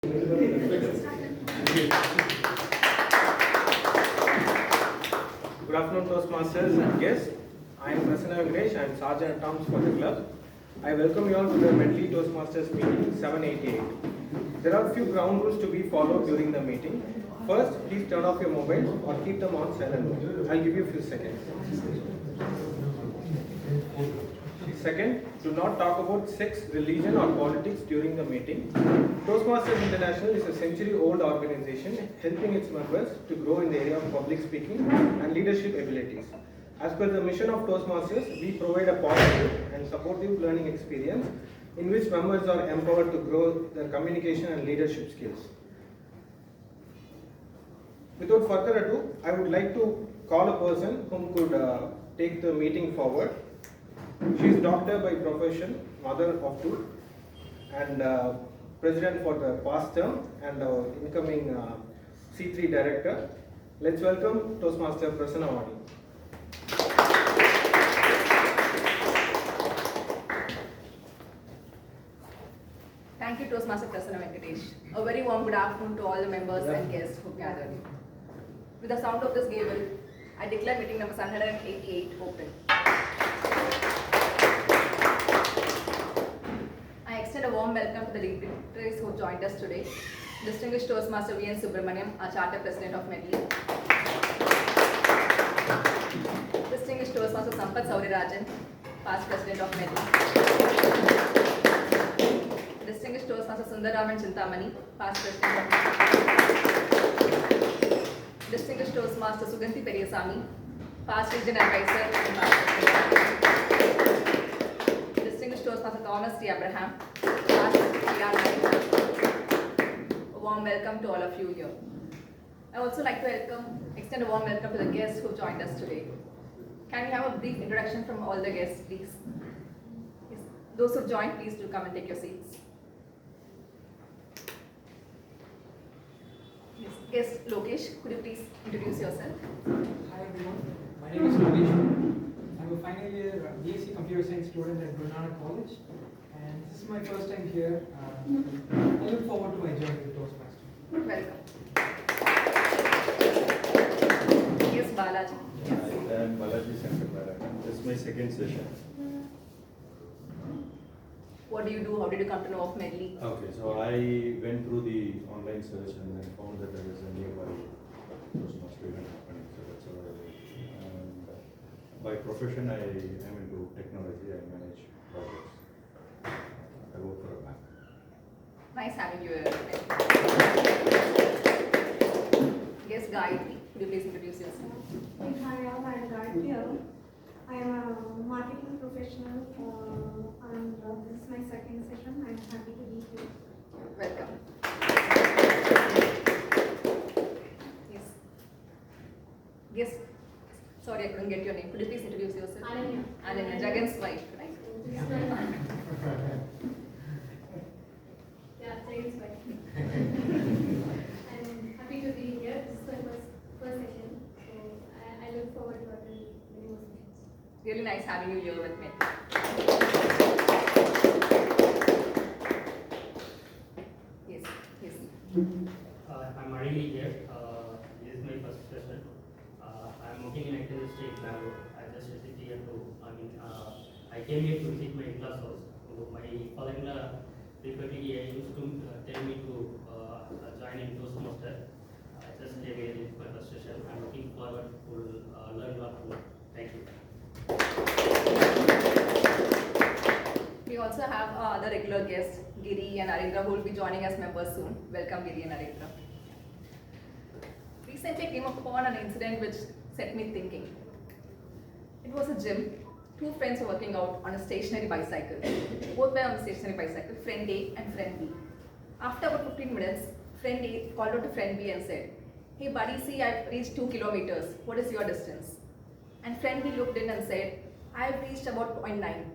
Good afternoon, Toastmasters and guests. I am Prasanna Venkatesh. I am Sergeant at Arms for the club. I welcome you all to the Medley Toastmasters meeting 788. There are a few ground rules to be followed during the meeting. First, please turn off your mobiles or keep them on silent mode. I'll give you a few seconds. Second, do not talk about sex, religion or politics during the meeting. Toastmasters International is a century-old organization helping its members to grow in the area of public speaking and leadership abilities. As per the mission of Toastmasters, we provide a positive and supportive learning experience in which members are empowered to grow their communication and leadership skills. Without further ado, I would like to call a person whom could take the meeting forward. She is doctor by profession, mother of two, and president for the past term and incoming C3 director. Let's welcome Toastmaster Prasanna. Thank you, Toastmaster Prasanna Venkatesh. A very warm good afternoon to all the members and guests who gathered. With the sound of this gavel, I declare meeting number 788 open. I extend a warm welcome to the dignitaries who joined us today. Distinguished Toastmaster V.N. Subramaniam, our Charter President of Medley. Distinguished Toastmaster Sampath Saurirajan, past President of Medley. Distinguished Toastmaster Sundaraman Chintamani, past President of Medley. Distinguished Toastmaster Suganti Periyasamy, past Region Advisor and past President. Distinguished Toastmaster Thomas T. Abraham, past PR. A warm welcome to all of you here. I also like to extend a warm welcome to the guests who joined us today. Can we have a brief introduction from all the guests, please? Yes. Those who joined, please do come and take your seats. Yes. Guest Lokesh, could you please introduce yourself? Hi everyone, my name is Lokesh. I'm a final year BSc Computer Science student at Guru College, and this is my first time here. I look forward to my journey with Toastmasters. Welcome. Yes, Balaji. I am Balaji Shankar. This is my second session. What do you do? How did you come to know of Medley? Okay, so I went through the online search and then found that there is a nearby Toastmaster event happening. So that's how I went. And by profession, I am into technology. I manage projects. I work for a bank. Nice having you here. Yes, Gayatri, could you please introduce yourself? Hi, I'm Gayatri. I am a marketing professional and this is my second session. I'm happy to be here. Welcome. Yes. Yes. Sorry, I couldn't get your name. Could you please introduce yourself? Ananya. Ananya, Jagan's wife, right? Yeah, Jagan's wife. I'm happy to be here. This is my first session. So I look forward to attending many more sessions. Really nice having you here with me. Yes, yes. I'm Adili here. This is my first session. I'm working in active state Bangalore. I just visited here I came here to visit my in-laws house. So my father-in-law frequently used to tell me to join in Toastmaster. I just came here in my first session. I'm looking forward to learn a lot more. Thank you. We also have other regular guests, Giri and Arindra, who will be joining as members soon. Welcome, Giri and Arindra. Recently, I came upon an incident which set me thinking. It was a gym. Two friends were working out on a stationary bicycle. Both were on a stationary bicycle, friend A and friend B. After about 15 minutes, friend A called out to friend B and said, "Hey buddy, see, I've reached 2 kilometers. What is your distance?" And friend B looked in and said, "I've reached about 0.9.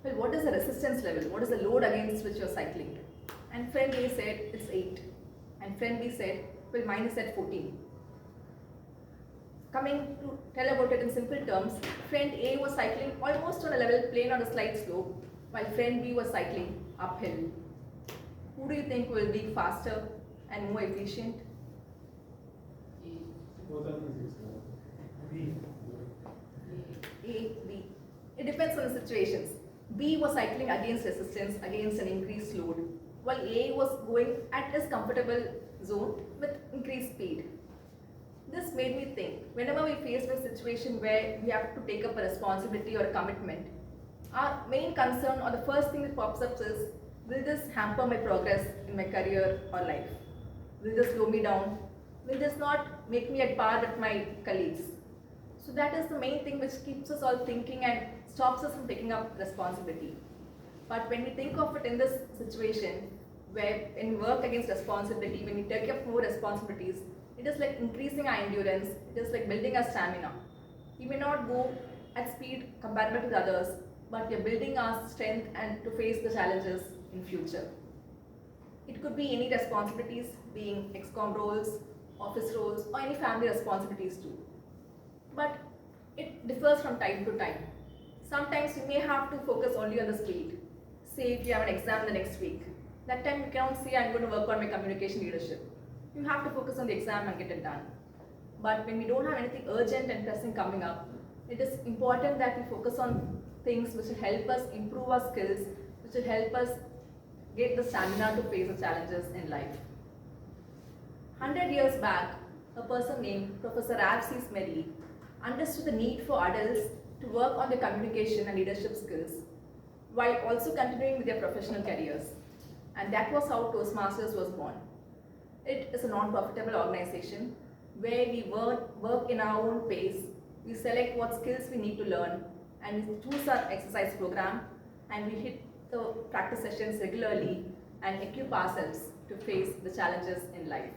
Well, what is the resistance level? What is the load against which you're cycling? And friend A said, "It's 8. And friend B said, "Well, mine is at 14. Coming to tell about it in simple terms, friend A was cycling almost on a level plane on a slight slope, while friend B was cycling uphill. Who do you think will be faster and more efficient? A, B. It depends on the situations. B was cycling against resistance, against an increased load, while A was going at his comfortable zone with increased speed. This made me think, whenever we face a situation where we have to take up a responsibility or a commitment, our main concern or the first thing that pops up is, will this hamper my progress in my career or life? Will this slow me down? Will this not make me at par with my colleagues? So that is the main thing which keeps us all thinking and stops us from taking up responsibility. But when we think of it in this situation, where when we work against responsibility, when we take up more responsibilities, it is like increasing our endurance, it is like building our stamina. We may not go at speed comparable to the others, but we are building our strength and to face the challenges in future. It could be any responsibilities, being ex-com roles, office roles, or any family responsibilities too. But it differs from time to time. Sometimes you may have to focus only on the speed. Say if you have an exam the next week, that time you cannot say I'm going to work on my communication leadership. You have to focus on the exam and get it done. But when we don't have anything urgent and pressing coming up, it is important that we focus on things which will help us improve our skills, which will help us get the stamina to face the challenges in life. 100 years back, a person named Professor Medley understood the need for adults to work on their communication and leadership skills while also continuing with their professional careers. And that was how Toastmasters was born. It is a non-profitable organization where we work in our own pace. We select what skills we need to learn and we choose our exercise program and we hit the practice sessions regularly and equip ourselves to face the challenges in life.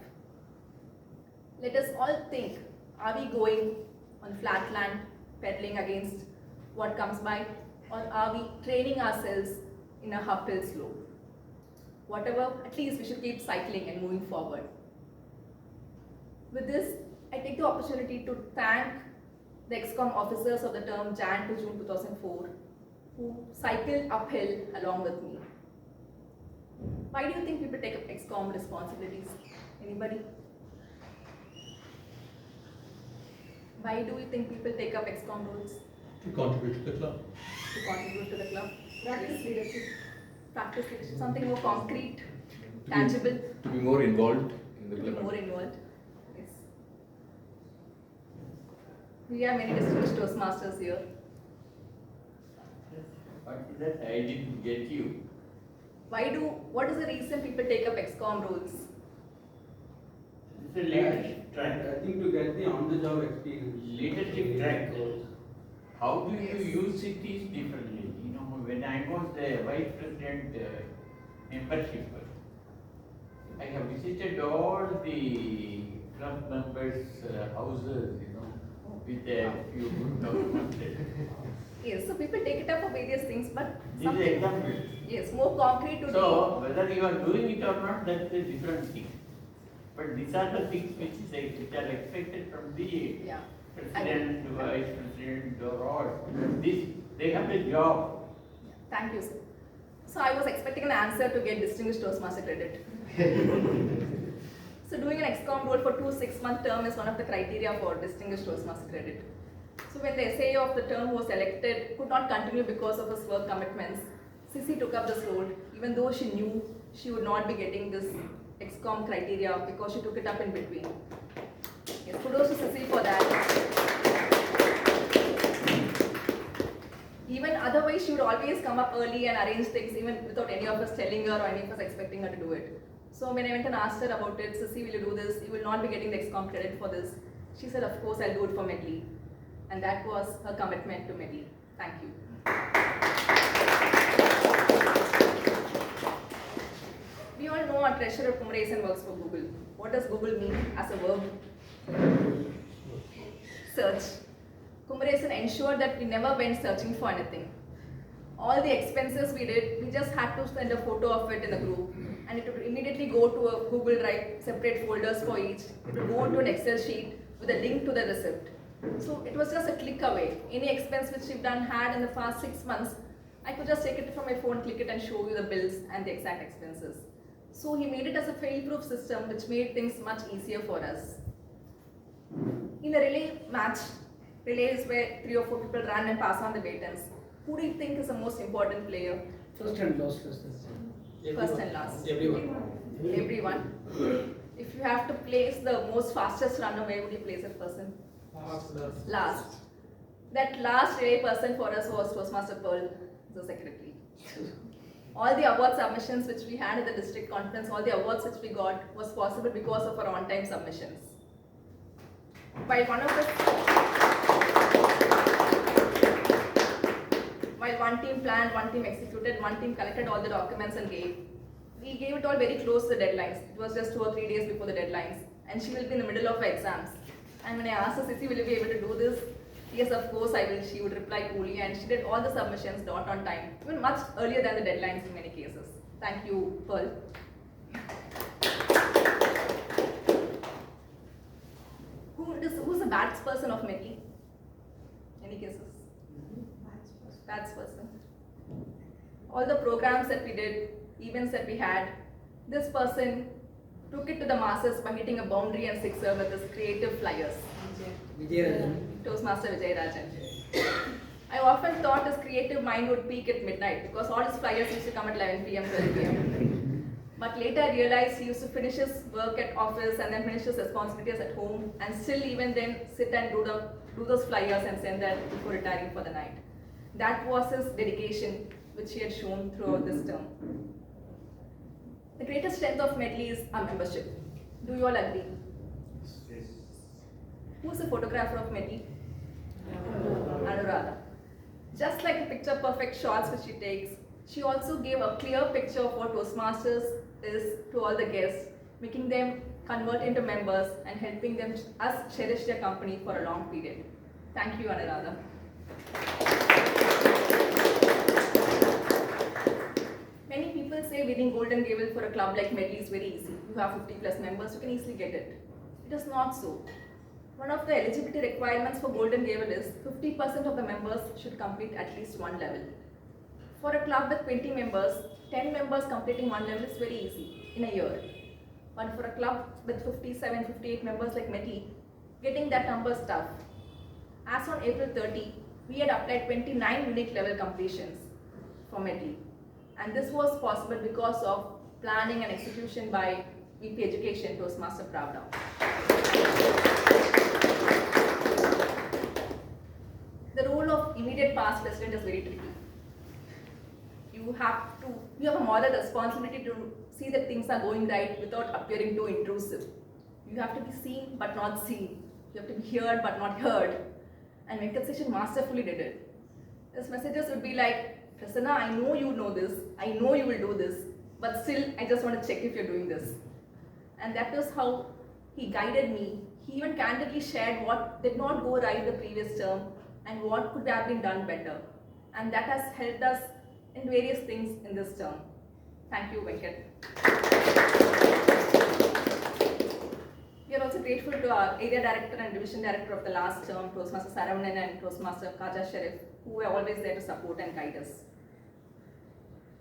Let us all think, are we going on flat land, pedaling against what comes by, or are we training ourselves in a uphill slope? Whatever, at least we should keep cycling and moving forward. With this, I take the opportunity to thank the ex-com officers of the term Jan to June 2004 who cycled uphill along with me. Why do you think people take up ex-com responsibilities? Anybody? Why do you think people take up ex-com roles? To contribute to the club. To contribute to the club? Practice leadership. Practice leadership, something more concrete, tangible, To be more involved in the to be club. more involved. Yes. We have many distinguished Toastmasters here. What is that? I didn't get you. What is the reason people take up ex-com roles? It's a leadership track. I think to get the on-the-job experience. Leadership track. How do you use it is differently. You know, when I was the vice president membership, I have visited all the club members' houses, you know, with a few good documents. Yes, so people take it up for various things, but This is the example. yes, more concrete to So, whether you are doing it or not, that's a different thing. But these are the things which are expected from the yeah. president, vice president, or all. They have a job. Thank you, sir. So I was expecting an answer to get distinguished Toastmaster credit. So doing an ex-com role for 2 6-month term is one of the criteria for distinguished Toastmaster credit. So when the SAE of the term was elected, could not continue because of his work commitments, Sissy took up this role, even though she knew she would not be getting this ex-com criteria because she took it up in between. Yes, kudos to Sissy for that. Even otherwise, she would always come up early and arrange things even without any of us telling her or any of us expecting her to do it. So when I went and asked her about it, Sissy, will you do this? You will not be getting the ex-com credit for this. She said, of course, I'll do it for Medley. And that was her commitment to Medley. Thank you. We all know our treasurer Kumaresan works for Google. What does Google mean as a verb? Search. Kumaresan ensured that we never went searching for anything. All the expenses we did, we just had to send a photo of it in the group and it would immediately go to a Google Drive, separate folders for each. It would go into an Excel sheet with a link to the receipt. So it was just a click away. Any expense which we've had in the past 6 months, I could just take it from my phone, click it and show you the bills and the exact expenses. So he made it as a fail-proof system which made things much easier for us. In a relay match, relay is where 3 or 4 people run and pass on the batons. Who do you think is the most important player? First and last. First and last. Everyone. Everyone. If you have to place the most fastest runner, where would you place that person? Last. That last relay person for us was Toastmaster Pearl, the secretary. All the award submissions which we had at the district conference, all the awards which we got was possible because of our on-time submissions. While one team planned, one team executed, one team collected all the documents and gave. We gave it all very close to the deadlines. It was just 2 or 3 days before the deadlines. And she will be in the middle of her exams. And when I asked her, Sissy, will you be able to do this? Yes, of course I will, she would reply coolly, and she did all the submissions dot on time, even much earlier than the deadlines in many cases. Thank you, Pearl. Who's the bats person of Medley? Any cases? Bats person. All the programs that we did, events that we had, this person took it to the masses by hitting a boundary and sixer with his creative flyers. Toastmaster Vijay Rajan. I often thought his creative mind would peak at midnight because all his flyers used to come at 11 p.m., 12 p.m. But later I realized he used to finish his work at office and then finish his responsibilities at home and still even then sit and do those flyers and send that before retiring for the night. That was his dedication which he had shown throughout this term. The greatest strength of Medley is our membership. Do you all agree? Yes. Who's the photographer of Medley? Anuradha. Just like the picture perfect shots which she takes, she also gave a clear picture of what Toastmasters is to all the guests, making them convert into members and helping us cherish their company for a long period. Thank you, Anuradha. Many people say winning Golden Gavel for a club like Medley is very easy. You have 50 plus members, you can easily get it. It is not so. One of the eligibility requirements for Golden Gavel is 50% of the members should complete at least one level. For a club with 20 members, 10 members completing one level is very easy in a year. But for a club with 57, 58 members like Medley, getting that number is tough. As on April 30, we had applied 29 unique level completions for Medley. And this was possible because of planning and execution by VP Education, Toastmaster Pravda. The role of immediate past president is very tricky. You have a moral responsibility to see that things are going right without appearing too intrusive. You have to be seen but not seen. You have to be heard but not heard. And Venkat Seshan masterfully did it. His messages would be like, Prasanna, I know you know this, I know you will do this, but still I just want to check if you're doing this. And that is how he guided me. He even candidly shared what did not go right the previous term and what could have been done better. And that has helped us in various things in this term. Thank you, Venkat. We are also grateful to our area director and division director of the last term, Toastmaster Saravanan and Toastmaster Kaja Sharif, who were always there to support and guide us.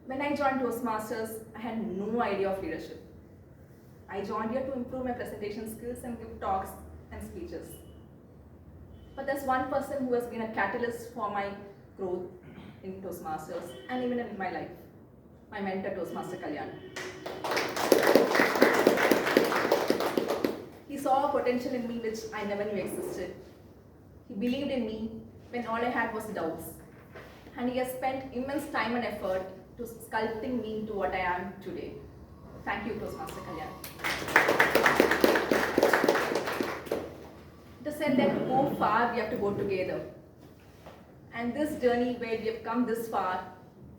When I joined Toastmasters, I had no idea of leadership. I joined here to improve my presentation skills and give talks and speeches. But there's one person who has been a catalyst for my growth in Toastmasters and even in my life, my mentor, Toastmaster Kalyan. He saw a potential in me which I never knew existed. He believed in me when all I had was doubts. And he has spent immense time and effort to sculpting me into what I am today. Thank you, Toastmaster Kalyan. It is said that to go far, we have to go together. And this journey where we have come this far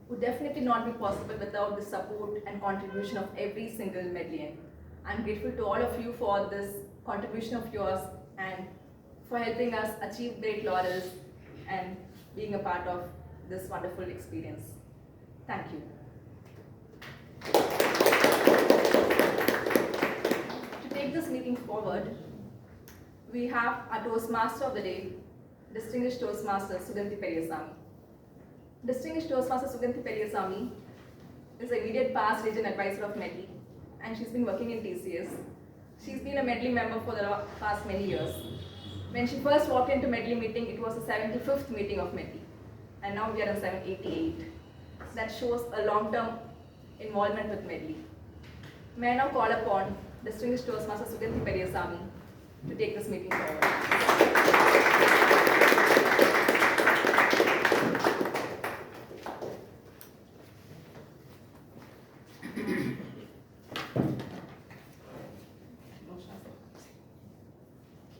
would definitely not be possible without the support and contribution of every single Medleyan. I'm grateful to all of you for this contribution of yours and for helping us achieve great laurels and being a part of this wonderful experience. Thank you. To take this meeting forward, we have our Toastmaster of the Day, Distinguished Toastmaster Suganti Periyasamy. Distinguished Toastmaster Suganti Periyasamy is the immediate past region advisor of Medley and she's been working in TCS. She's been a Medley member for the past many years. When she first walked into Medley meeting, it was the 75th meeting of Medley, and now we are on 788. That shows a long-term involvement with Medley. May I now call upon Distinguished Toastmaster Suganthi Periyasamy to take this meeting forward.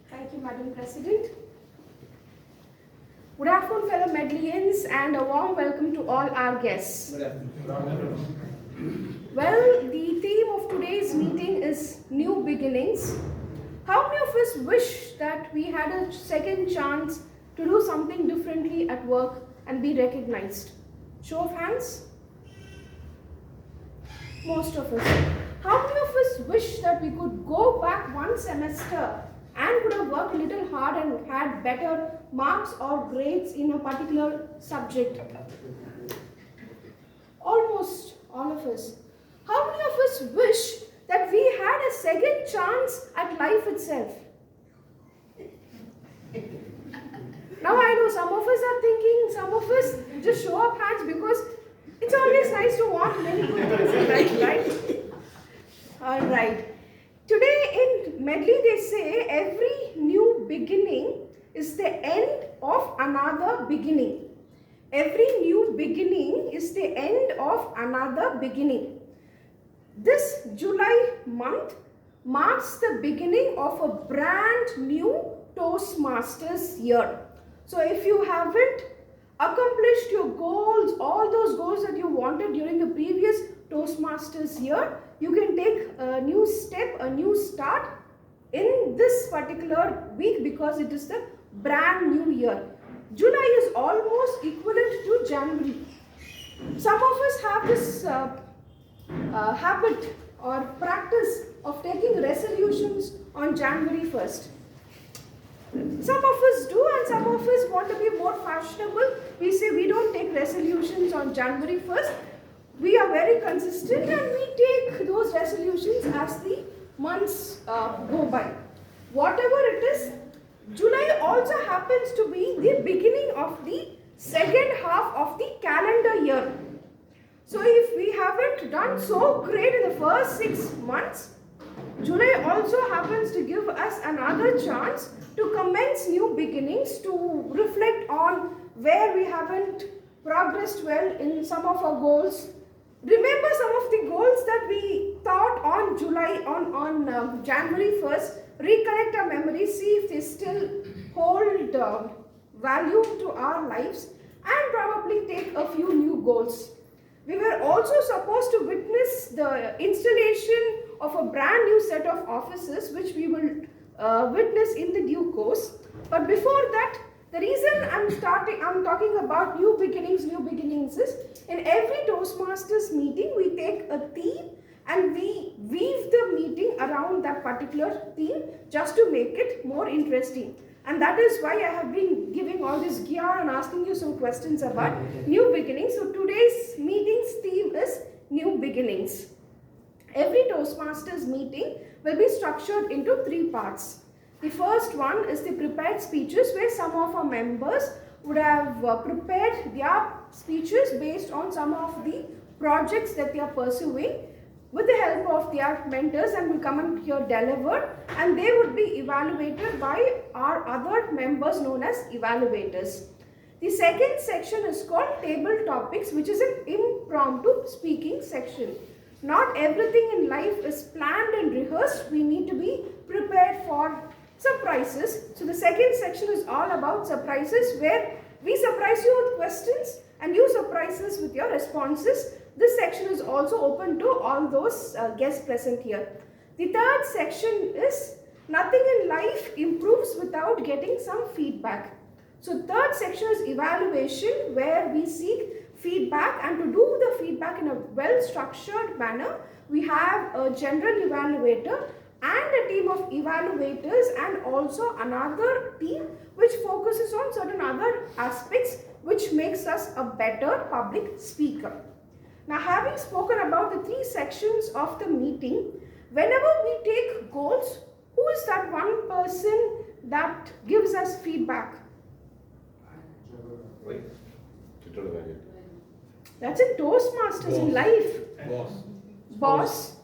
Thank you, Madam President. Good afternoon, fellow Medleyans, and a warm welcome to all our guests. Well, the theme of today's meeting is new beginnings. How many of us wish that we had a second chance to do something differently at work and be recognized? Show of hands? Most of us. How many of us wish that we could go back one semester and could have worked a little hard and had better marks or grades in a particular subject? Almost all of us. How many of us wish that we had a second chance at life itself? Now I know some of us are thinking, some of us just show up hands because it's always nice to want many good things in life, right? Alright. Today in Medley they say every new beginning is the end of another beginning. Every new beginning is the end of another beginning. This July month marks the beginning of a brand new Toastmasters year. So if you haven't accomplished your goals, all those goals that you wanted during the previous Toastmasters year, you can take a new step, a new start in this particular week because it is the brand new year. July is almost equivalent to January. Some of us have this habit or practice of taking resolutions on January 1st. Some of us do and some of us want to be more fashionable. We say we don't take resolutions on January 1st. We are very consistent and we take those resolutions as the months go by. Whatever it is, July also happens to be the beginning of the second half of the calendar year. So if we haven't done so great in the first 6 months, July also happens to give us another chance to commence new beginnings, to reflect on where we haven't progressed well in some of our goals. Remember some of the goals that we thought on January 1st, recollect our memories, see if they still hold value to our lives, and probably take a few new goals. We were also supposed to witness the installation of a brand new set of offices which we will witness in the due course. But before that, the reason I'm talking about new beginnings is in every Toastmasters meeting we take a theme and we weave the meeting around that particular theme just to make it more interesting. And that is why I have been giving all this gear and asking you some questions about new beginnings. So today's meeting's theme is new beginnings. Every Toastmasters meeting will be structured into 3 parts. The first one is the prepared speeches, where some of our members would have prepared their speeches based on some of the projects that they are pursuing with the help of their mentors, and will come and here deliver, and they would be evaluated by our other members known as evaluators. The second section is called table topics, which is an impromptu speaking section. Not everything in life is planned and rehearsed. We need to be prepared for surprises. So the second section is all about surprises, where we surprise you with questions and you surprise us with your responses. This section is also open to all those guests present here. The third section is nothing in life improves without getting some feedback. So third section is evaluation, where we seek feedback, and to do the feedback in a well-structured manner, we have a general evaluator and a team of evaluators, and also another team which focuses on certain other aspects which makes us a better public speaker. Now, having spoken about the 3 sections of the meeting, whenever we take goals, who is that one person that gives us feedback? Right. Tutor evaluator. That's in Toastmasters in Boss. life. Boss. Boss,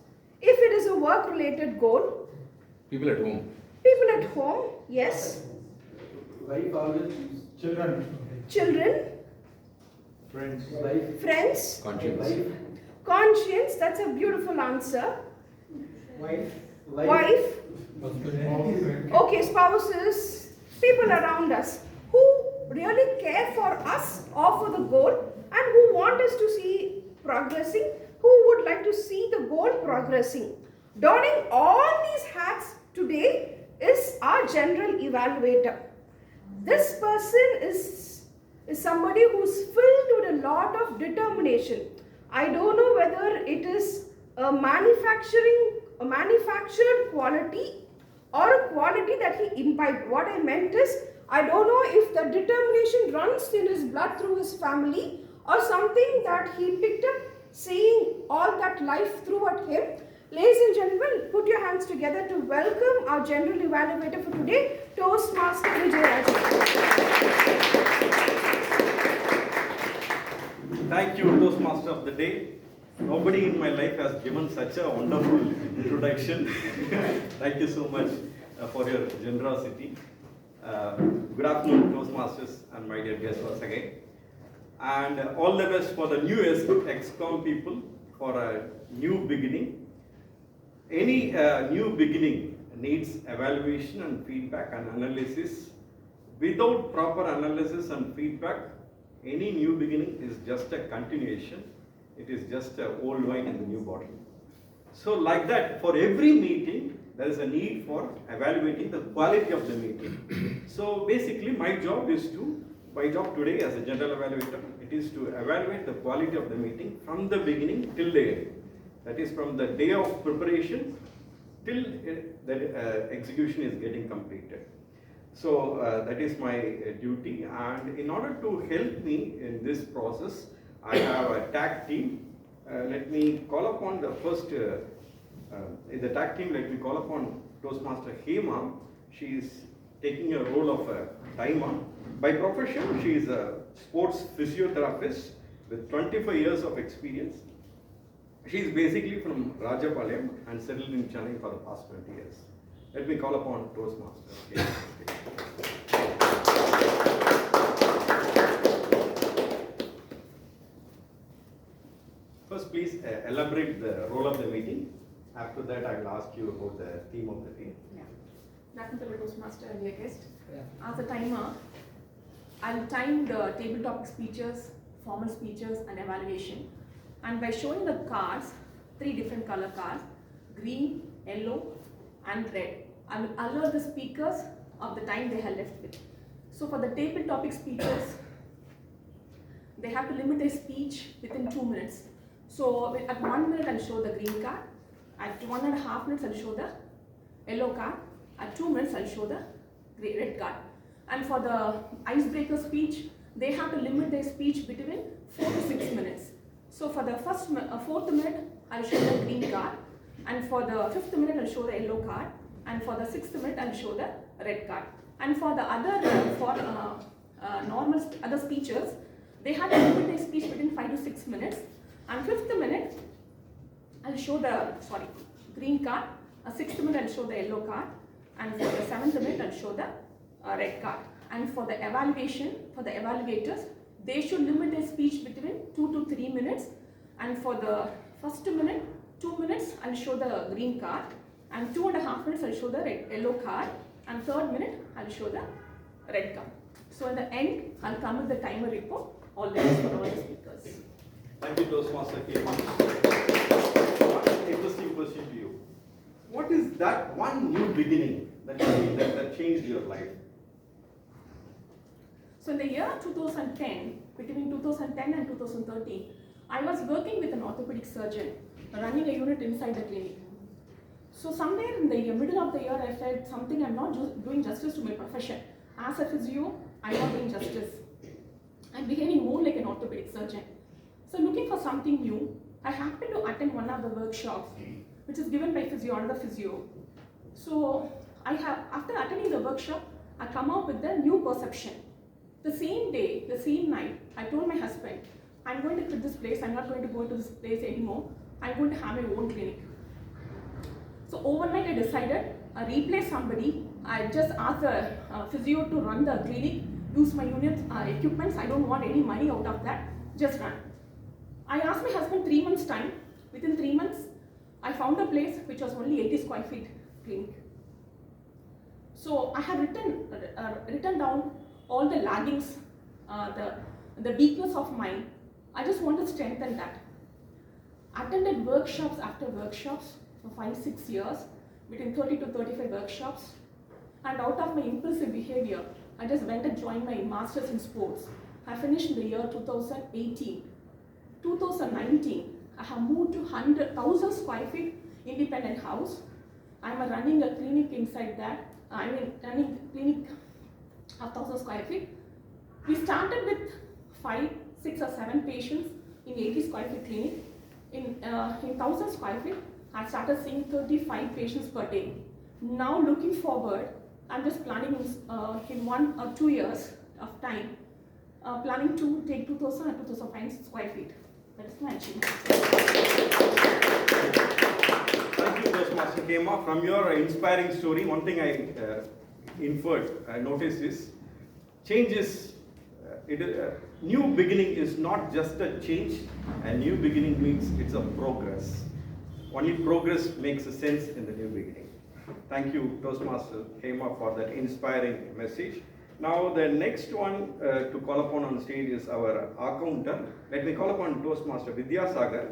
if it is a work-related goal, People at home. people at home, yes. Wife always gives Children. Children, Friends. wife, friends, Conscience. wife, conscience, that's a beautiful answer. Wife. Wife, Husband. okay, spouses, people around us who really care for us or for the goal and who want us to see progressing, who would like to see the goal progressing. Donning all these hats today is our general evaluator. This person is somebody who's filled with a lot of determination. I don't know whether it is a manufactured quality or a quality that he imbibed. What I meant is, I don't know if the determination runs in his blood through his family or something that he picked up seeing all that life threw at him. Ladies and gentlemen, put your hands together to welcome our general evaluator for today, Toastmaster Vijay. Thank you, Toastmaster of the Day. Nobody in my life has given such a wonderful introduction. Thank you so much for your generosity. Good afternoon, Toastmasters and my dear guests once again. And all the best for the new ex-com people for a new beginning. Any new beginning needs evaluation and feedback and analysis. Without proper analysis and feedback, any new beginning is just a continuation. It is just an old wine in a new bottle. So like that, for every meeting, there is a need for evaluating the quality of the meeting. So basically, my job today as a general evaluator, it is to evaluate the quality of the meeting from the beginning till the end. That is from the day of preparation till the execution is getting completed. So that is my duty, and in order to help me in this process, I have a tag team. Let me call upon the first, in the tag team, let me call upon Toastmaster Hema. She is taking a role of a timer. By profession, she is a sports physiotherapist with 25 years of experience. She is basically from Rajapalayam and settled in Chennai for the past 20 years. Let me call upon Toastmaster. First, please elaborate the role of the meeting. After that, I will ask you about the theme of the day. Yeah. Welcome to the Toastmaster and your guest. As a timer, I'll time the table topic speeches, formal speeches, and evaluation. And by showing the cards, 3 different color cards, green, yellow, and red, I will alert the speakers of the time they have left with. So for the table topic speeches, they have to limit their speech within 2 minutes. So at 1 minute, I'll show the green card. At 1.5 minutes, I'll show the yellow card. At 2 minutes, I'll show the red card. And for the icebreaker speech, they have to limit their speech between 4 to 6 minutes. So for the 4th minute, I'll show the green card. And for the 5th minute, I'll show the yellow card. And for the 6th minute, I'll show the red card. And for the other, normal other speeches, they have to limit their speech between 5 to 6 minutes. And 5th minute, I'll show the, green card. 6th minute, I'll show the yellow card. And for the 7th minute, I'll show the red card. And for the evaluation, for the evaluators, they should limit their speech between 2 to 3 minutes. And for the first 2 minutes, I'll show the green card. And 2.5 minutes, I'll show the yellow card. And 3rd minute, I'll show the red card. So in the end, I'll come with the timer report, all the best for all the speakers. Thank you, Toastmaster Hema. One interesting question to you. What is that one new beginning that changed your life? So in the year 2010, between 2010 and 2013, I was working with an orthopedic surgeon, running a unit inside the clinic. So somewhere in the middle of the year, I felt something I'm not doing justice to my profession. As a physio, I'm not doing justice. I'm behaving more like an orthopedic surgeon. So looking for something new, I happened to attend one of the workshops, which is given by another physio. So after attending the workshop, I come up with a new perception. The same day, the same night, I told my husband, I'm going to quit this place, I'm not going to go to this place anymore, I'm going to have my own clinic. So overnight I decided, I replaced somebody, I just asked the physio to run the clinic, use my unit equipments, I don't want any money out of that, just run. I asked my husband 3 months time, within 3 months, I found a place which was only 80 square feet clinic. So I have written down all the laggings, the weakness of mine. I just want to strengthen that. Attended workshops after workshops for 5-6 years, between 30 to 35 workshops. And out of my impulsive behavior, I just went and joined my masters in sports. I finished in the year 2018. 2019, I have moved to 1,000 square feet independent house. I am running a clinic inside that. I mean, running clinic of 1,000 square feet. We started with 5, 6 or 7 patients in 80 square feet clinic. In 1,000 square feet, I started seeing 35 patients per day. Now looking forward, I'm just planning in 1 or 2 years of time, planning to take 2,000 and 2,500 square feet. That is my achievement. Thank you, Toastmaster Kema. From your inspiring story, one thing I noticed is changes. New beginning is not just a change. A new beginning means it's a progress. Only progress makes a sense in the new beginning. Thank you, Toastmaster Kema, for that inspiring message. Now the next one to call upon on stage is our accountant. Let me call upon Toastmaster Vidyasagar.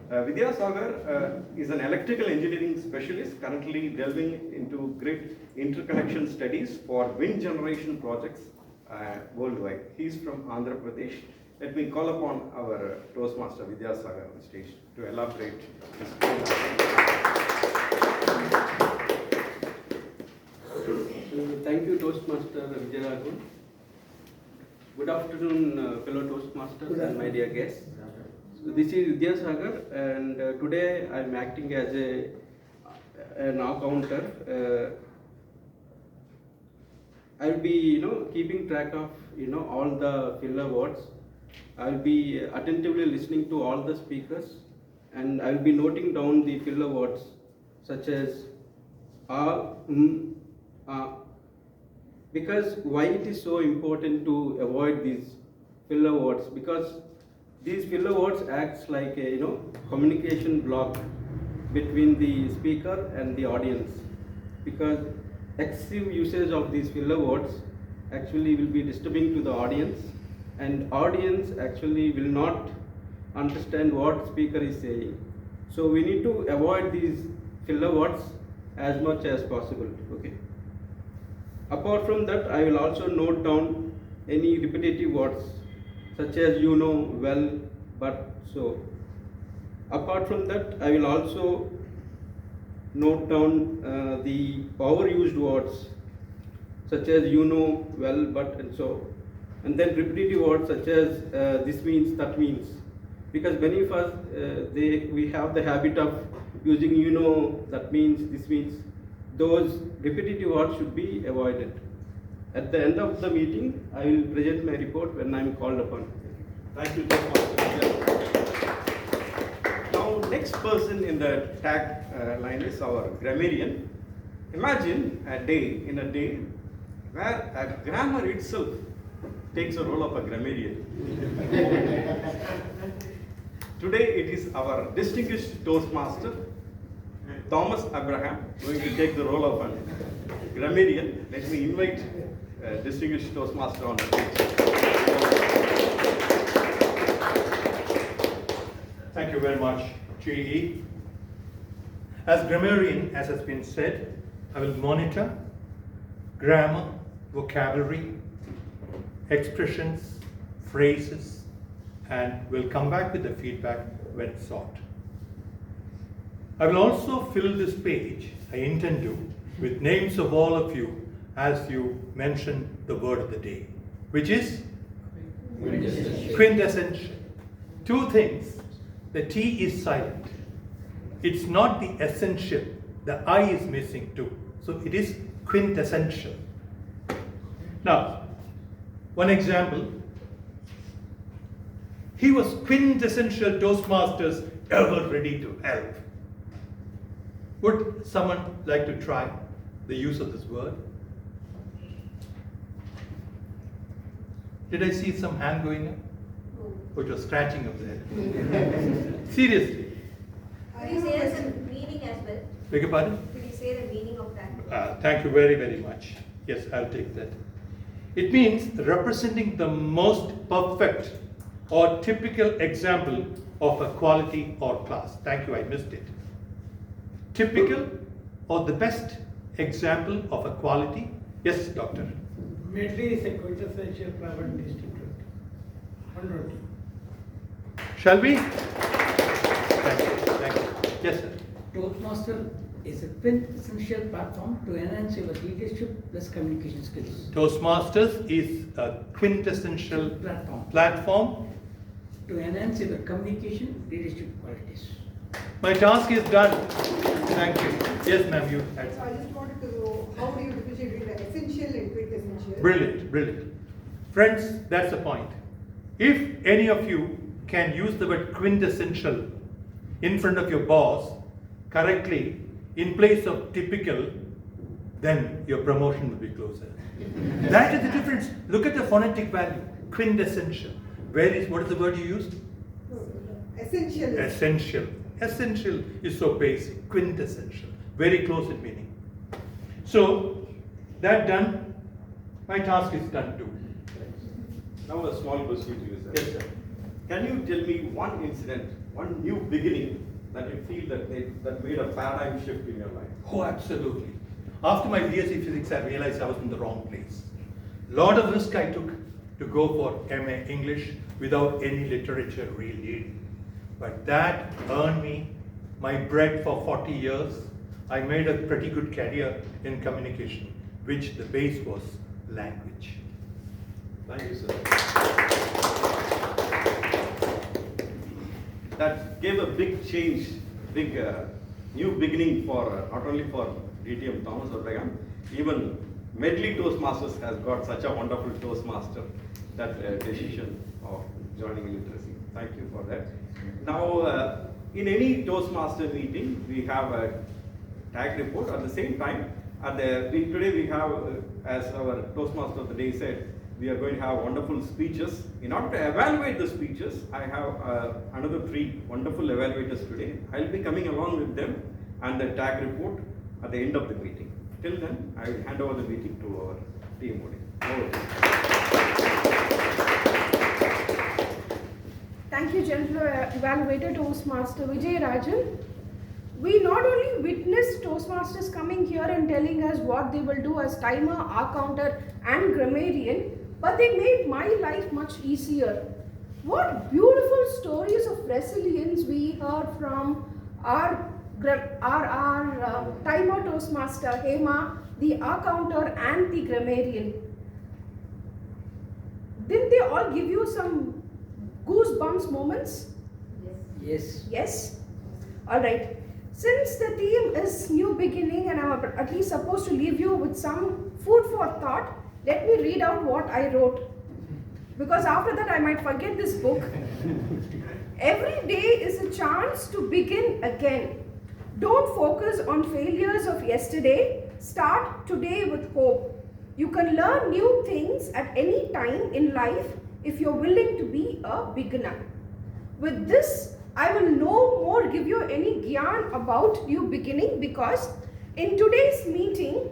Vidyasagar is an electrical engineering specialist currently delving into grid interconnection studies for wind generation projects worldwide. He is from Andhra Pradesh. Let me call upon our Toastmaster Vidyasagar on stage to elaborate his Thank you, Toastmaster Vijayaraghun. Good afternoon, fellow Toastmasters and my dear guests. So this is Vidyasagar, and today I am acting as an accountant. I will be, keeping track of, all the filler words. I will be attentively listening to all the speakers, and I will be noting down the filler words such as because why it is so important to avoid these filler words, because these filler words acts like a communication block between the speaker and the audience, because excessive usage of these filler words actually will be disturbing to the audience, and audience actually will not understand what speaker is saying. So we need to avoid these filler words as much as possible. Okay. Apart from that, I will also note down any repetitive words such as well, but, so. Apart from that, I will also note down the overused words such as well, but, and so. And then repetitive words such as this means, that means. Because many of us, we have the habit of using that means, this means. Those repetitive words should be avoided. At the end of the meeting, I will present my report when I am called upon. Thank you, Toastmaster. Now, next person in the tag line is our grammarian. Imagine a day where a grammar itself takes the role of a grammarian. Today it is our distinguished Toastmaster, Thomas Abraham, going to take the role of a grammarian. Let me invite distinguished Toastmaster on the stage. Thank you very much, G.E. As grammarian, as has been said, I will monitor grammar, vocabulary, expressions, phrases, and will come back with the feedback when sought. I will also fill this page, I intend to, with names of all of you as you mention the word of the day, which is quintessential. Two things. The T is silent. It's not the essential. The I is missing too. So it is quintessential. Now, one example. He was quintessential Toastmasters, ever ready to help. Would someone like to try the use of this word? Did I see some hand going up? Or it was scratching up there? Seriously. Could you say the meaning as well? Beg your pardon? Could you say the meaning of that? Thank you very, very much. Yes, I'll take that. It means representing the most perfect or typical example of a quality or class. Thank you, I missed it. Typical or the best example of a quality? Yes, doctor. Medley is a quintessential private institute. 100. Shall we? Thank you. Thank you. Yes, sir. Toastmaster is a quintessential platform to enhance your leadership plus communication skills. Toastmasters is a quintessential platform to enhance your communication leadership qualities. My task is done. Thank you. Yes, ma'am, you had. So I just wanted to know, how do you differentiate between essential and quintessential? Brilliant, brilliant. Friends, that's the point. If any of you can use the word quintessential in front of your boss correctly in place of typical, then your promotion will be closer. That is the difference. Look at the phonetic value. Quintessential. What is the word you used? Essential. Essential. Essential is so basic. Quintessential. Very close in meaning. So, that done, my task is done too. Now a small question to you, sir. Yes, sir. Can you tell me one incident, one new beginning that you feel that made a paradigm shift in your life? Oh, absolutely. After my BSc Physics, I realized I was in the wrong place. Lot of risk I took to go for MA English without any literature really. But that earned me my bread for 40 years. I made a pretty good career in communication, which the base was language. Thank you, sir. That gave a big change, new beginning for not only for DTM Thomas or Begum, even Medley Toastmasters has got such a wonderful Toastmaster, that decision of joining literacy. Thank you for that. Now, in any Toastmaster meeting, we have a tag report. At the same time, today we have, as our Toastmaster of the day said, we are going to have wonderful speeches. In order to evaluate the speeches, I have another 3 wonderful evaluators today. I'll be coming along with them and the tag report at the end of the meeting. Till then, I will hand over the meeting to our team. Thank you, General Evaluator Toastmaster Vijay Rajan. We not only witnessed Toastmasters coming here and telling us what they will do as timer, R counter and grammarian, but they made my life much easier. What beautiful stories of resilience we heard from our timer Toastmaster Hema, the R counter and the grammarian. Didn't they all give you some goosebumps moments? Yes. Yes? Alright. Since the theme is new beginning and I'm at least supposed to leave you with some food for thought, let me read out what I wrote. Because after that I might forget this book. Every day is a chance to begin again. Don't focus on failures of yesterday. Start today with hope. You can learn new things at any time in life if you're willing to be a beginner. With this, I will no more give you any gyan about new beginning, because in today's meeting,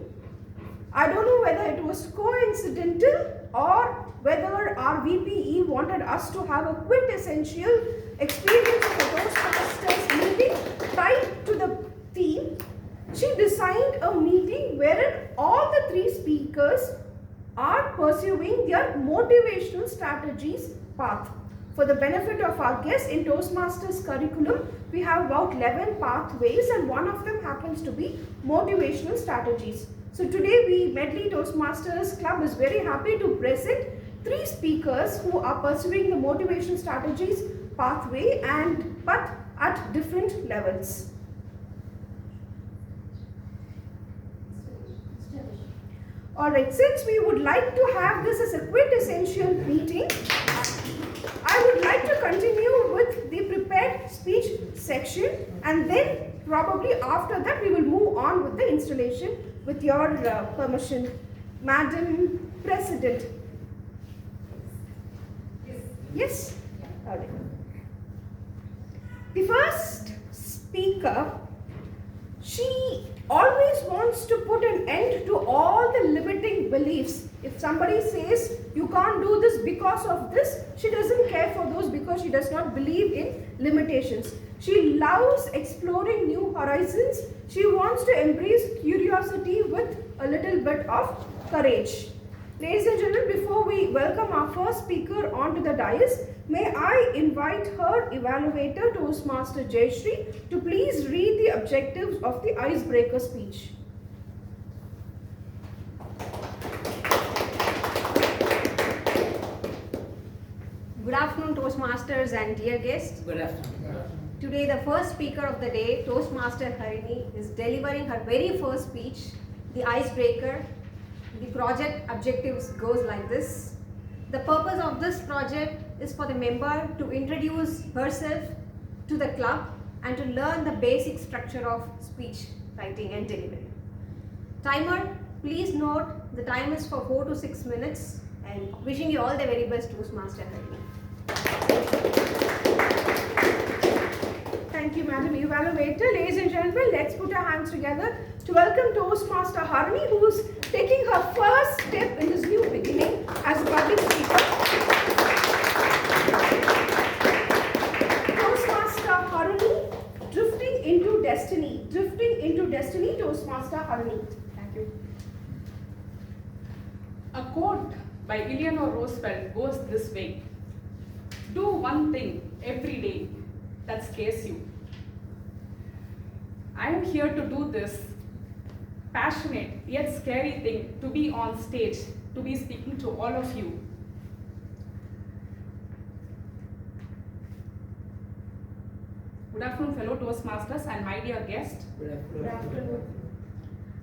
I don't know whether it was coincidental or whether our VPE wanted us to have a quintessential experience of a Toastmasters meeting tied to the theme. She designed a meeting wherein all the 3 speakers are pursuing their motivational strategies path. For the benefit of our guests, in Toastmasters curriculum, we have about 11 pathways and one of them happens to be motivational strategies. So today Medley Toastmasters Club is very happy to present 3 speakers who are pursuing the motivational strategies pathway but at different levels. Alright, since we would like to have this as a quintessential meeting, I would like to continue with the prepared speech section, and then probably after that we will move on with the installation with your permission. Madam President. Yes? Alright. The first speaker, she always wants to put an end to all the limiting beliefs. If somebody says you can't do this because of this, she doesn't care for those because she does not believe in limitations. She loves exploring new horizons. She wants to embrace curiosity with a little bit of courage. Ladies and gentlemen, before we welcome our first speaker onto the dais, may I invite her evaluator, Toastmaster Jayashree, to please read the objectives of the icebreaker speech. Good afternoon, Toastmasters and dear guests. Good afternoon. Today, the first speaker of the day, Toastmaster Harini, is delivering her very first speech, the icebreaker. The project objectives goes like this. The purpose of this project is for the member to introduce herself to the club and to learn the basic structure of speech writing and delivery. Timer, please note the time is for 4 to 6 minutes, and wishing you all the very best, Toastmaster Harini. Thank you, Madam Evaluator. Ladies and gentlemen, let's put our hands together to welcome Toastmaster Harini, who is taking her first step in this new beginning as a public speaker. Toastmaster Harini, drifting into destiny, Toastmaster Harini. Thank you. A quote by Eleanor Roosevelt goes this way: do one thing every day that scares you. I am here to do this passionate yet scary thing, to be on stage, to be speaking to all of you. Good afternoon, fellow Toastmasters and my dear guest. Good afternoon.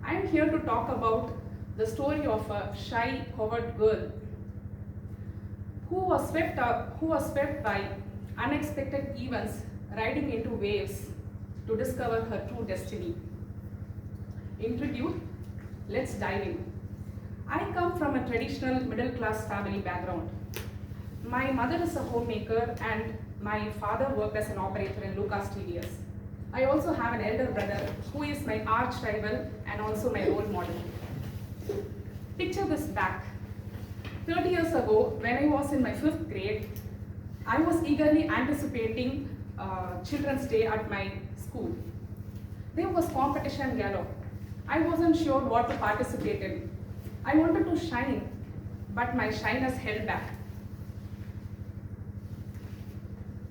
I am here to talk about the story of a shy, coward girl who was swept by unexpected events, riding into waves to discover her true destiny. Introduced, let's dive in. I come from a traditional middle-class family background. My mother is a homemaker and my father worked as an operator in Lucas TVS. I also have an elder brother who is my arch rival and also my role model. Picture this back. 30 years ago, when I was in my 5th grade, I was eagerly anticipating Children's Day at my school. There was competition galore. I wasn't sure what to participate in. I wanted to shine, but my shyness held back.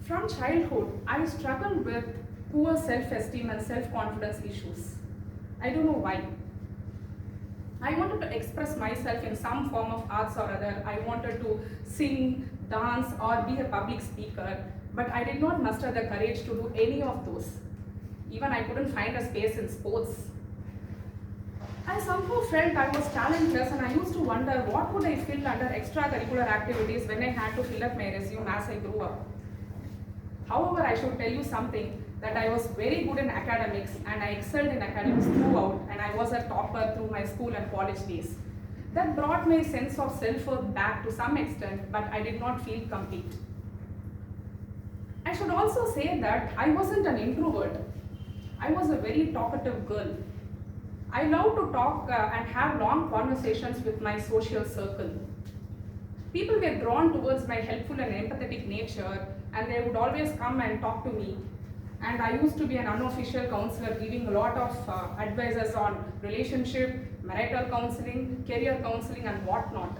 From childhood, I struggled with poor self-esteem and self-confidence issues. I don't know why. I wanted to express myself in some form of arts or other. I wanted to sing, dance, or be a public speaker, but I did not muster the courage to do any of those. Even I couldn't find a space in sports. I somehow felt I was talentless, and I used to wonder what would I fill under extracurricular activities when I had to fill up my resume as I grew up. However, I should tell you something, that I was very good in academics and I excelled in academics throughout, and I was a topper through my school and college days. That brought my sense of self-worth back to some extent, but I did not feel complete. I should also say that I wasn't an introvert. I was a very talkative girl. I love to talk and have long conversations with my social circle. People were drawn towards my helpful and empathetic nature, and they would always come and talk to me. And I used to be an unofficial counselor, giving a lot of advices on relationship, marital counseling, career counseling, and whatnot.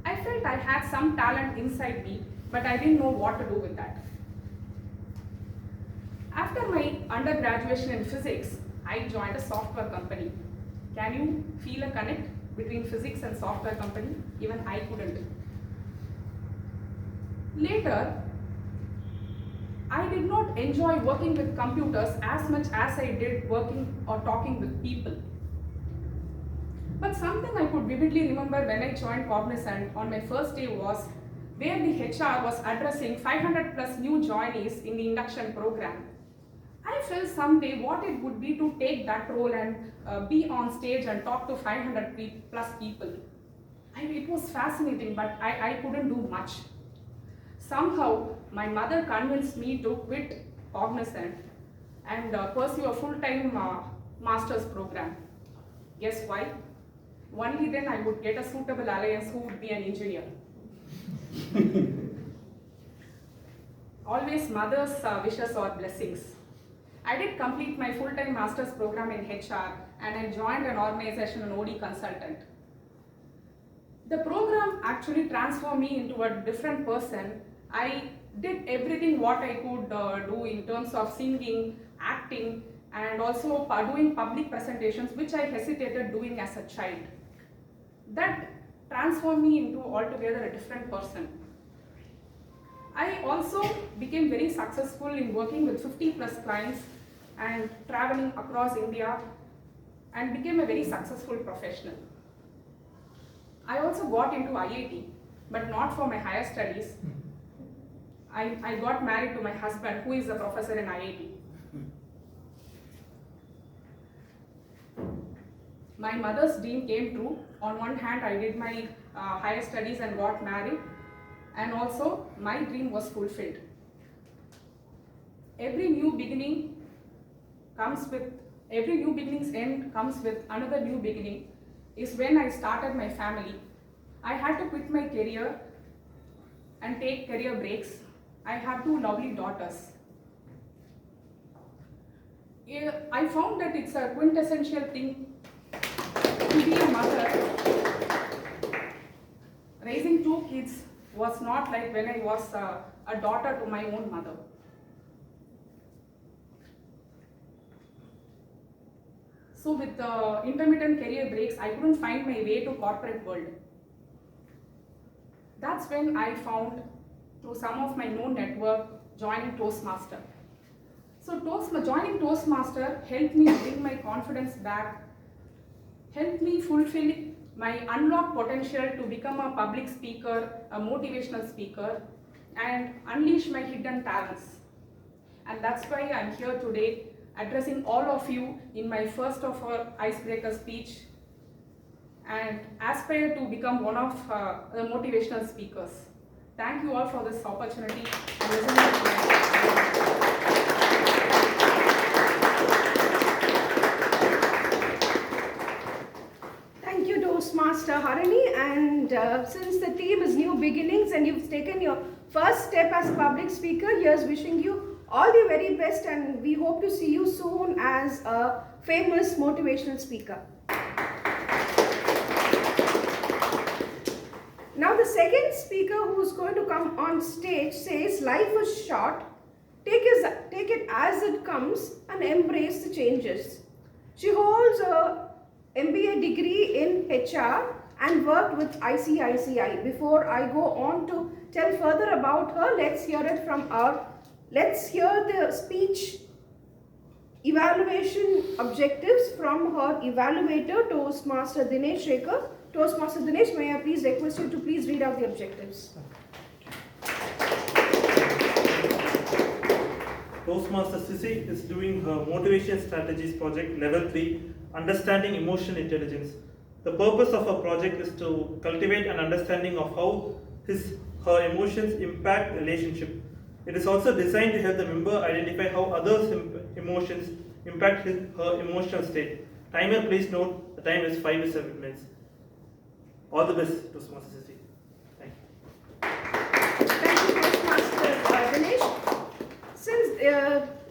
I felt I had some talent inside me, but I didn't know what to do with that. After my undergraduation in physics, I joined a software company. Can you feel a connect between physics and software company? Even I couldn't. Later, I did not enjoy working with computers as much as I did working or talking with people. But something I could vividly remember when I joined Cognizant on my first day was where the HR was addressing 500 plus new joinees in the induction program. I felt someday what it would be to take that role and be on stage and talk to 500 plus people. It was fascinating, but I couldn't do much. Somehow, my mother convinced me to quit Cognizant and pursue a full-time master's program. Guess why? Only then I would get a suitable alliance who would be an engineer. Always mother's wishes or blessings. I did complete my full-time master's program in HR and I joined an organization, an OD consultant. The program actually transformed me into a different person. I did everything what I could do in terms of singing, acting, and also doing public presentations, which I hesitated doing as a child. That transformed me into altogether a different person. I also became very successful in working with 50 plus clients and traveling across India and became a very successful professional. I also got into IIT, but not for my higher studies. I got married to my husband, who is a professor in IIT. My mother's dream came true. On one hand, I did my higher studies and got married, and also my dream was fulfilled. Every new beginning's end comes with another new beginning. Is when I started my family. I had to quit my career and take career breaks. I have 2 lovely daughters. I found that it's a quintessential thing to be a mother. Raising 2 kids was not like when I was a daughter to my own mother. So with intermittent career breaks, I couldn't find my way to corporate world. That's when I found, through some of my known network, joining Toastmaster. So joining Toastmaster helped me bring my confidence back, helped me fulfill my unlocked potential to become a public speaker, a motivational speaker, and unleash my hidden talents. And that's why I'm here today, addressing all of you in my first of all icebreaker speech and aspire to become one of the motivational speakers. Thank you all for this opportunity and listening to my Thank you, Toastmaster Harini. And since the theme is new beginnings and you've taken your first step as a public speaker, here's wishing you all the very best, and we hope to see you soon as a famous motivational speaker. Now the second speaker who's going to come on stage says life is short, take it as it comes and embrace the changes. She holds a MBA degree in HR and worked with ICICI. Before I go on to tell further about her, let's hear the speech evaluation objectives from her evaluator, Toastmaster Dinesh Shekhar. Toastmaster Dinesh, may I please request you to please read out the objectives. Toastmaster Sissy is doing her Motivation Strategies project level 3, Understanding Emotional Intelligence. The purpose of her project is to cultivate an understanding of how her emotions impact relationship. It is also designed to help the member identify how others' emotions impact her emotional state. Timer, please note, the time is 5 to 7 minutes. All the best, Toastmaster Sissy. Thank you. Thank you, Toastmaster Dinesh. Since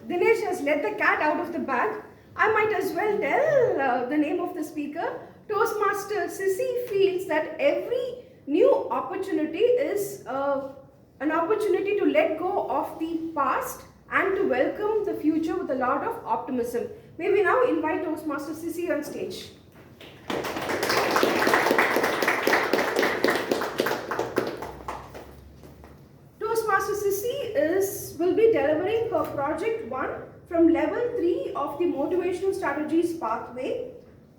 Dinesh has let the cat out of the bag, I might as well tell the name of the speaker. Toastmaster Sissy feels that every new opportunity is an opportunity to let go of the past and to welcome the future with a lot of optimism. May we now invite Toastmaster Sissy on stage. Toastmaster Sissy will be delivering from level 3 of the Motivational Strategies Pathway.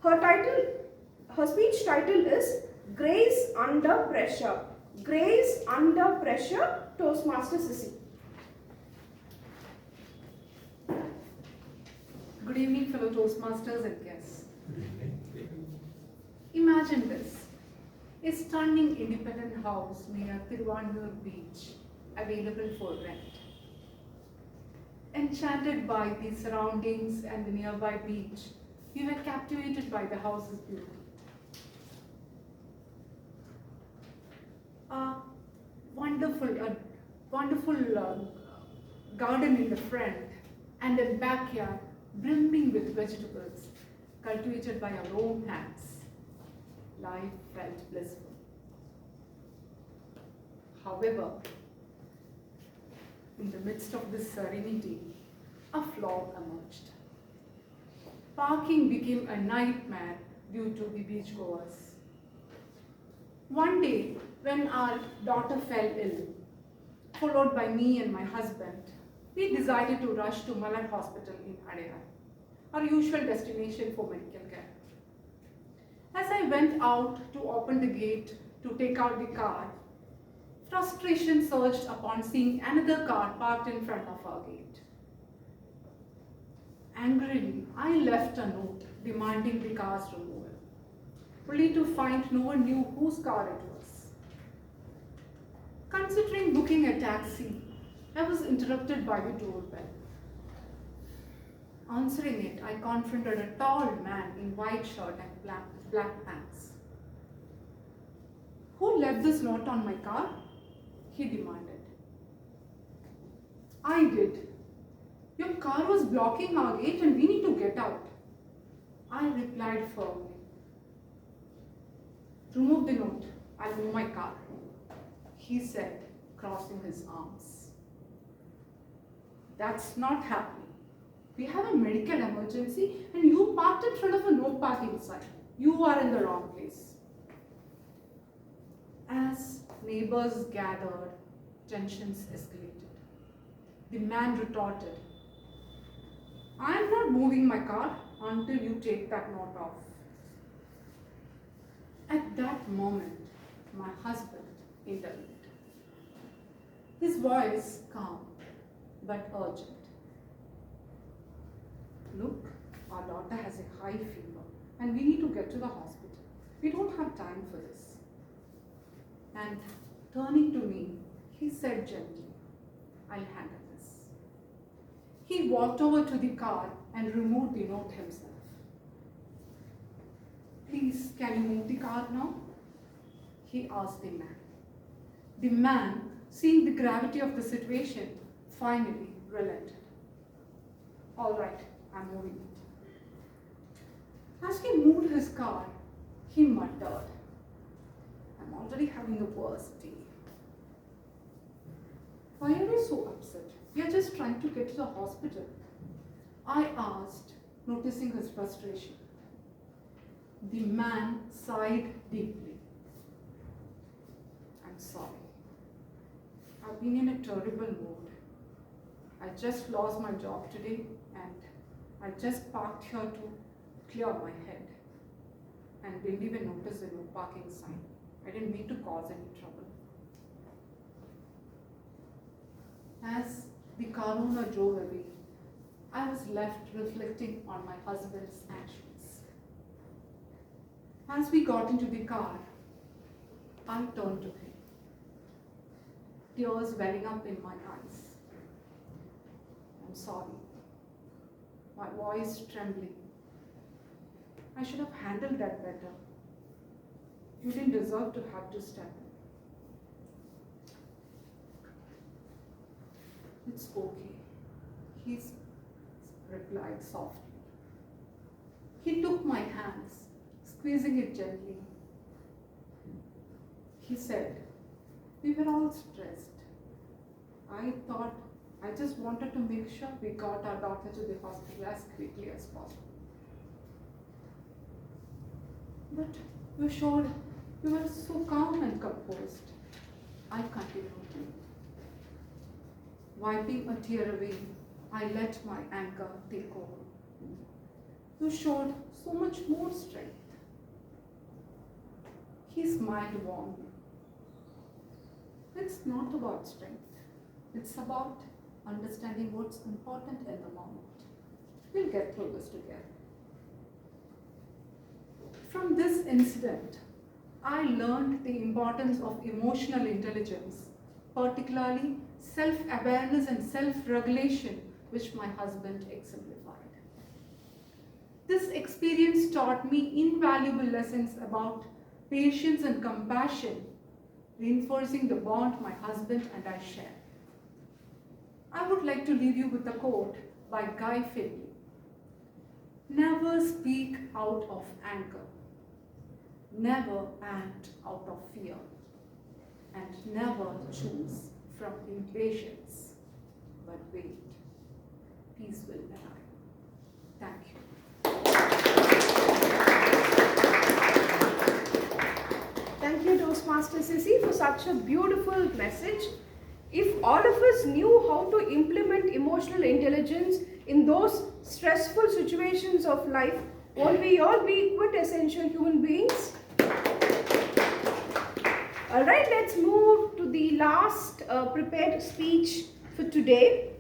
Her speech title is Grace Under Pressure. Grace Under Pressure, Toastmaster Sissy. Good evening, fellow Toastmasters and guests. Imagine this, a stunning independent house near Tiruvallur beach, available for rent. Enchanted by the surroundings and the nearby beach, we were captivated by the house's beauty. A wonderful garden in the front and a backyard brimming with vegetables cultivated by our own hands. Life felt blissful. However, in the midst of this serenity, a flaw emerged. Parking became a nightmare due to the beachgoers. One day, when our daughter fell ill, followed by me and my husband, we decided to rush to Malad Hospital in Adyar, our usual destination for medical care. As I went out to open the gate to take out the car, frustration surged upon seeing another car parked in front of our gate. Angrily, I left a note demanding the car's removal, only to find no one knew whose car it was. Considering booking a taxi, I was interrupted by the doorbell. Answering it, I confronted a tall man in white shirt and black pants. "Who left this note on my car?" he demanded. "I did. Your car was blocking our gate and we need to get out," I replied firmly. "Remove the note. I'll move my car," he said, crossing his arms. "That's not happening. We have a medical emergency and you parked in front of a no parking sign. You are in the wrong place." As neighbors gathered, tensions escalated. The man retorted, "I am not moving my car until you take that note off." At that moment, my husband intervened. His voice calm but urgent. "Look, our daughter has a high fever and we need to get to the hospital. We don't have time for this." And turning to me, he said gently, "I'll handle this." He walked over to the car and removed the note himself. "Please, can you move the car now?" he asked the man. The man, seeing the gravity of the situation, finally relented. "All right, I'm moving it." As he moved his car, he muttered, "I'm already having the worst day." "Why are you so upset? We are just trying to get to the hospital," I asked, noticing his frustration. The man sighed deeply. "I'm sorry. I've been in a terrible mood. I just lost my job today and I just parked here to clear my head and didn't even notice the no parking sign. I didn't mean to cause any trouble." As the car owner drove away, I was left reflecting on my husband's actions. As we got into the car, I turned to him, tears welling up in my eyes. "I'm sorry." My voice trembling. "I should have handled that better. You didn't deserve to have to step in." "It's okay," he replied softly. He took my hands, squeezing it gently. He said, "We were all stressed. I thought I just wanted to make sure we got our daughter to the hospital as quickly as possible." "But you showed you were so calm and composed," I continued. Wiping a tear away, I let my anger take over. You showed so much more strength. He smiled warmly. It's not about strength. It's about understanding what's important in the moment. We'll get through this together. From this incident, I learned the importance of emotional intelligence, particularly self-awareness and self-regulation, which my husband exemplified. This experience taught me invaluable lessons about patience and compassion, reinforcing the bond my husband and I share. I would like to leave you with a quote by Guy Fawkes. Never speak out of anger. Never act out of fear. And never choose from impatience, but wait. Peace will arrive. Thank you. Thank you, Toastmaster Sissy, for such a beautiful message. If all of us knew how to implement emotional intelligence in those stressful situations of life, won't we all be quintessential human beings? Alright, let's move to the last prepared speech for today.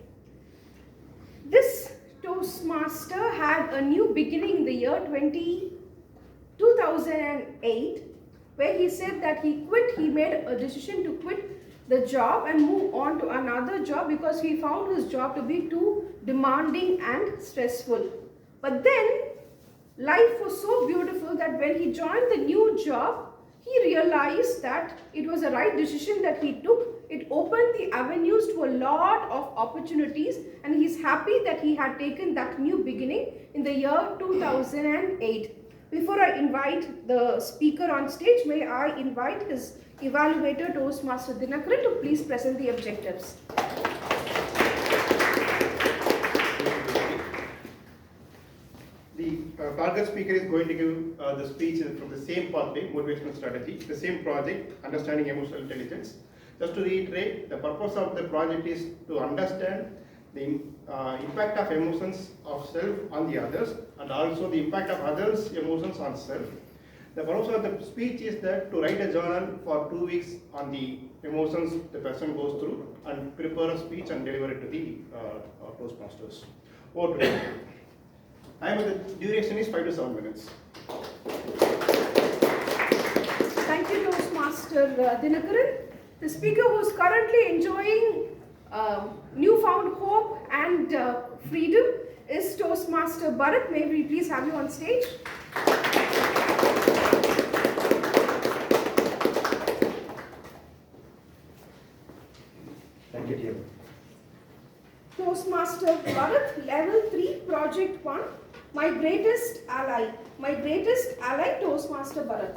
This Toastmaster had a new beginning in the year 2008, where he said that he made a decision to quit the job and move on to another job because he found his job to be too demanding and stressful. But then life was so beautiful that when he joined the new job, he realized that it was the right decision that he took. It opened the avenues to a lot of opportunities, and he's happy that he had taken that new beginning in the year 2008. Before I invite the speaker on stage, may I invite his evaluator, Toastmaster Dinakaran, to please present the objectives. The target speaker is going to give the speech from the same pathway, motivational strategy, the same project, understanding emotional intelligence. Just to reiterate, the purpose of the project is to understand the impact of emotions of self on the others, and also the impact of others' emotions on self. The purpose of the speech is that to write a journal for 2 weeks on the emotions the person goes through and prepare a speech and deliver it to the Toastmasters. Over to you. The duration is 5 to 7 minutes. Thank you, Toastmaster Dinakaran. The speaker who is currently enjoying newfound hope and freedom is Toastmaster Bharat. May we please have you on stage? Thank you, dear. Toastmaster Bharat, Level 3, Project 1, My Greatest Ally. My Greatest Ally, Toastmaster Bharat.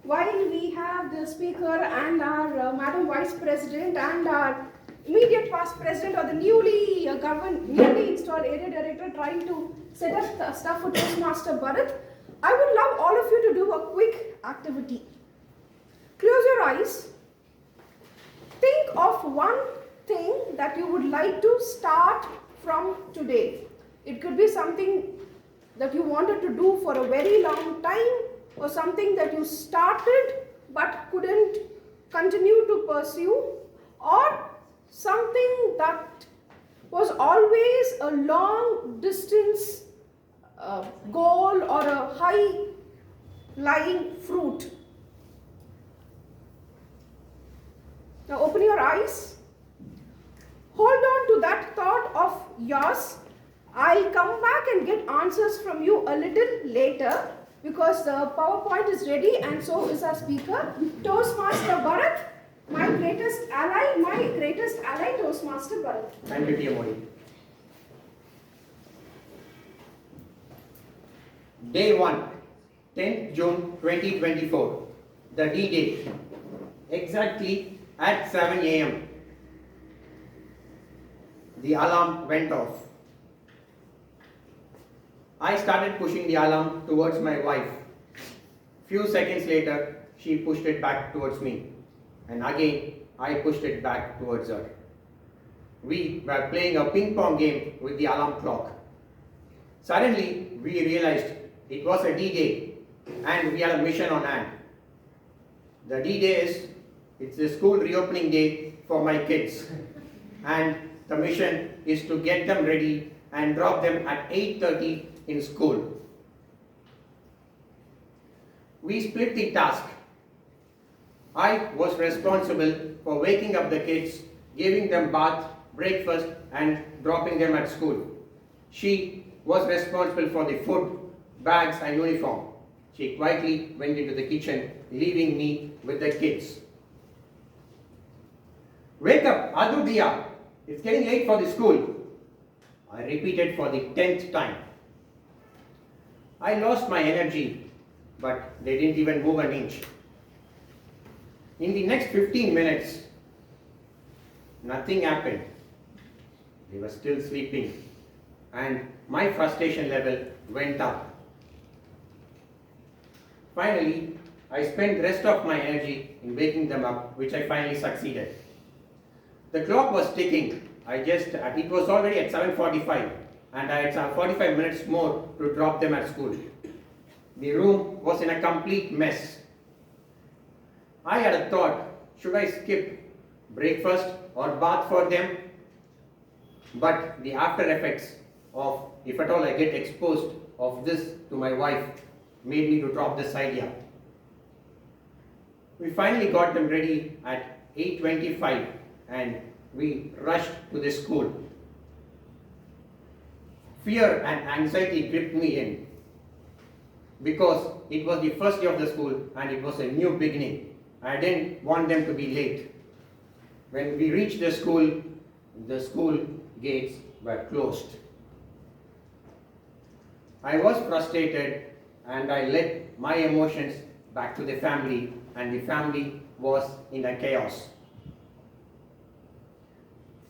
While we have the speaker and our Madam Vice President and our immediate past president or the newly installed area director trying to set up the stuff for Toastmaster Bharat, I would love all of you to do a quick activity. Close your eyes. Think of one thing that you would like to start from today. It could be something that you wanted to do for a very long time, or something that you started but couldn't continue to pursue, or something that was always a long distance goal or a high lying fruit. Now open your eyes. Hold on to that thought of yours. I'll come back and get answers from you a little later, because the PowerPoint is ready and so is our speaker. Toastmaster Bharat, my greatest ally, Toastmaster Bharat. Thank you, dear Modi. Day 1, 10th June 2024, the D-Day, exactly at 7 a.m. The alarm went off. I started pushing the alarm towards my wife. Few seconds later, she pushed it back towards me. And again, I pushed it back towards her. We were playing a ping pong game with the alarm clock. Suddenly, we realized it was a D-Day and we had a mission on hand. The D-Day is, it's the school reopening day for my kids. And the mission is to get them ready and drop them at 8:30 in school. We split the task. I was responsible for waking up the kids, giving them bath, breakfast and dropping them at school. She was responsible for the food, bags and uniform. She quietly went into the kitchen, leaving me with the kids. Wake up, Adu Diya. It's getting late for the school. I repeated for the 10th time. I lost my energy, but they didn't even move an inch. In the next 15 minutes, nothing happened. They were still sleeping, and my frustration level went up. Finally, I spent the rest of my energy in waking them up, which I finally succeeded. The clock was ticking. It was already at 7:45, and I had 45 minutes more to drop them at school. The room was in a complete mess. I had a thought, should I skip breakfast or bath for them? But the after effects of, if at all I get exposed of this to my wife, made me to drop this idea. We finally got them ready at 8:25 and we rushed to the school. Fear and anxiety gripped me in because it was the first day of the school and it was a new beginning. I didn't want them to be late. When we reached the school gates were closed. I was frustrated and I let my emotions back to the family, and the family was in a chaos.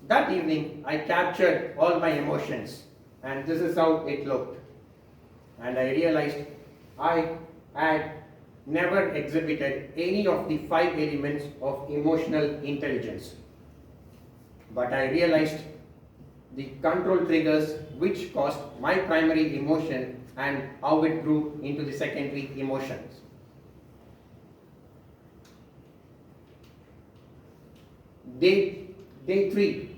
That evening, I captured all my emotions, and this is how it looked. And I realized I had never exhibited any of the 5 elements of emotional intelligence. But I realized the control triggers which caused my primary emotion and how it grew into the secondary emotions. Day 3,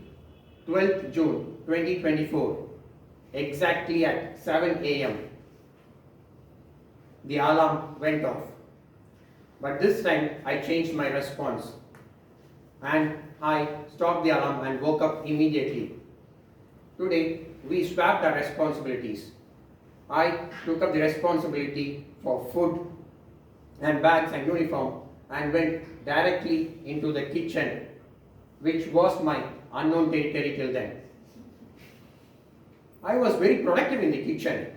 12th June 2024, exactly at 7 a.m. The alarm went off. But this time I changed my response and I stopped the alarm and woke up immediately. Today we swapped our responsibilities. I took up the responsibility for food and bags and uniform and went directly into the kitchen, which was my unknown territory till then. I was very productive in the kitchen,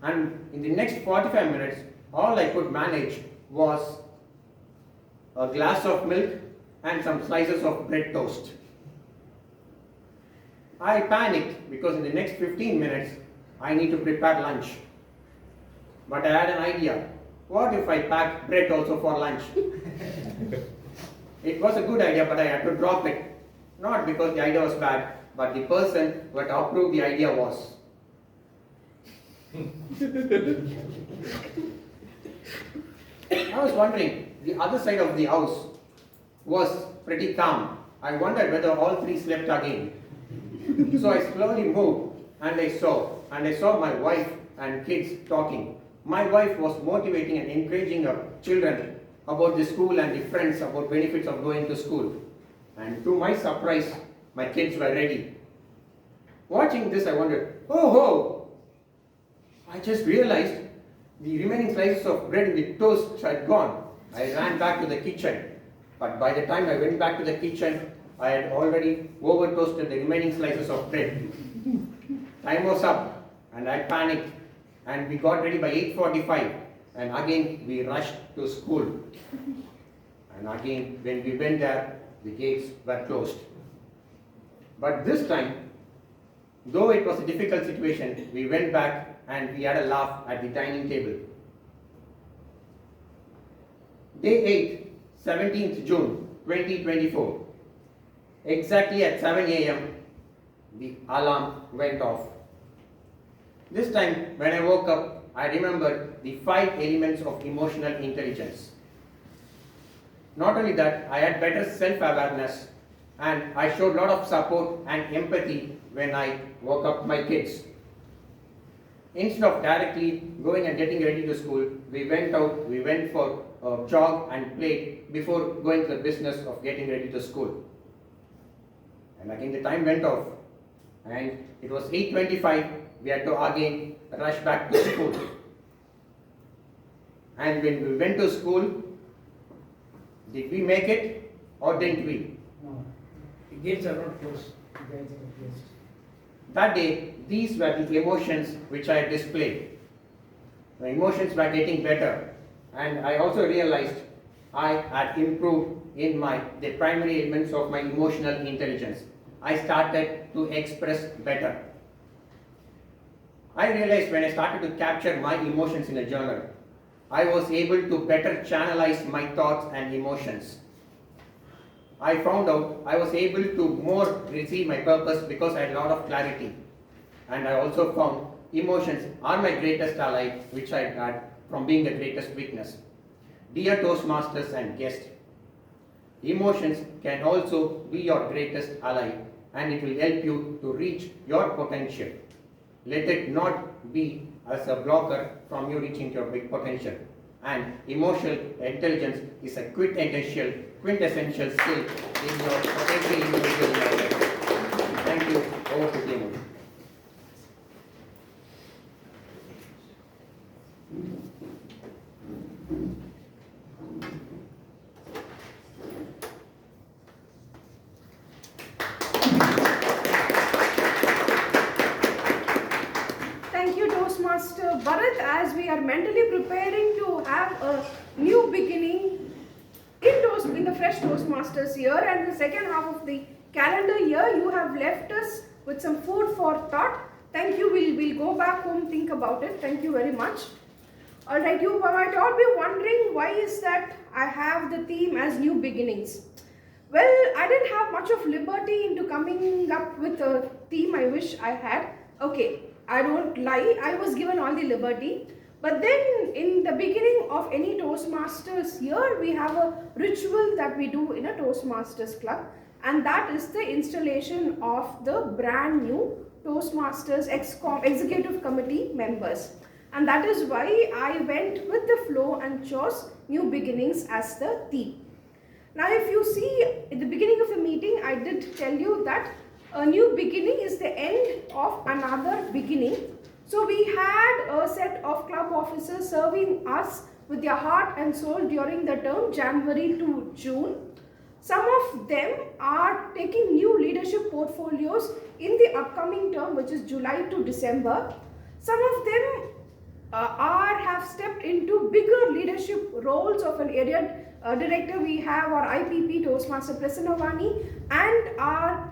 and in the next 45 minutes, all I could manage was a glass of milk and some slices of bread toast. I panicked because in the next 15 minutes, I need to prepare lunch. But I had an idea. What if I pack bread also for lunch? It was a good idea, but I had to drop it. Not because the idea was bad, but the person who had approved the idea was. I was wondering, the other side of the house was pretty calm. I wondered whether all 3 slept again. So I slowly moved and I saw my wife and kids talking. My wife was motivating and encouraging her children about the school and the friends, about benefits of going to school. And to my surprise, my kids were ready. Watching this, I wondered, oh, I just realized the remaining slices of bread in the toast had gone. I ran back to the kitchen. But by the time I went back to the kitchen, I had already over toasted the remaining slices of bread. Time was up and I panicked and we got ready by 8:45, and again we rushed to school. And again, when we went there, the gates were closed. But this time, though it was a difficult situation, we went back and we had a laugh at the dining table. Day 8, 17th June 2024. Exactly at 7 a.m., the alarm went off. This time, when I woke up, I remembered the 5 elements of emotional intelligence. Not only that, I had better self-awareness, and I showed a lot of support and empathy when I woke up my kids. Instead of directly going and getting ready to school, we went for a jog and played before going to the business of getting ready to school. And again the time went off, and it was 8:25, we had to again rush back to school. And when we went to school, did we make it or didn't we? No, the gates are not closed. The gates are closed. That day, these were the emotions which I displayed. The emotions were getting better, and I also realized I had improved in the primary elements of my emotional intelligence. I started to express better. I realized when I started to capture my emotions in a journal, I was able to better channelize my thoughts and emotions. I found out I was able to more receive my purpose because I had a lot of clarity. And I also found emotions are my greatest ally, which I had from being the greatest weakness. Dear Toastmasters and guests, emotions can also be your greatest ally, and it will help you to reach your potential. Let it not be as a blocker from you reaching your big potential. And emotional intelligence is a quintessential skill in your every individual life. Thank you. Over to Timo. Thank you, Toastmaster Bharat, as we are mentally preparing to have a new beginning in the fresh Toastmasters year, and the second half of the calendar year. You have left us with some food for thought. Thank you. We'll go back home, think about it. Thank you very much. Alright, you might all be wondering why is that I have the theme as new beginnings. Well, I didn't have much of liberty into coming up with a theme I wish I had. Okay, I don't lie, I was given all the liberty. But then in the beginning of any Toastmasters year, we have a ritual that we do in a Toastmasters Club, and that is the installation of the brand new Toastmasters Executive Committee members. And that is why I went with the flow and chose new beginnings as the theme. Now if you see at the beginning of the meeting, I did tell you that a new beginning is the end of another beginning. So we had a set of club officers serving us with their heart and soul during the term January to June. Some of them are taking new leadership portfolios in the upcoming term, which is July to December. Some of them have stepped into bigger leadership roles of an area director. We have our IPP Toastmaster Prasanavani and our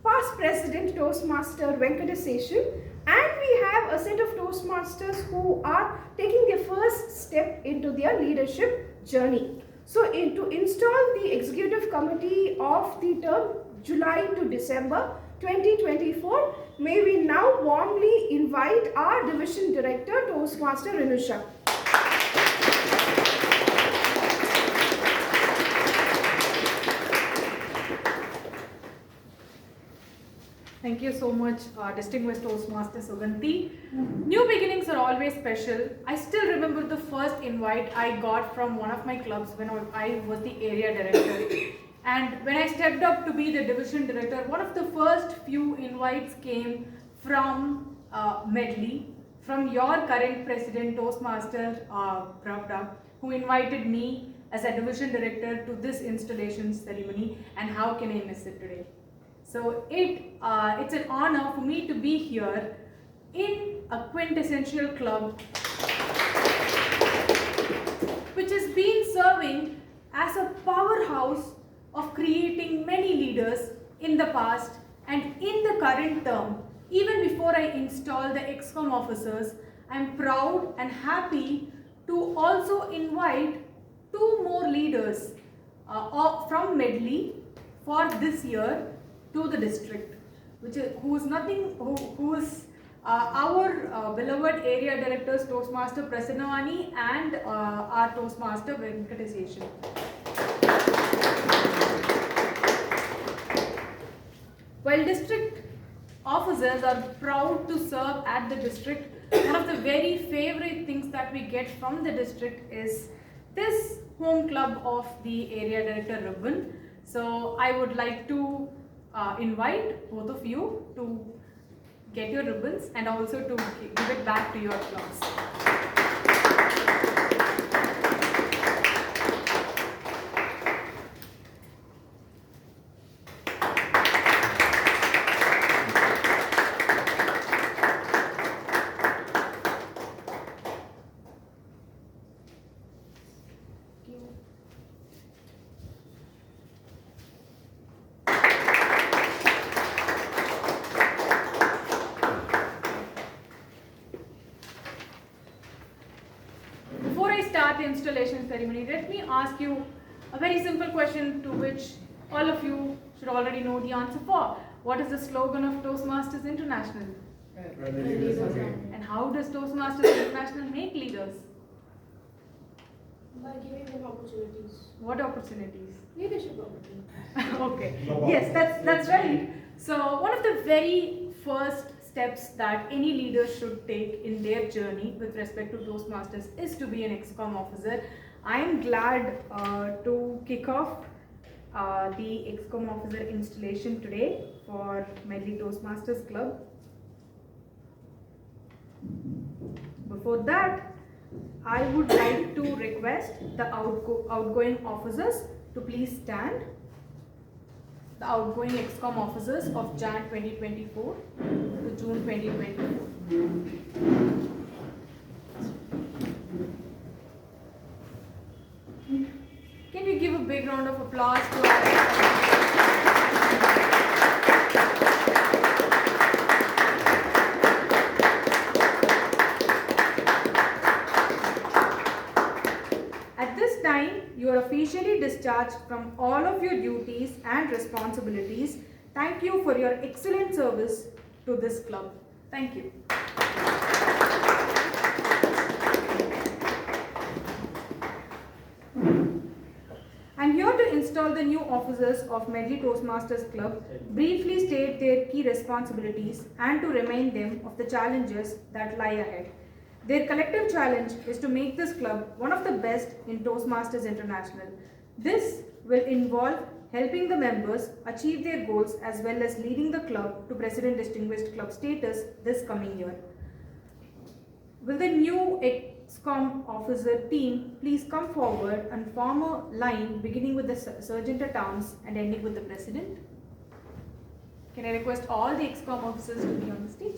past president Toastmaster Venkateseshan, and we have a set of Toastmasters who are taking their first step into their leadership journey. So to install the executive committee of the term July to December 2024, may we now warmly invite our division director Toastmaster Renusha. Thank you so much, distinguished Toastmaster Suganti. New beginnings are always special. I still remember the first invite I got from one of my clubs when I was the area director. And when I stepped up to be the division director, one of the first few invites came from Medley, from your current president, Toastmaster Pravda, who invited me as a division director to this installation ceremony, and how can I miss it today? So it's an honor for me to be here in a quintessential club which has been serving as a powerhouse of creating many leaders in the past and in the current term. Even before I install the ExCom officers, I am proud and happy to also invite 2 more leaders from Medley for this year to the district, who is our beloved area directors Toastmaster Prasanavani and our Toastmaster Venkateshan. While district officers are proud to serve at the district, one of the very favorite things that we get from the district is this home club of the area director ribbon. So I would like to invite both of you to get your ribbons and also to give it back to your clubs. Before I start the installation ceremony, let me ask you a very simple question to which all of you should already know the answer for. What is the slogan of Toastmasters International? And how does Toastmasters International make leaders? By giving them opportunities. What opportunities? Leadership opportunities. Okay. Yes, that's right. So one of the very first steps that any leader should take in their journey with respect to Toastmasters is to be an ExCom officer. I am glad to kick off the ExCom officer installation today for Medley Toastmasters Club. Before that, I would like to request the outgoing officers to please stand. The outgoing ExCom officers of Jan 2024 to June 2024. Can we give a big round of applause to our You are officially discharged from all of your duties and responsibilities. Thank you for your excellent service to this club. Thank you. I'm here to install the new officers of Medley Toastmasters Club, briefly state their key responsibilities and to remind them of the challenges that lie ahead. Their collective challenge is to make this club one of the best in Toastmasters International. This will involve helping the members achieve their goals as well as leading the club to President Distinguished Club status this coming year. Will the new ExCom officer team please come forward and form a line beginning with the Sergeant at Arms and ending with the President? Can I request all the ExCom officers to be on the stage?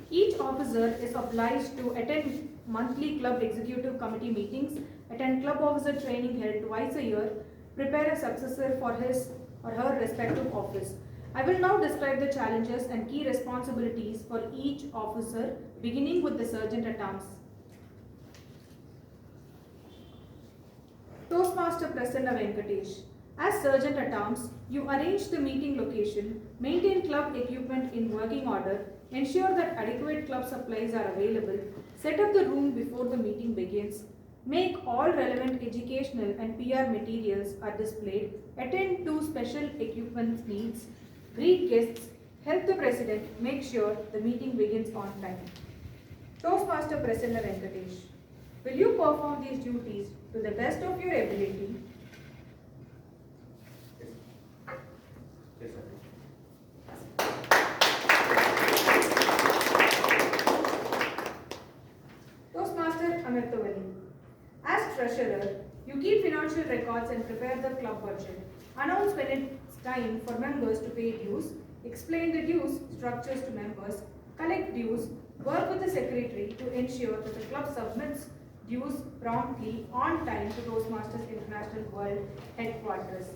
Each officer is obliged to attend monthly club executive committee meetings, attend club officer training held twice a year, prepare a successor for his or her respective office. I will now describe the challenges and key responsibilities for each officer, beginning with the Sergeant at Arms. Toastmaster Prasanna Venkatesh. As Sergeant at Arms, you arrange the meeting location, maintain club equipment in working order, ensure that adequate club supplies are available, set up the room before the meeting begins, make all relevant educational and PR materials are displayed, attend to special equipment needs, greet guests, help the President make sure the meeting begins on time. Toastmaster Prasanna Venkatesh. Will you perform these duties to the best of your ability? Yes, sir. Toastmaster Amirtavali. As treasurer, you keep financial records and prepare the club budget. Announce when it's time for members to pay dues, explain the dues structures to members, collect dues, work with the secretary to ensure that the club submits dues promptly on time to Toastmasters International World Headquarters.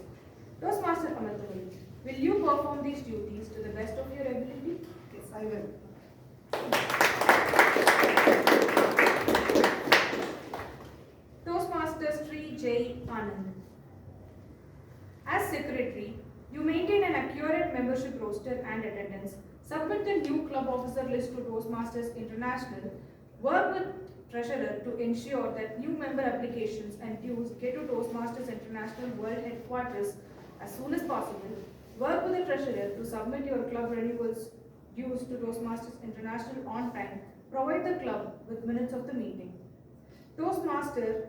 Toastmaster Amirtavali, will you perform these duties to the best of your ability? Yes, I will. Toastmaster Sri J. Anand. As secretary, you maintain an accurate membership roster and attendance, submit the new club officer list to Toastmasters International, work with treasurer to ensure that new member applications and dues get to Toastmasters International World Headquarters as soon as possible, work with the treasurer to submit your club renewals dues to Toastmasters International on time, provide the club with minutes of the meeting. Toastmaster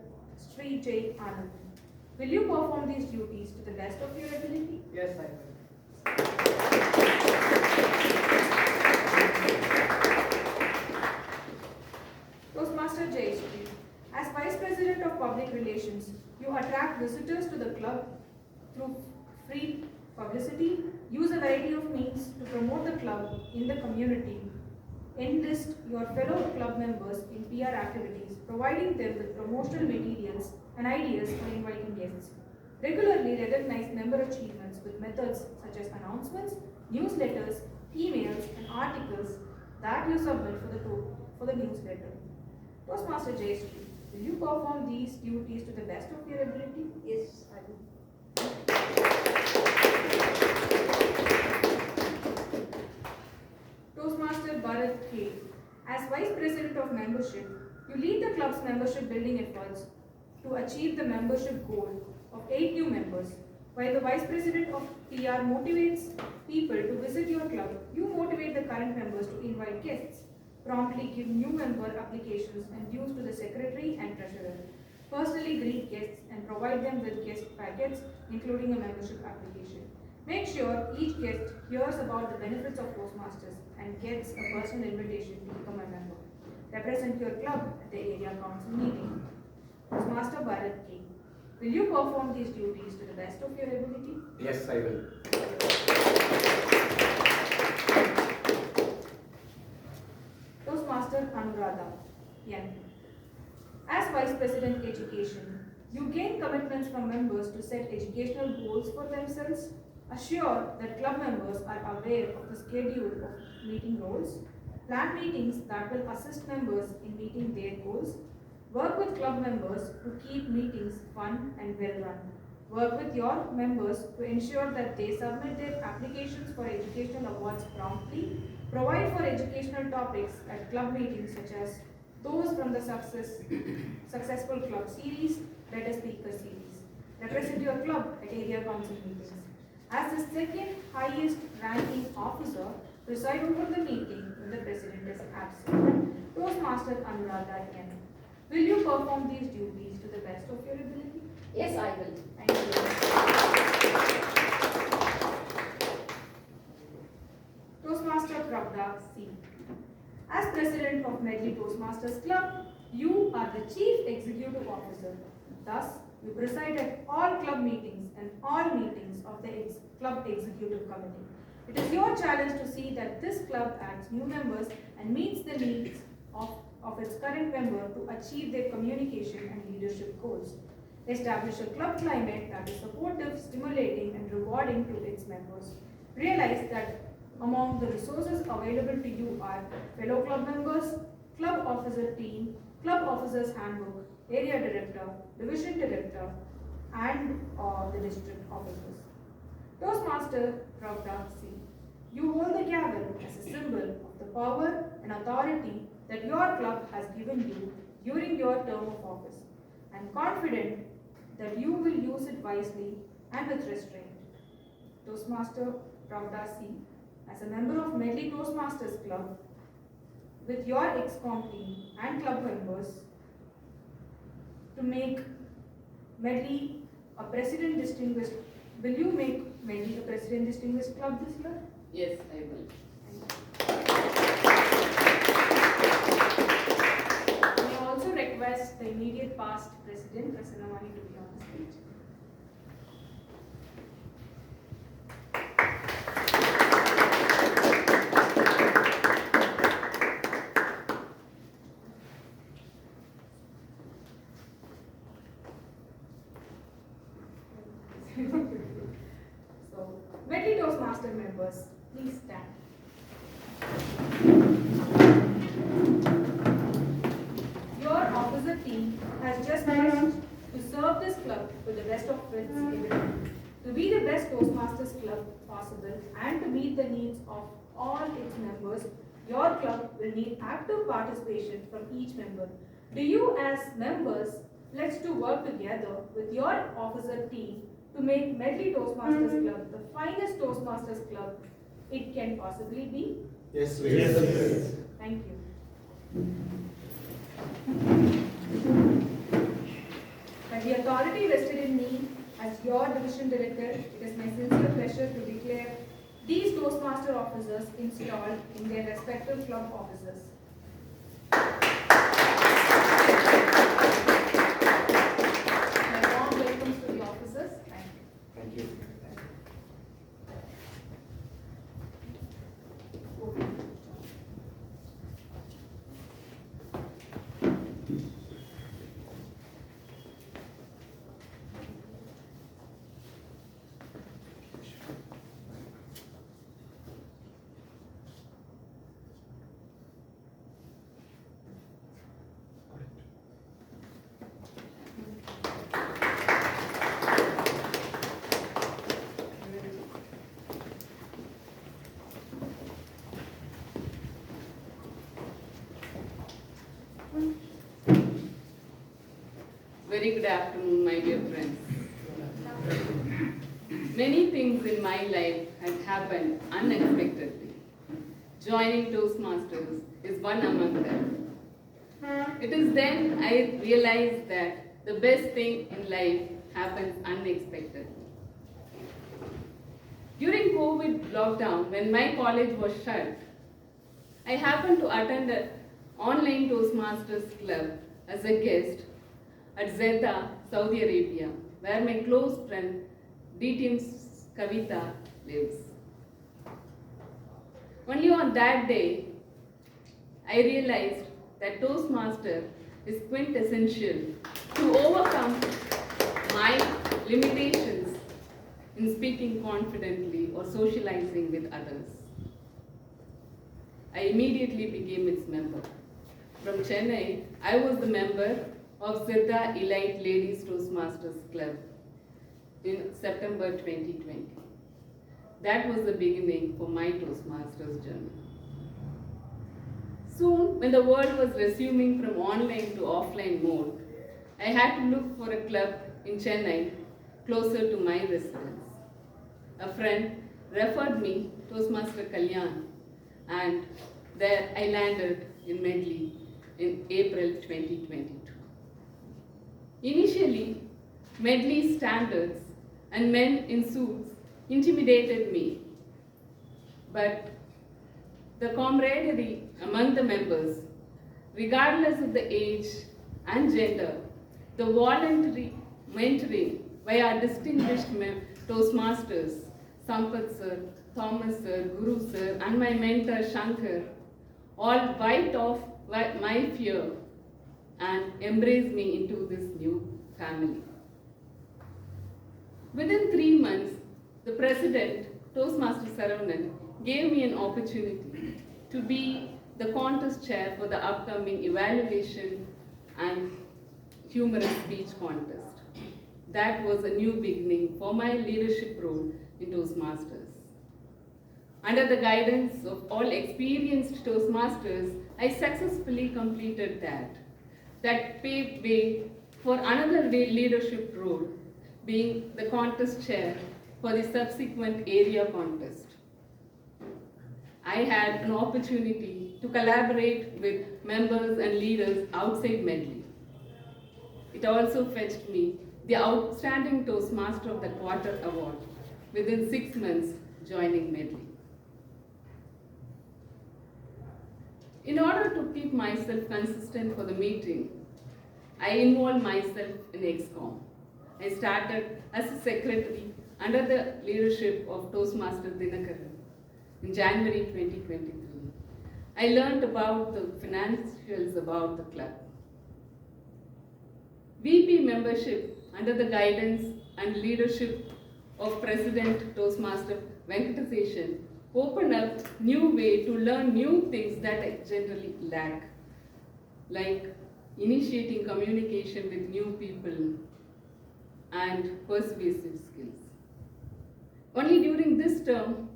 Sri J. Anand. Will you perform these duties to the best of your ability? Yes, I will. Toastmaster J. Sri. As Vice President of Public Relations, you attract visitors to the club through free publicity, use a variety of means to promote the club in the community, enlist your fellow club members in PR activities, providing them with promotional materials and ideas for inviting guests. Regularly recognize member achievements with methods such as announcements, newsletters, emails, and articles that you submit for the newsletter. Toastmaster J. Sri, will you perform these duties to the best of your ability? Yes, I will. Toastmaster Bharat K. As Vice President of Membership, you lead the club's membership building efforts to achieve the membership goal of 8 new members. While the Vice President of PR motivates people to visit your club, you motivate the current members to invite guests, promptly give new member applications and dues to the Secretary and Treasurer, personally greet guests and provide them with guest packets including a membership application. Make sure each guest hears about the benefits of Toastmasters and gets a personal invitation to become a member. Represent your club at the area council meeting. Toastmaster Bharat K. Will you perform these duties to the best of your ability? Yes, I will. Toastmaster Anuradha N. As Vice President Education, you gain commitments from members to set educational goals for themselves, assure that club members are aware of the schedule of meeting roles, plan meetings that will assist members in meeting their goals, work with club members to keep meetings fun and well run, work with your members to ensure that they submit their applications for educational awards promptly, provide for educational topics at club meetings such as those from the Successful Club Series, Better Speaker Series. Represent your club at area council meetings. As the second highest ranking officer, preside over the meeting when the president is absent. Toastmaster Anuradha N. Will you perform these duties to the best of your ability? Yes, I will. Thank you. Toastmaster Pravda C. As President of Medley Toastmasters Club, you are the Chief Executive Officer. Thus, you preside at all club meetings and all meetings of the Club Executive Committee. It is your challenge to see that this club adds new members and meets the needs of its current member to achieve their communication and leadership goals. Establish a club climate that is supportive, stimulating, and rewarding to its members. Realize that among the resources available to you are fellow club members, club officer team, club officers handbook, area director, division director, and the district officers. Toastmaster Pravda C. You hold the gavel as a symbol of the power and authority that your club has given you during your term of office. I am confident that you will use it wisely and with restraint. Toastmaster Pravda C. As a member of Medley Toastmasters Club, with your ex-com team and club members, to make Medley a President Distinguished. Will you make Medley a President Distinguished Club this year? Yes, I will. May I also request the immediate past President, Prasanamani, to be on the stage. So, Medley Toastmaster members, please stand. Your officer team has just managed to serve this club with the best of its ability, to be the best Toastmasters Club possible, and to meet the needs of all its members. Your club will need active participation from each member. Do you, as members, pledge to work together with your officer team to make Medley Toastmasters Club the finest Toastmasters Club it can possibly be? Yes, we will. Yes. Thank you. By the authority vested in me as your division director, it is my sincere pleasure to declare these Toastmaster officers installed in their respective club offices. My warm welcomes to the officers. Thank you. Thank you. Very good afternoon, my dear friends. Many things in my life have happened unexpectedly. Joining Toastmasters is one among them. It is then I realized that the best thing in life happens unexpectedly. During COVID lockdown, when my college was shut, I happened to attend an online Toastmasters Club as a guest at Jeddah, Saudi Arabia, where my close friend Ditin Kavita lives. Only on that day, I realized that Toastmaster is quintessential to overcome my limitations in speaking confidently or socializing with others. I immediately became its member. From Chennai, I was the member of Jeddah Elite Ladies Toastmasters Club in September 2020. That was the beginning for my Toastmasters journey. Soon, when the world was resuming from online to offline mode, I had to look for a club in Chennai closer to my residence. A friend referred me to Toastmaster Kalyan, and there I landed in Medley in April 2022. Initially, Medley standards and men in suits intimidated me, but the camaraderie among the members, regardless of the age and gender, the voluntary mentoring by our distinguished Toastmasters, Sampath sir, Thomas sir, Guru sir, and my mentor Shankar, all wiped off my fear and embraced me into this new family. Within 3 months, the president, Toastmaster Saravanan, gave me an opportunity to be the contest chair for the upcoming evaluation and humorous speech contest. That was a new beginning for my leadership role in Toastmasters. Under the guidance of all experienced Toastmasters, I successfully completed that. That paved way for another leadership role, being the contest chair for the subsequent area contest. I had an opportunity to collaborate with members and leaders outside Medley. It also fetched me the Outstanding Toastmaster of the Quarter award within 6 months joining Medley. In order to keep myself consistent for the meeting, I involved myself in XCOM. I started as a secretary under the leadership of Toastmaster Dinakaran in January 2023. I learned about the financials about the club. VP membership under the guidance and leadership of President Toastmaster Venkataseshan opened up new way to learn new things that I generally lack, like initiating communication with new people and persuasive skills. Only during this term,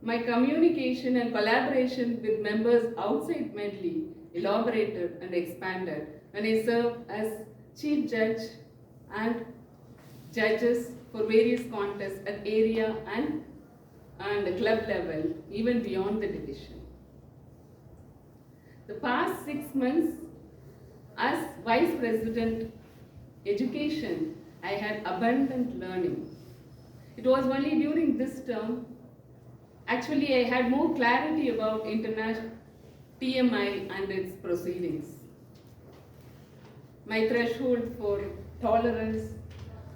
my communication and collaboration with members outside Medley elaborated and expanded when I served as chief judge and judges for various contests at area and club level, even beyond the division. The past 6 months as Vice President Education, I had abundant learning. It was only during this term, actually I had more clarity about international TMI and its proceedings. My threshold for tolerance,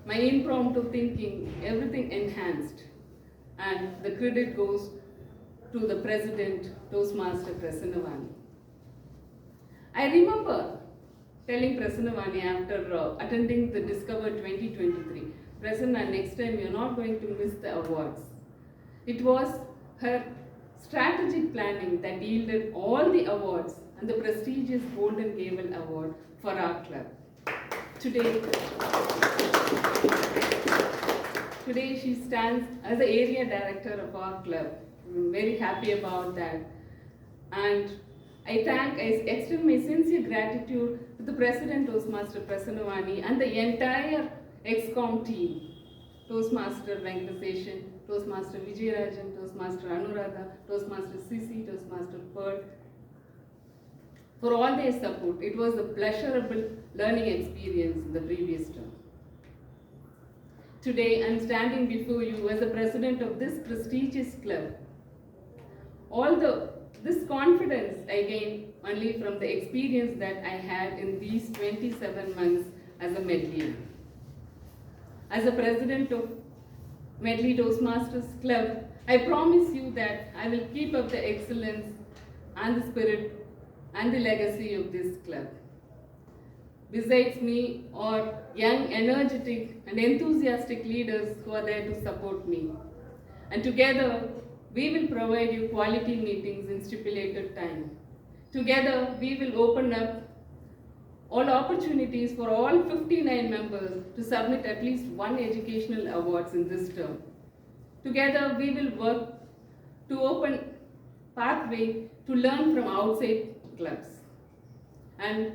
my impromptu thinking, everything enhanced. And the credit goes to the President, Toastmaster Prasanavani. I remember telling Prasanavani after attending the Discover 2023, Prasanna, next time you're not going to miss the awards. It was her strategic planning that yielded all the awards and the prestigious Golden Gavel Award for our club. Today she stands as the area director of our club. I'm very happy about that. And I extend my sincere gratitude to the President Toastmaster Prasanavani and the entire XCOM team. Toastmaster Venkataseshan, Toastmaster Vijayarajan, Toastmaster Anuradha, Toastmaster Sisi, Toastmaster Pearl, for all their support. It was a pleasurable learning experience in the previous term. Today, I'm standing before you as the president of this prestigious club. This confidence I gained only from the experience that I had in these 27 months as a Medleyan. As a president of Medley Toastmasters Club, I promise you that I will keep up the excellence and the spirit and the legacy of this club. Besides me are young, energetic and enthusiastic leaders who are there to support me. And together, we will provide you quality meetings in stipulated time. Together, we will open up all opportunities for all 59 members to submit at least one educational awards in this term. Together, we will work to open pathway to learn from outside clubs. And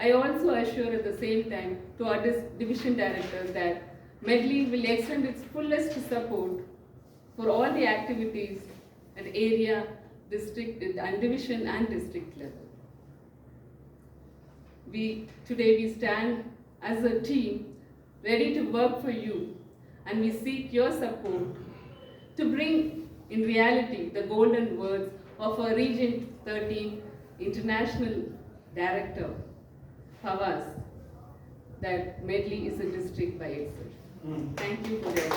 I also assure at the same time to our division directors that Medley will extend its fullest support for all the activities at area, district, and division and district level. Today we stand as a team ready to work for you, and we seek your support to bring in reality the golden words of our Region 13 International Director, Pavas, that Medley is a district by itself. Thank you for your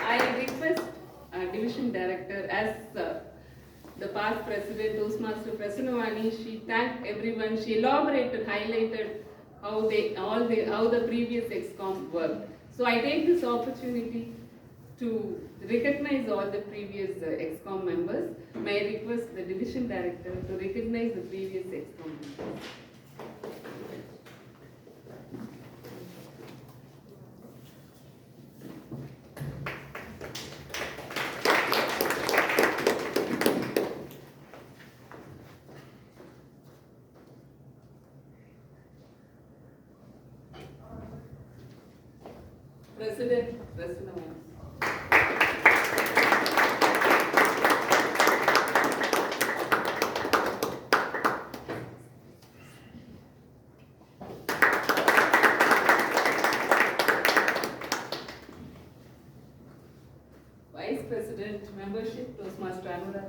I request Division Director, as the past President, Toastmaster Prasanavani, she thanked everyone, she elaborated, highlighted how the previous XCOM worked. So I take this opportunity to recognize all the previous XCOM members. May I request the Division Director to recognize the previous XCOM members. President Prasanavani. Vice President, Membership, Toastmaster Anuradha.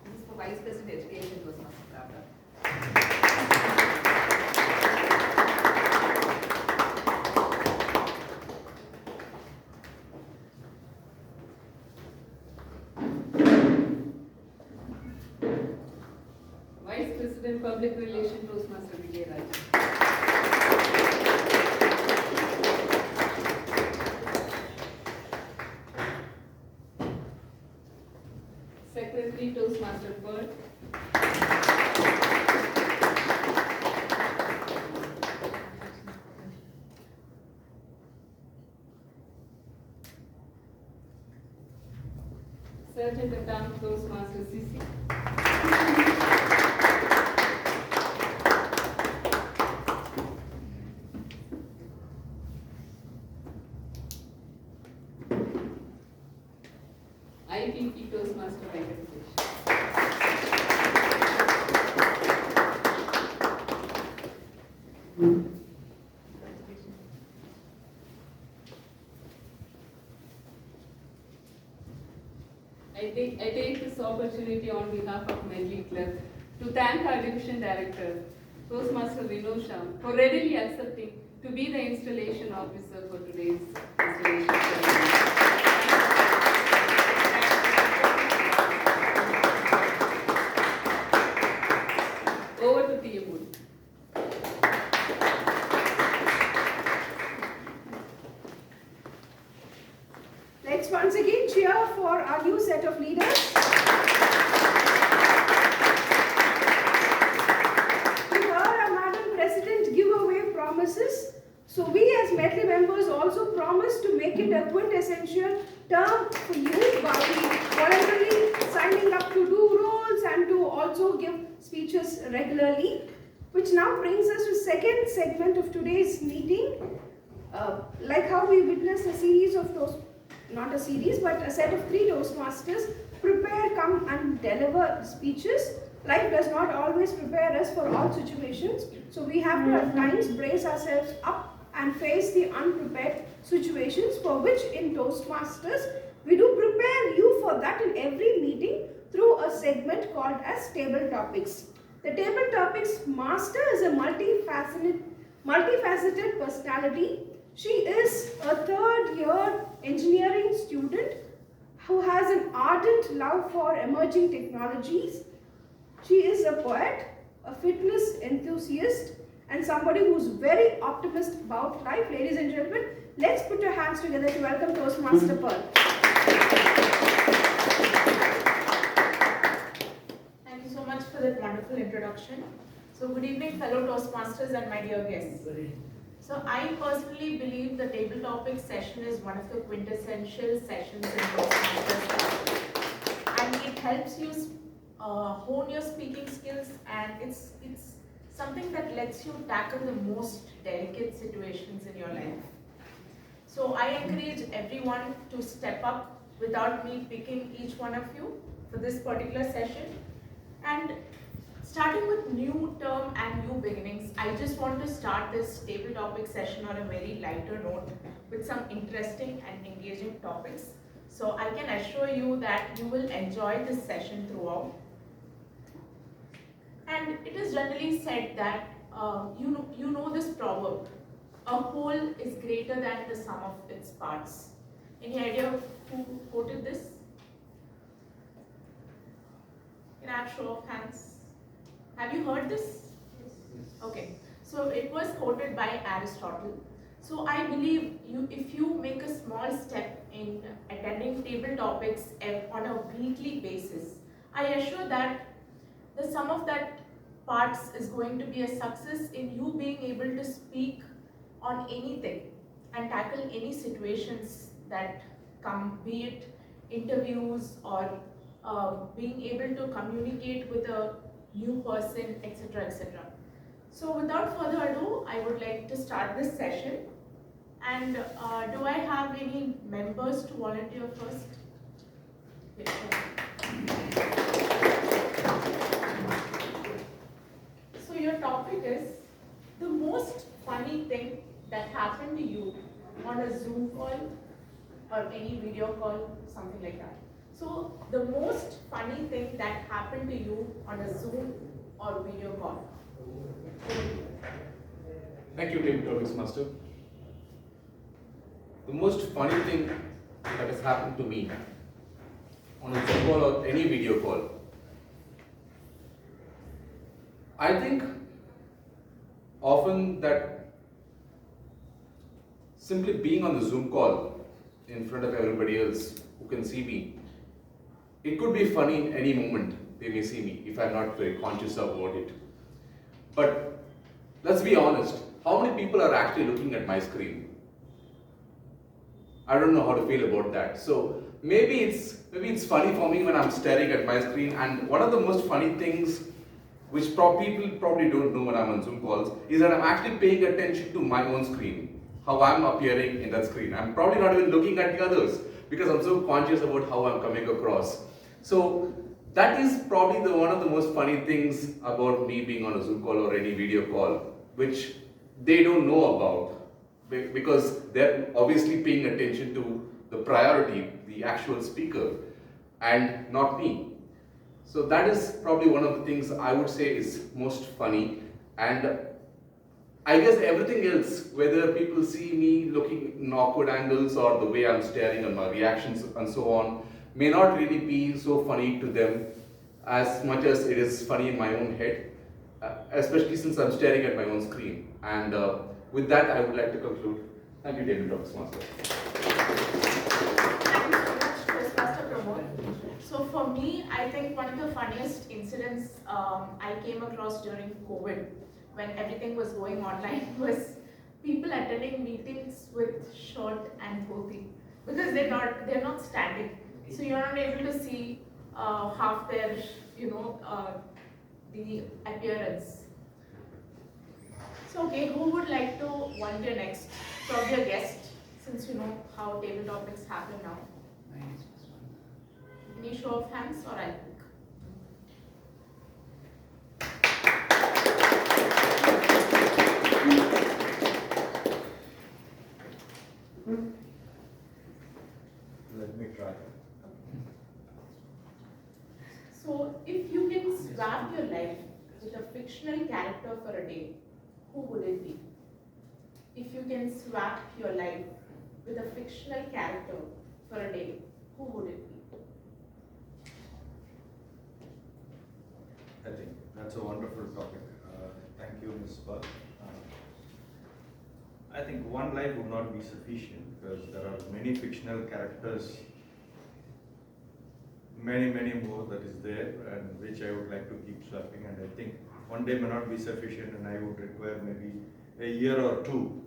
This is for Vice President Education, Toastmaster Pravda. Vice President, Public Relations, Toastmaster Vijay Raj. Secretary, Toastmaster Pearl. Sergeant at Arms, Toastmaster CC. IPP Toastmaster Venkatesh. I take this opportunity on behalf of Medley Club to thank our Division Director, Toastmaster Vinosha, for readily accepting to be the installation officer for today's installation ceremony. Over to Tiyamul. Let's once again cheer for our new set of leaders. We heard our Madam President give away promises. So we as Medley members also promise to make it a quintessential term for you by voluntarily signing up to do roles and to also give speeches regularly. Which now brings us to the second segment of today's meeting. Like how we witnessed a series of not a series, but a set of 3 Toastmasters prepare, come and deliver speeches. Life does not always prepare us for all situations, so we have to at times brace ourselves up and face the unprepared situations, for which in Toastmasters we do prepare you for that in every meeting through a segment called as Table Topics. The Table Topics Master is a multifaceted personality. She is a third-year engineering student who has an ardent love for emerging technologies. She is a poet, a fitness enthusiast, and somebody who's very optimistic about life. Ladies and gentlemen, let's put your hands together to welcome Toastmaster Pearl. Thank you so much for that wonderful introduction. So good evening, fellow Toastmasters and my dear guests. So I personally believe the table topic session is one of the quintessential sessions in Toastmasters Club. And it helps you hone your speaking skills, and it's something that lets you tackle the most delicate situations in your life. So I encourage everyone to step up without me picking each one of you for this particular session. And starting with new term and new beginnings, I just want to start this table topic session on a very lighter note with some interesting and engaging topics. So I can assure you that you will enjoy this session throughout. And it is generally said that you know this proverb, a whole is greater than the sum of its parts. Any idea who quoted this? Can I have show of hands? Have you heard this? Yes. Okay. So it was quoted by Aristotle. So I believe if you make a small step in attending table topics on a weekly basis, I assure that the sum of that parts is going to be a success in you being able to speak on anything and tackle any situations that come, be it interviews or being able to communicate with a new person, etc., etc. So without further ado, I would like to start this session. And do I have any members to volunteer first? Yes. So your topic is the most funny thing that happened to you on a Zoom call or any video call, something like that. So the most funny thing that happened to you on a Zoom or video call. Thank you, Medley Toastmaster. The most funny thing that has happened to me on a Zoom call or any video call, I think often that simply being on the Zoom call in front of everybody else who can see me, it could be funny in any moment they may see me if I'm not very conscious about it. But let's be honest, how many people are actually looking at my screen? I don't know how to feel about that. So maybe it's funny for me when I'm staring at my screen. And one of the most funny things which people probably don't know when I'm on Zoom calls is that I'm actually paying attention to my own screen, how I'm appearing in that screen. I'm probably not even looking at the others because I'm so conscious about how I'm coming across. So that is probably one of the most funny things about me being on a Zoom call or any video call, which they don't know about because they're obviously paying attention to the priority, the actual speaker, and not me. So that is probably one of the things I would say is most funny. And I guess everything else, whether people see me looking in awkward angles or the way I'm staring and my reactions and so on, may not really be so funny to them as much as it is funny in my own head, especially since I'm staring at my own screen. And with that, I would like to conclude. Thank you, Medley Toastmasters. So for me, I think one of the funniest incidents I came across during COVID, when everything was going online, was people attending meetings with shirt and dhoti because they're not standing, so you're not able to see half their the appearance. So okay, who would like to volunteer next? Probably a guest, since you know how table topics happen now. Any show of hands or I'll pick? Let me try. So, if you can swap your life with a fictional character for a day, who would it be? If you can swap your life with a fictional character for a day, who would it be? I think that's a wonderful topic. Thank you, Ms. Bhatt. I think one life would not be sufficient because there are many fictional characters, many more that is there, and which I would like to keep swapping. And I think one day may not be sufficient, and I would require maybe a year or two.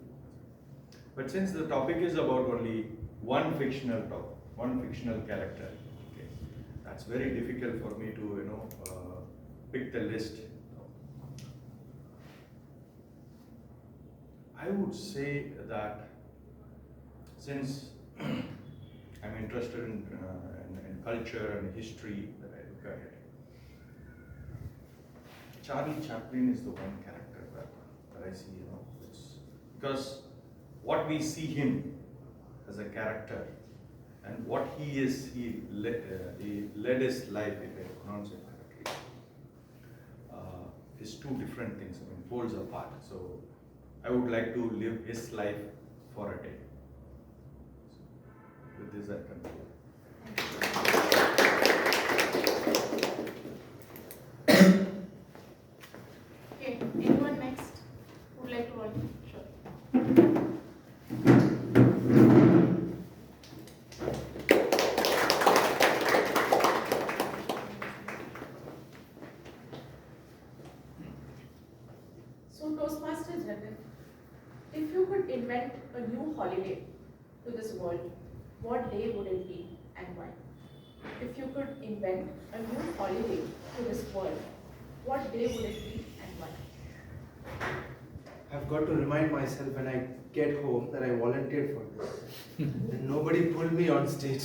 But since the topic is about only one fictional character, okay, that's very difficult for me to pick the list. I would say that since I'm interested in culture and history that I look at it, Charlie Chaplin is the one character that I see, it's because what we see him as a character and what he is, he led his life, if I pronounce it correctly, is two different things, poles apart. So I would like to live his life for a day. So with this I conclude. Okay, anyone next who would like to volunteer? Sure. So Toastmasters Jatin, if you could invent a new holiday to this world, what day would it be and why? If you could invent a new holiday to this world, what day would it be and why? I've got to remind myself when I get home that I volunteered for this. And nobody pulled me on stage.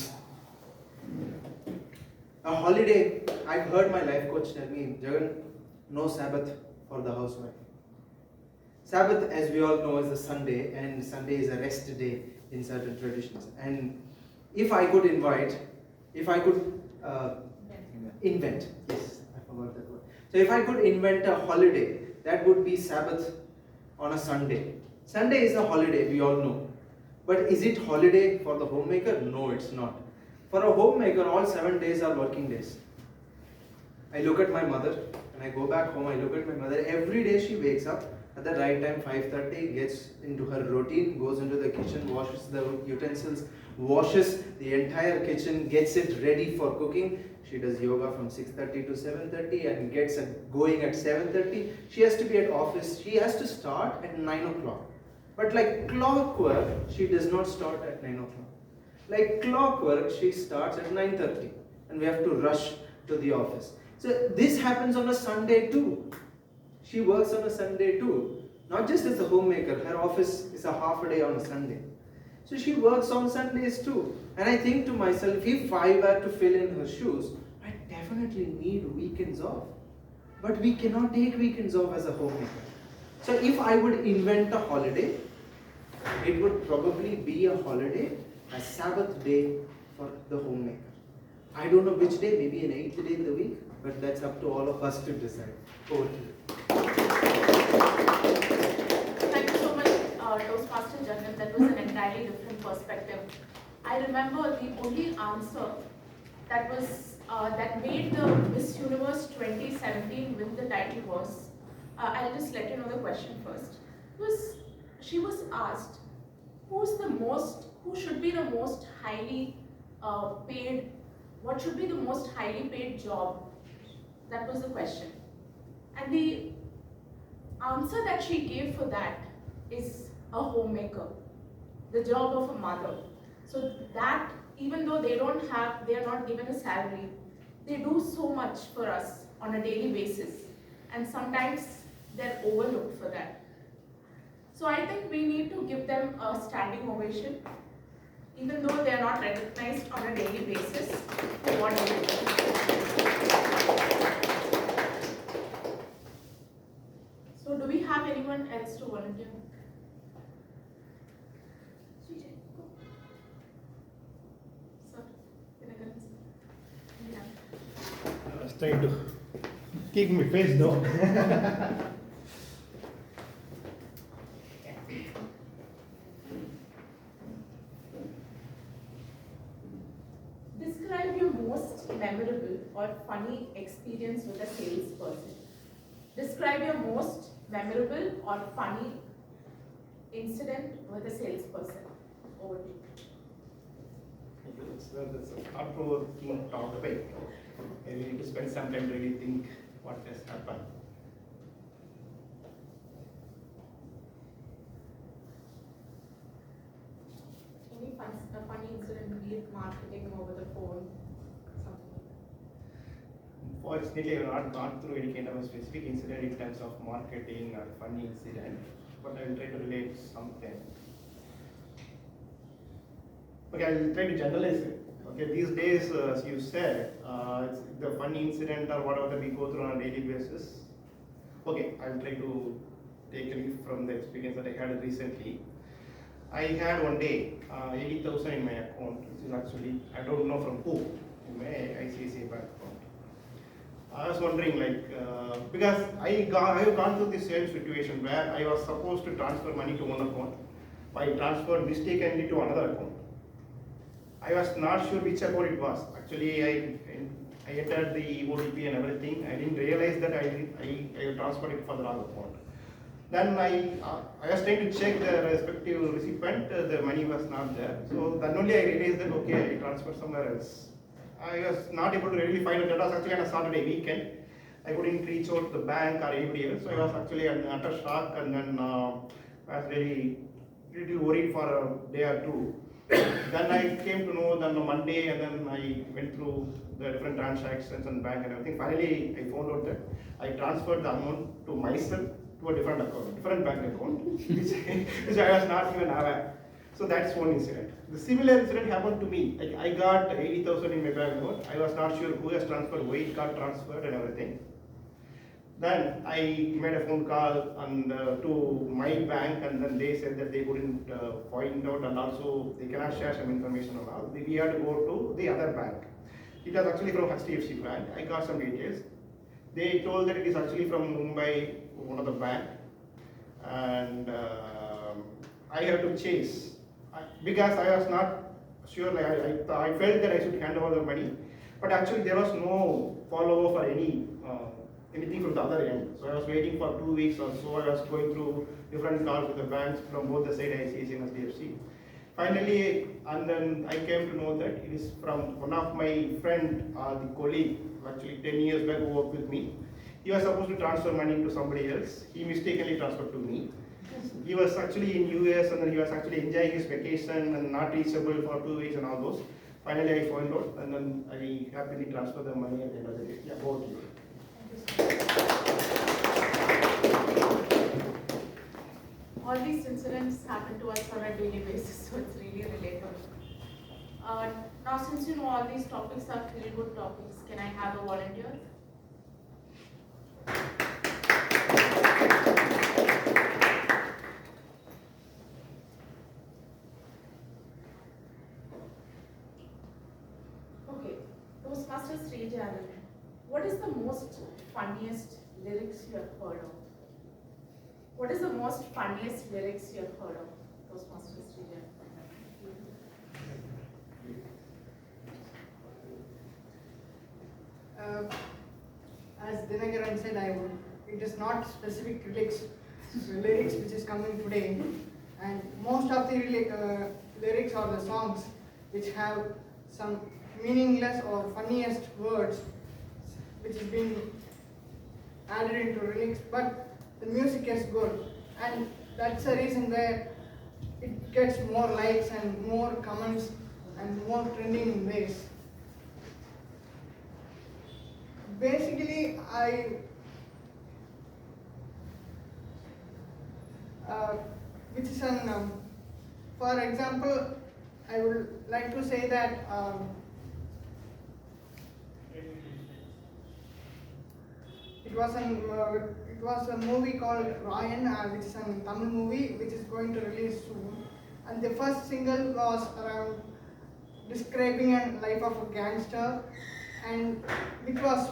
A holiday, I've heard my life coach tell me, Jagan, no Sabbath for the housewife. Sabbath, as we all know, is a Sunday, and Sunday is a rest day in certain traditions. And if I could invent, yes, I forgot that word. So if I could invent a holiday, that would be Sabbath on a Sunday. Sunday is a holiday, we all know. But is it holiday for the homemaker? No, it's not. For a homemaker, all 7 days are working days. I look at my mother, and I go back home, I look at my mother. Every day she wakes up at the right time, 5:30, gets into her routine, goes into the kitchen, washes the utensils, washes the entire kitchen, gets it ready for cooking. She does yoga from 6:30 to 7:30 and gets going at 7:30. She has to be at office. She has to start at 9 o'clock. But like clockwork, she does not start at 9 o'clock. Like clockwork, she starts at 9:30 and we have to rush to the office. So this happens on a Sunday too. She works on a Sunday too. Not just as a homemaker, her office is a half a day on a Sunday. So she works on Sundays too. And I think to myself, if I were to fill in her shoes, I definitely need weekends off. But we cannot take weekends off as a homemaker. So if I would invent a holiday, it would probably be a holiday, a Sabbath day for the homemaker. I don't know which day, maybe an 8th day in the week, but that's up to all of us to decide. Over to you. Thank you so much, Toastmaster Jagan. That was an entirely different perspective. I remember the only answer that was that made the Miss Universe 2017 win the title was, I'll just let you know the question first. She was asked, who should be the most highly paid, what should be the most highly paid job? That was the question. And the answer that she gave for that is a homemaker, the job of a mother. So that, even though they are not given a salary, they do so much for us on a daily basis. And sometimes they're overlooked for that. So I think we need to give them a standing ovation, even though they are not recognized on a daily basis for what they do. So do we have anyone else to volunteer? I was trying to keep my face though. Describe your most memorable or funny experience with a salesperson. Describe your most memorable or funny incident with a salesperson. Over to you. That's a thought-provoking topic. And we need to spend some time to really think what has happened. Any funny incident, be it marketing over the phone, something like that? Fortunately, I have not gone through any kind of a specific incident in terms of marketing or funny incident, but I will try to relate something. Okay, I will try to generalize it. Okay, these days, as you said, it's the funny incident or whatever that we go through on a daily basis. Okay, I will try to take a leaf from the experience that I had recently. I had one day 80,000 in my account, which is actually, I don't know from who, in my ICICI bank account. I was wondering, because I have gone through the same situation where I was supposed to transfer money to one account, but I transferred mistakenly to another account. I was not sure which account it was. Actually, I entered the OTP and everything. I didn't realize that I transferred it for the wrong account. Then I was trying to check the respective recipient, the money was not there. So then only I realized that, okay, I transferred somewhere else. I was not able to really find it. That was actually on a Saturday weekend. I couldn't reach out to the bank or anybody else. So I was actually under shock, and then I was really worried for a day or two. Then I came to know that on Monday, and then I went through the different transactions and bank and everything. Finally, I found out that I transferred the amount to myself to to a different account, different bank account, which I was not even aware. So that's one incident. The similar incident happened to me. Like I got 80,000 in my bank account. I was not sure who has transferred, why it got transferred and everything. Then I made a phone call and to my bank, and then they said that they couldn't find out, and also they cannot share some information and all. We had to go to the other bank. It was actually from HDFC Bank. I got some details. They told that it is actually from Mumbai, one of the bank, and I had to chase because I was not sure. Like I felt that I should hand over the money, but actually there was no follow up or anything from the other end. So I was waiting for 2 weeks or so. I was going through different calls with the banks from both the side, ICICI and HDFC. Finally, and then I came to know that it is from one of my friend, the colleague, actually 10 years back, who worked with me. He was supposed to transfer money to somebody else. He mistakenly transferred to me. He was actually in US, and then he was actually enjoying his vacation and not reachable for 2 weeks and all those. Finally, I found out, and then I happily transferred the money at the end of the day. Yeah, both you. All these incidents happen to us on a daily basis, so it's really relatable. Now, since you know all these topics are feel good topics, can I have a volunteer? Okay, Toastmasters Stage Allen, what is the most funniest lyrics you have heard of? What is the most funniest lyrics you have heard of? Toastmasters Stage Allen. As Dinagaran said, it is not specific lyrics which is coming today, and most of the lyrics or the songs which have some meaningless or funniest words which is being added into lyrics, but the music is good, and that's the reason where it gets more likes and more comments and more trending ways. Basically, which is an, for example, I would like to say that it was a movie called Ryan, which is a Tamil movie which is going to release soon, and the first single was around describing a life of a gangster, and which was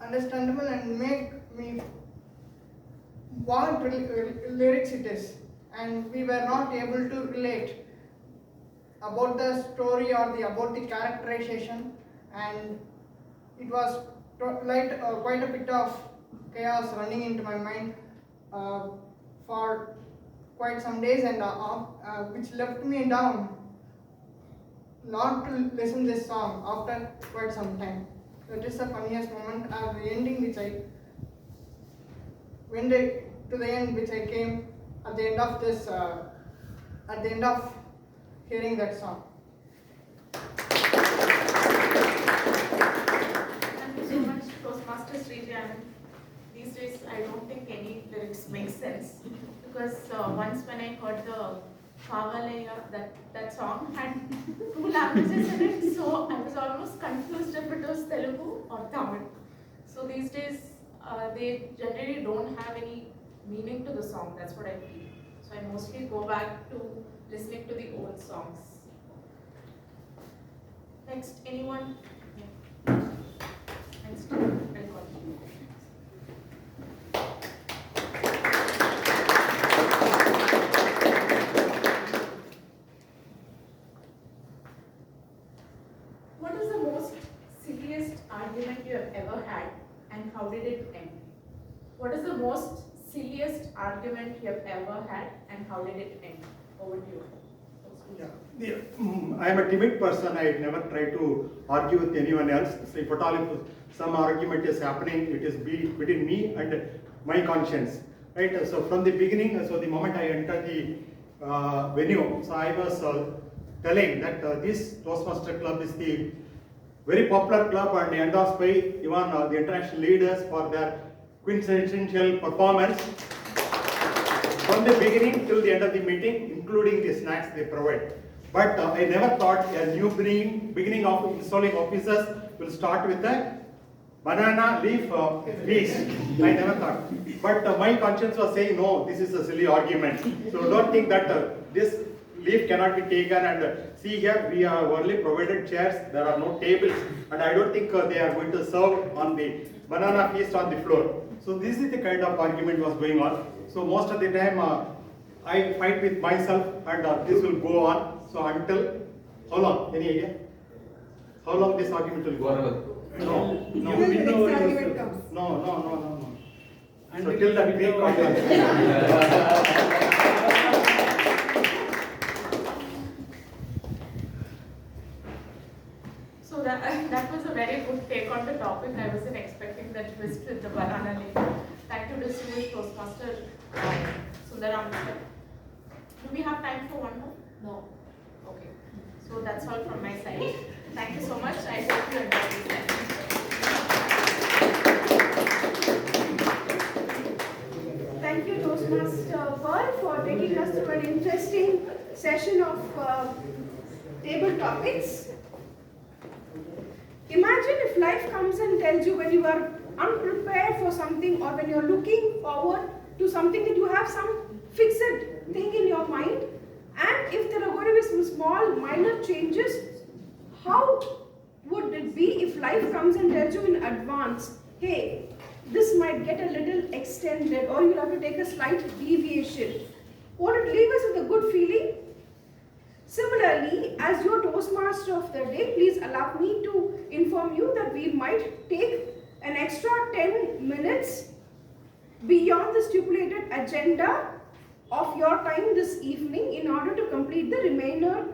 understandable and make me what lyrics it is, and we were not able to relate about the story or about the characterization, and it was quite a bit of chaos running into my mind for quite some days, and which left me down not to listen this song after quite some time. That is the funniest moment. The ending which I went to the end which I came at the end of this at the end of hearing that song. Thank you so much, Toastmasters Stage Allen. These days, I don't think any lyrics make sense, because once when I heard the Kavalaya, that song had 2 languages in it, so I was almost confused if it was Telugu or Tamil. So these days, they generally don't have any meaning to the song, that's what I feel. So I mostly go back to listening to the old songs. Next, anyone? Yeah. Next, I'll call you. What is the most silliest argument you have ever had, and how did it end? What is the most silliest argument you have ever had, and how did it end? Over to you. Yeah, I am a timid person. I never try to argue with anyone else. So if at all if some argument is happening, it is between me and my conscience. Right. So from the beginning, so the moment I entered the venue, so I was telling that this Toastmaster Club is the very popular club and endorsed by even the international leaders for their quintessential performance from the beginning till the end of the meeting, including the snacks they provide. But I never thought a new beginning of installing officers will start with a banana leaf feast. I never thought. But my conscience was saying, no, this is a silly argument. So don't think that this leaf cannot be taken, and see here we have only provided chairs, there are no tables, and I don't think they are going to serve on the banana feast on the floor. So this is the kind of argument was going on. So most of the time I fight with myself, and this will go on. So until, how long? Any idea? How long this argument will go on? No. Till the next argument comes. No. So till that break on. So that was a very good take on the topic. I wasn't expecting that twist with the banana leaf. Thank you, distinguished Toastmaster Sundaram. Do we have time for one more? No. Okay. So that's all from my side. Thank you so much. I hope you enjoyed this session. Thank you, Toastmaster Pearl, for taking us through an interesting session of table topics. Imagine if life comes and tells you when you are unprepared for something, or when you're looking forward to something, that you have some fixed thing in your mind, and if there are going to be some small minor changes, how would it be if life comes and tells you in advance, hey, this might get a little extended, or you'll have to take a slight deviation? Would it leave us with a good feeling? Similarly, as your Toastmaster of the day, please allow me to inform you that we might take an extra 10 minutes beyond the stipulated agenda of your time this evening in order to complete the remainder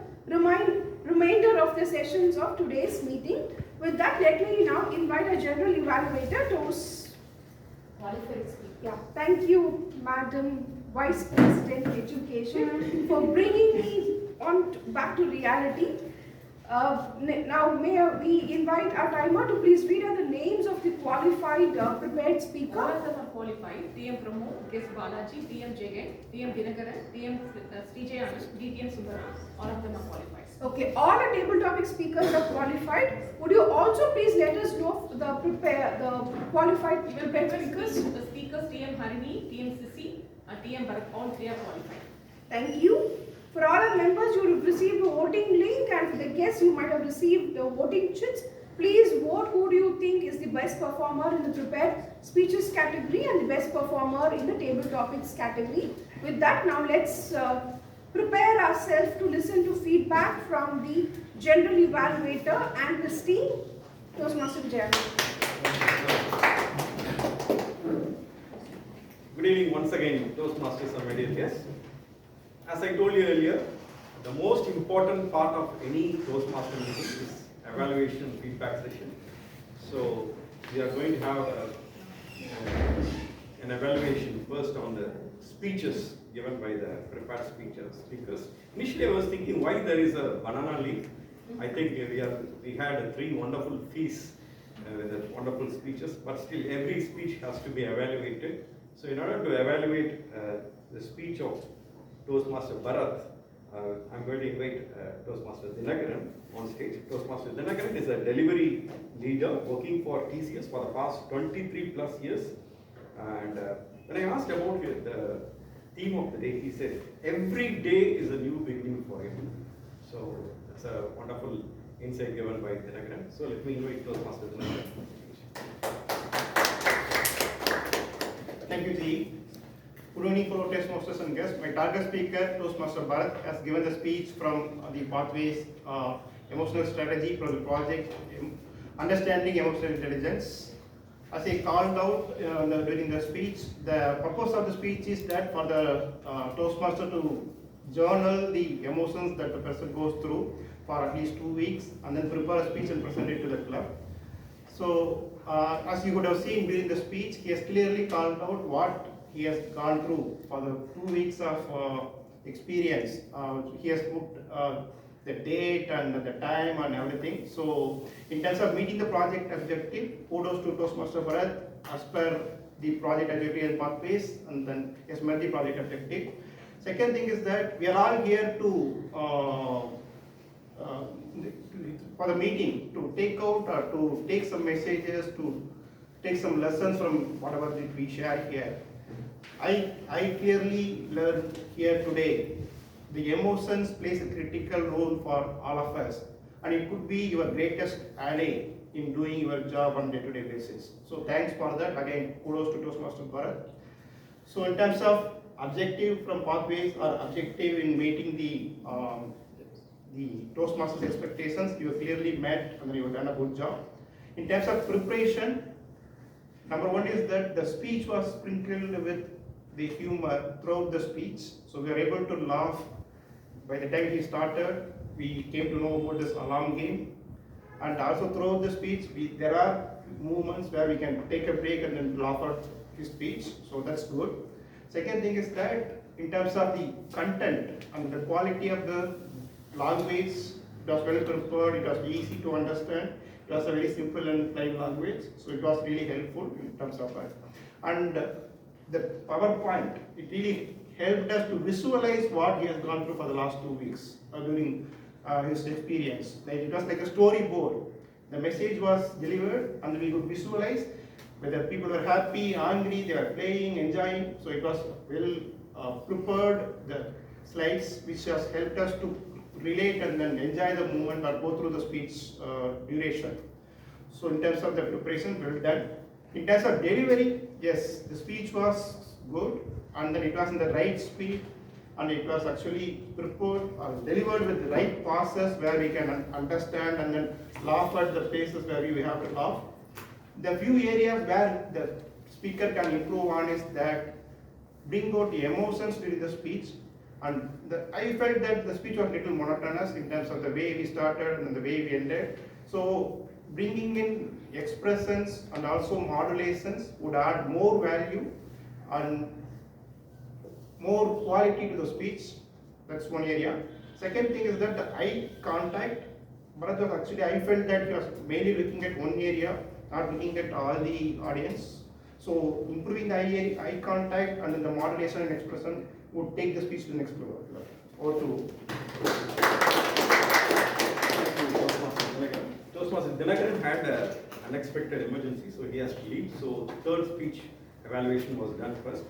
of the sessions of today's meeting. With that, let me now invite a general evaluator to Qualified speaker. Yeah, thank you, Madam Vice President Education, for bringing me on back to reality. Now, may we invite our timer to please read out the names of the qualified prepared speaker. All of them are qualified. DM Pramod, Guest Balaji, DM Jagan, DM Dinakaran, DM Srijay Anand, DTM Sundaram. All of them are qualified. Okay, all our table topic speakers are qualified. Would you also please let us know the qualified prepared speakers? The speakers TM Harini, TM Sisi, TM Bharat, all three are qualified. Thank you. For all our members, you will have received a voting link, and for the guests, you might have received the voting sheets. Please vote who do you think is the best performer in the prepared speeches category and the best performer in the table topics category. With that, now let's prepare ourselves to listen to feedback from the general evaluator and his team. Toastmaster Vijay. Good evening once again, Toastmasters and my dear guests. As I told you earlier, the most important part of any Toastmaster meeting is evaluation feedback session. So we are going to have an evaluation first on the speeches given by the prepared speakers. Initially I was thinking why there is a banana leaf. I think we had 3 wonderful feasts with wonderful speeches, but still every speech has to be evaluated. So in order to evaluate the speech of Toastmaster Bharat, I'm going to invite Toastmaster Dinakaran on stage. Toastmaster Dinakaran is a delivery leader working for TCS for the past 23 plus years. And when I asked about the theme of the day, he said, every day is a new beginning for him. So that's a wonderful insight given by Dinakaran. So let me invite Toastmaster Dinakaran. Thank you, T. Good evening, fellow Toastmasters and guests. My target speaker, Toastmaster Bharat, has given the speech from the Pathways Emotional Strategy for the project Understanding Emotional Intelligence. As I called out during the speech, the purpose of the speech is that for the Toastmaster to journal the emotions that the person goes through for at least 2 weeks, and then prepare a speech and present it to the club. So, as you would have seen during the speech, he has clearly called out what he has gone through for the 2 weeks of experience. He has put the date and the time and everything. So in terms of meeting the project objective, kudos to Toastmaster Bharat as per the project objective and pathways, and then has met the project objective. Second thing is that we are all here to for the meeting to take out or to take some messages, to take some lessons from whatever that we share here. I clearly learned here today the emotions plays a critical role for all of us, and it could be your greatest ally in doing your job on day-to-day basis. So thanks for that. Again, kudos to Toastmaster Bharat. So in terms of objective from pathways or objective in meeting the Toastmasters expectations, you have clearly met and you have done a good job. In terms of preparation, number one is that the speech was sprinkled with the humor throughout the speech. So we are able to laugh. By the time he started, we came to know about this alarm game. And also throughout the speech, there are moments where we can take a break and then laugh at his speech. So that's good. Second thing is that in terms of the content and the quality of the language, it was well prepared, it was easy to understand, it was a very simple and plain language, so it was really helpful in terms of that. And the PowerPoint, it really helped us to visualize what he has gone through for the last 2 weeks during his experience. It was like a storyboard. The message was delivered and we could visualize whether people were happy, angry, they were playing, enjoying. So it was well prepared, the slides which has helped us to relate and then enjoy the moment or go through the speech duration. So in terms of the preparation, well done. In terms of delivery, yes, the speech was good and then it was in the right speed and it was actually prepared or delivered with the right pauses where we can understand and then laugh at the places where we have to laugh. The few areas where the speaker can improve on is that bring out the emotions during the speech. And I felt that the speech was a little monotonous in terms of the way we started and the way we ended. So bringing in expressions and also modulations would add more value and more quality to the speech. That's one area. Second thing is that the eye contact. Bharat was actually, I felt that he was mainly looking at one area, not looking at all the audience. So improving the eye contact and then the modulation and expression would take the speech to the next level. Over to Toastmaster Dinakaran had an unexpected emergency, so he has to leave. So the third speech evaluation was done first.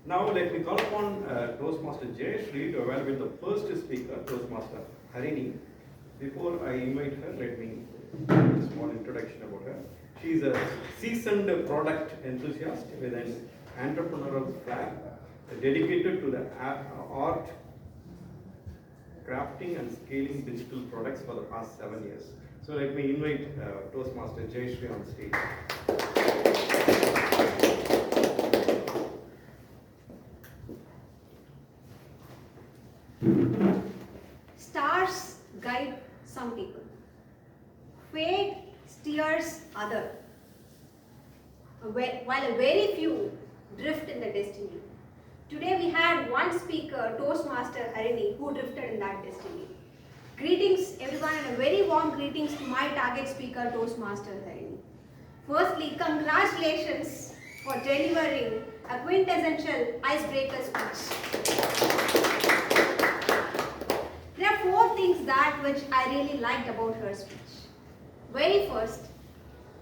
Now let me call upon Toastmaster Jayashree to evaluate the first speaker, Toastmaster Harini. Before I invite her, let me give a small introduction about her. She is a seasoned product enthusiast with an entrepreneurial flair, dedicated to the art, crafting and scaling digital products for the past 7 years. So let me invite Toastmaster Jayashree on stage. Stars guide some people. Fate steers others, while a very few drift in the destiny. Today we had one speaker, Toastmaster Harini, who drifted in that destiny. Greetings everyone and a very warm greetings to my target speaker, Toastmaster Harini. Firstly, congratulations for delivering a quintessential icebreaker speech. There are 4 things that which I really liked about her speech. Very first,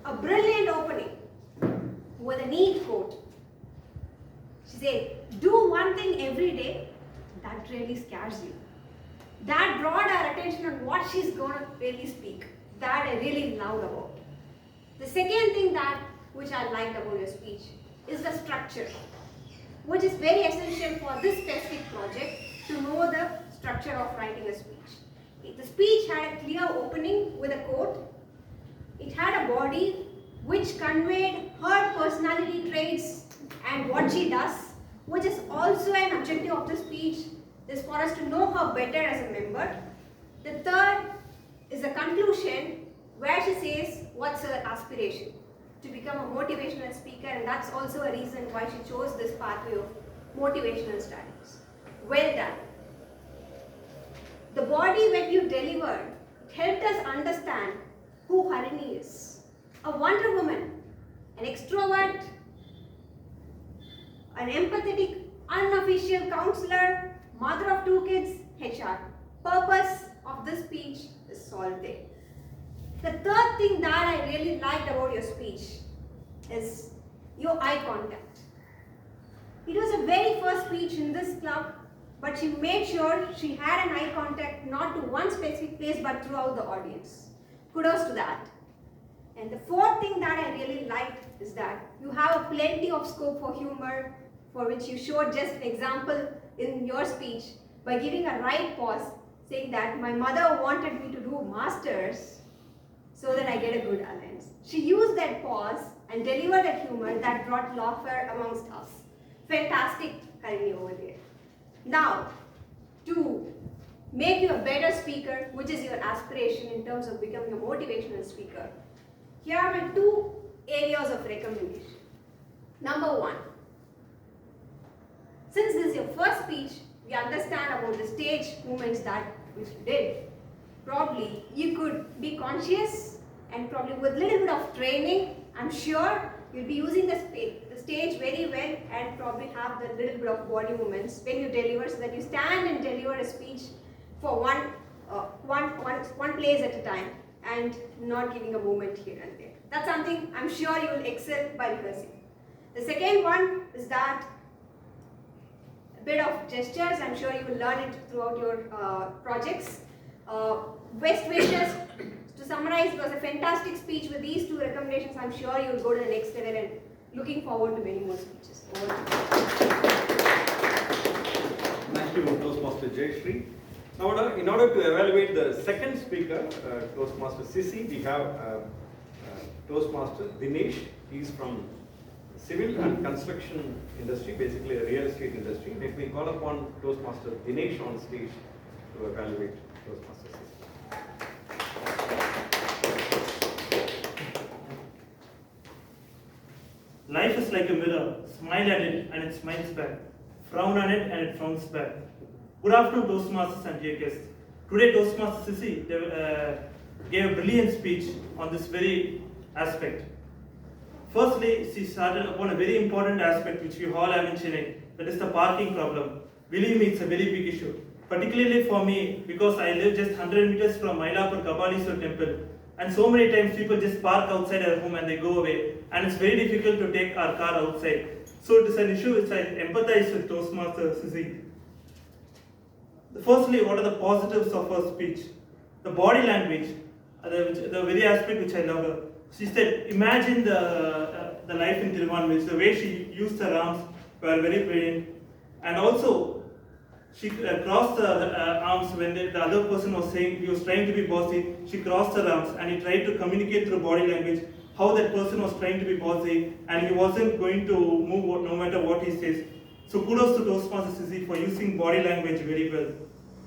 a brilliant opening with a neat quote. She said, do one thing every day that really scares you. That brought our attention on what she's going to really speak. That I really loved about. The second thing that which I liked about your speech is the structure, which is very essential for this specific project to know the structure of writing a speech. The speech had a clear opening with a quote. It had a body which conveyed her personality traits and what she does, which is also an objective of the speech, is for us to know her better as a member. The third is a conclusion where she says what's her aspiration, to become a motivational speaker, and that's also a reason why she chose this pathway of motivational studies. Well done. The body, when you delivered, helped us understand who Harini is. A Wonder Woman, an extrovert, an empathetic, unofficial counselor, mother of 2 kids, HR. Purpose of this speech is solved there. The third thing that I really liked about your speech is your eye contact. It was a very first speech in this club, but she made sure she had an eye contact not to one specific place but throughout the audience. Kudos to that. And the fourth thing that I really liked is that you have plenty of scope for humor, for which you showed just an example in your speech by giving a right pause, saying that my mother wanted me to do masters so that I get a good alliance. She used that pause and delivered that humor that brought laughter amongst us. Fantastic, Harini, over there. Now, to make you a better speaker, which is your aspiration in terms of becoming a motivational speaker, here are my 2 areas of recommendation. Number 1, since this is your first speech, we understand about the stage movements that which you did. Probably you could be conscious, and probably with a little bit of training, I'm sure you'll be using the stage very well and probably have the little bit of body movements when you deliver, so that you stand and deliver a speech for one place at a time and not giving a movement here and there. That's something I'm sure you will excel by rehearsing. The second one is that a bit of gestures. I'm sure you will learn it throughout your projects. Best wishes. To summarize, it was a fantastic speech with these 2 recommendations. I'm sure you will go to the next level, and looking forward to many more speeches. Over to you. Thank you, Toastmaster Jayashree. Now, in order to evaluate the second speaker, Toastmaster Sissy, we have Toastmaster Dinesh. He is from civil and construction industry, basically a real estate industry. Let me call upon Toastmaster Dinesh on stage to evaluate Toastmaster Sissy. Life is like a mirror. Smile at it and it smiles back. Frown on it and it frowns back. Good afternoon, Toastmasters and dear guests. Today, Toastmaster Sissy gave a brilliant speech on this very aspect. Firstly, she started upon a very important aspect which we all have in Chennai, that is the parking problem. Believe me, it's a very big issue. Particularly for me, because I live just 100 meters from Mylapur Kabalishwar temple. And so many times people just park outside our home and they go away. And it's very difficult to take our car outside. So it is an issue which I empathize with Toastmaster Sissy. Firstly, what are the positives of her speech? The body language, the very aspect which I love her. She said, imagine the life in Tiruvannamalai, the way she used her arms were very brilliant. And also, she crossed the arms when the other person was saying, he was trying to be bossy. She crossed her arms and he tried to communicate through body language how that person was trying to be bossy and he wasn't going to move no matter what he says. So kudos to Toastmaster Sissy for using body language very well.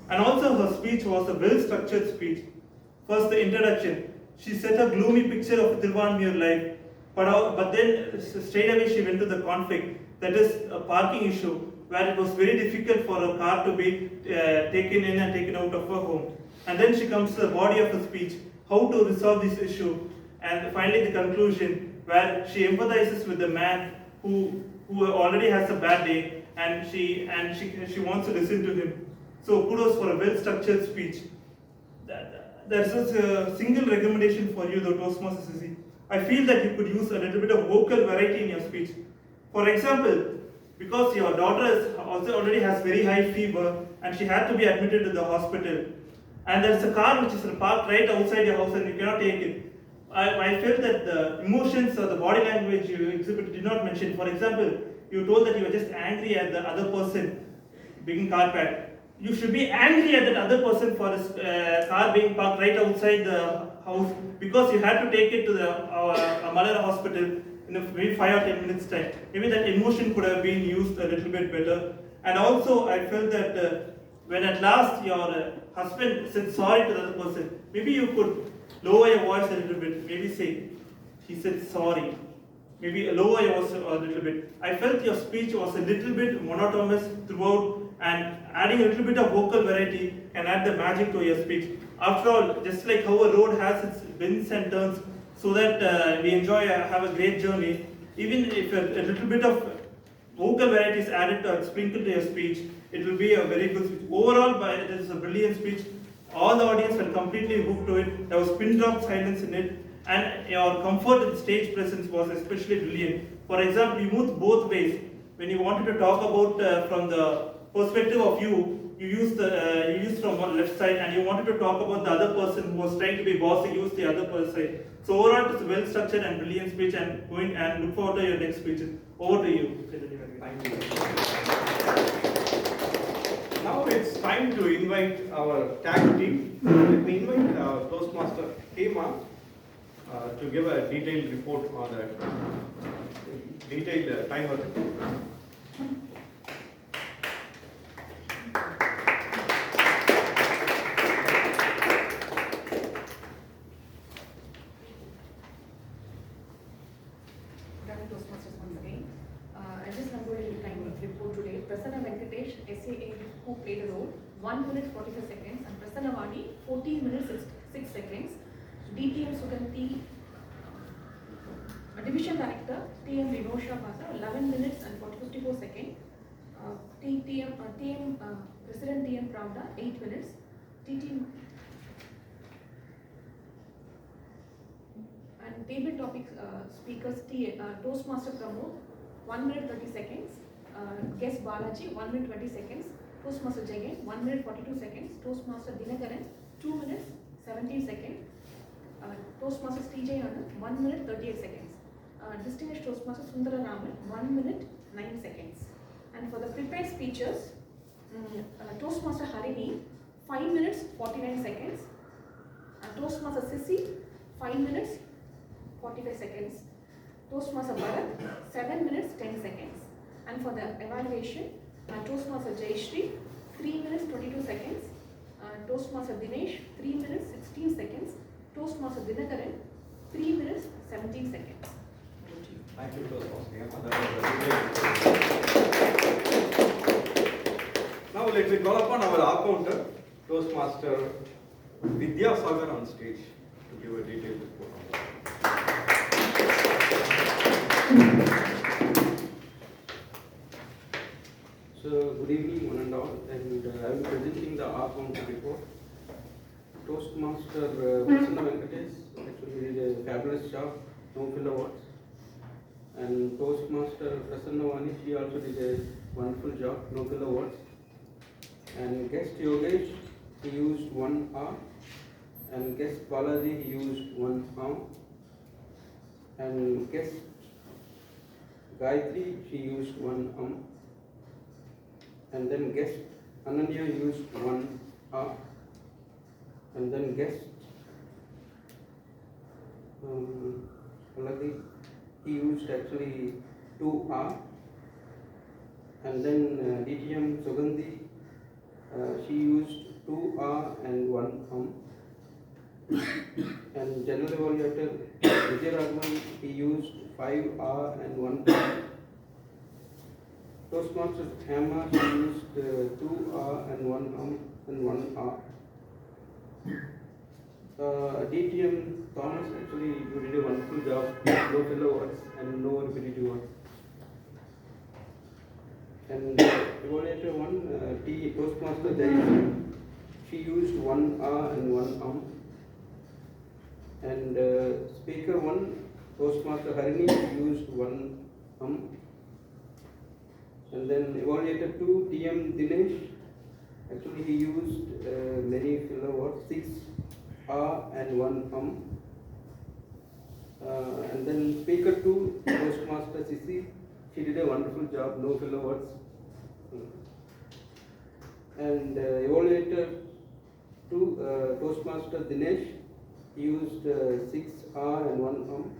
And also her speech was a well-structured speech. First, the introduction. She set a gloomy picture of Tiruvannamalai life, but then straight away she went to the conflict, that is a parking issue, where it was very difficult for a car to be taken in and taken out of her home. And then she comes to the body of the speech, how to resolve this issue, and finally the conclusion, where she empathizes with the man who already has a bad day, and she wants to listen to him. So kudos for a well-structured speech. There's a single recommendation for you, the Toastmaster Sissy. I feel that you could use a little bit of vocal variety in your speech. For example, because your daughter also already has very high fever and she had to be admitted to the hospital, and there's a car which is parked right outside your house and you cannot take it. I felt that the emotions or the body language you exhibited did not mention. For example, you told that you were just angry at the other person being car parked. You should be angry at that other person for his car being parked right outside the house because you had to take it to the Malala hospital in maybe 5 or 10 minutes time. Maybe that emotion could have been used a little bit better. And also I felt that when at last your husband said sorry to the other person, maybe you could lower your voice a little bit. Maybe say, he said sorry. Maybe lower your voice a little bit. I felt your speech was a little bit monotonous throughout and adding a little bit of vocal variety can add the magic to your speech. After all, just like how a road has its bends and turns so that we enjoy, have a great journey, even if a little bit of vocal variety is added to sprinkled to your speech, it will be a very good speech. Overall, it is a brilliant speech. All the audience were completely hooked to it. There was pin drop silence in it, and your comfort in stage presence was especially brilliant. For example, you moved both ways. When you wanted to talk about from the perspective of you used from one left side, and you wanted to talk about the other person who was trying to be boss, you used the other side. So overall, it's a well structured and brilliant speech, and look forward to your next speech. Over to you. Thank you. Now it's time to invite our tag team. Let me invite our Toastmaster Hema to give a detailed report on a detailed timer. Toastmasters once again. I just have a time report today. Prasanna Venkatesh, SAA, who played a role, 1 minute 45 seconds, and Prasanna Vani, 14 minutes 6 seconds. DTM Suganti, Division Director, TM Vinosha Basa, 11 minutes and 54 seconds. President TM Pravda, 8 minutes. TTM and table topic speakers Toastmaster Pramod 1 minute 30 seconds, guest Balaji 1 minute 20 seconds, Toastmaster Jagan 1 minute 42 seconds, Toastmaster Dinakaran 2 minutes 17 seconds, Toastmasters TJ Anand 1 minute 38 seconds, distinguished Toastmaster Sundara Raman 1 minute 9 seconds. And for the prepared speeches, Toastmaster Harini 5 minutes 49 seconds, Toastmaster Sissy 5 minutes 45 seconds, Toastmaster Bharat 7 minutes 10 seconds. And for the evaluation, Toastmaster Jayashri 3 minutes 22 seconds, Toastmaster Dinesh 3 minutes 16 seconds, Toastmaster Dinakaran 3 minutes 17 seconds. Thank you, Toastmaster. Now let me call upon our accountant, Toastmaster Vidya Sagar on stage to give a detailed report on that. So, good evening, one and all, and I am presenting the account report. Toastmaster Prasanna Venkatesh actually did a fabulous job, no filler words. And Toastmaster Prasanna Vani, she also did a wonderful job, no filler words. And guest Yogesh, he used 1 R. And guest Balaji, he used 1 arm. And guest Gayatri, she used 1 arm. And then guest Ananya used 1 R. And then guest Paladi, he used actually 2 R. And then DTM Sugandhi, she used 2 R and 1 arm. And general evaluator Vijay Raghavan, he used 5 R and 1 R. Toastmaster Hema, she used 2 R and 1 arm and 1 R. DTM Thomas, actually you did a wonderful job, no filler words and no repetitive words. And evaluator 1, Toastmaster Jayashree, she used 1 R and 1 arm. And speaker 1, Toastmaster Harini, she used 1 arm. And then evaluator 2, TM Dinesh, actually he used many filler words, 6 R and 1 arm. And then speaker 2, Toastmaster Sissy, she did a wonderful job, no filler words. And evaluator 2, Toastmaster Dinesh, he used 6 R and 1 arm.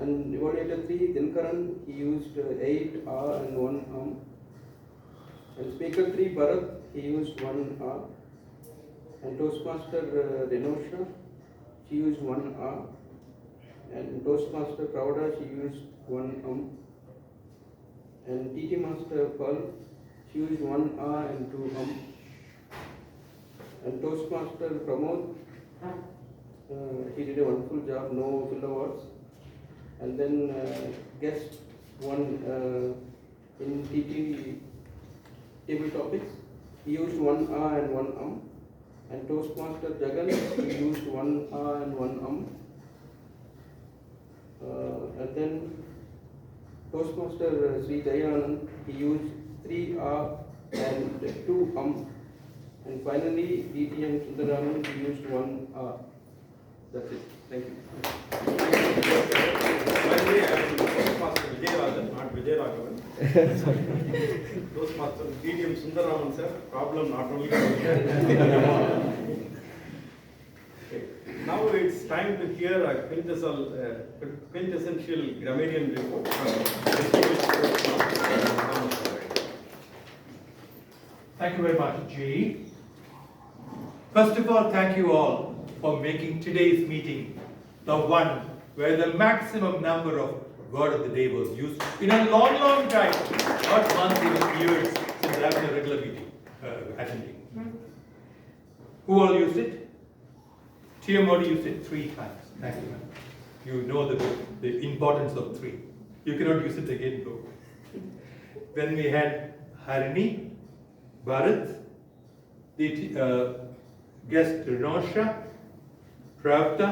And evaluator 3, Dinkaran, he used 8 R and 1 arm. And speaker 3, Bharat, he used 1 R. And Toastmaster Renosha, she used 1 R. And Toastmaster Pravda, she used 1 arm. And TT Master Pearl, she used one and two And Toastmaster Pramod, he did a wonderful job, no filler words. And then guest one in TT table topics, he used one and one And Toastmaster Jagan, he used one and one And then Toastmaster Sri Jayanand, he used three and two And finally, DTM Sundaraman, he used one That's it. Thank you. By the way, I am Toastmaster Vijayarajan, not Vijayaraghavan. Toastmaster DTM Sundaraman sir, problem not only for okay. Now it's time to hear a quintessential grammarian report from distinguished Toastmaster. Thank you very much, G. First of all, thank you all for making today's meeting the one where the maximum number of word of the day was used in a long, long time, not months, even years since I've been a regular meeting attending. Who all used it? TMOD used it 3 times. Thank you, ma'am. You know the importance of 3. You cannot use it again, though. Then we had Harini, Bharat, the guest Renosha, Pravda,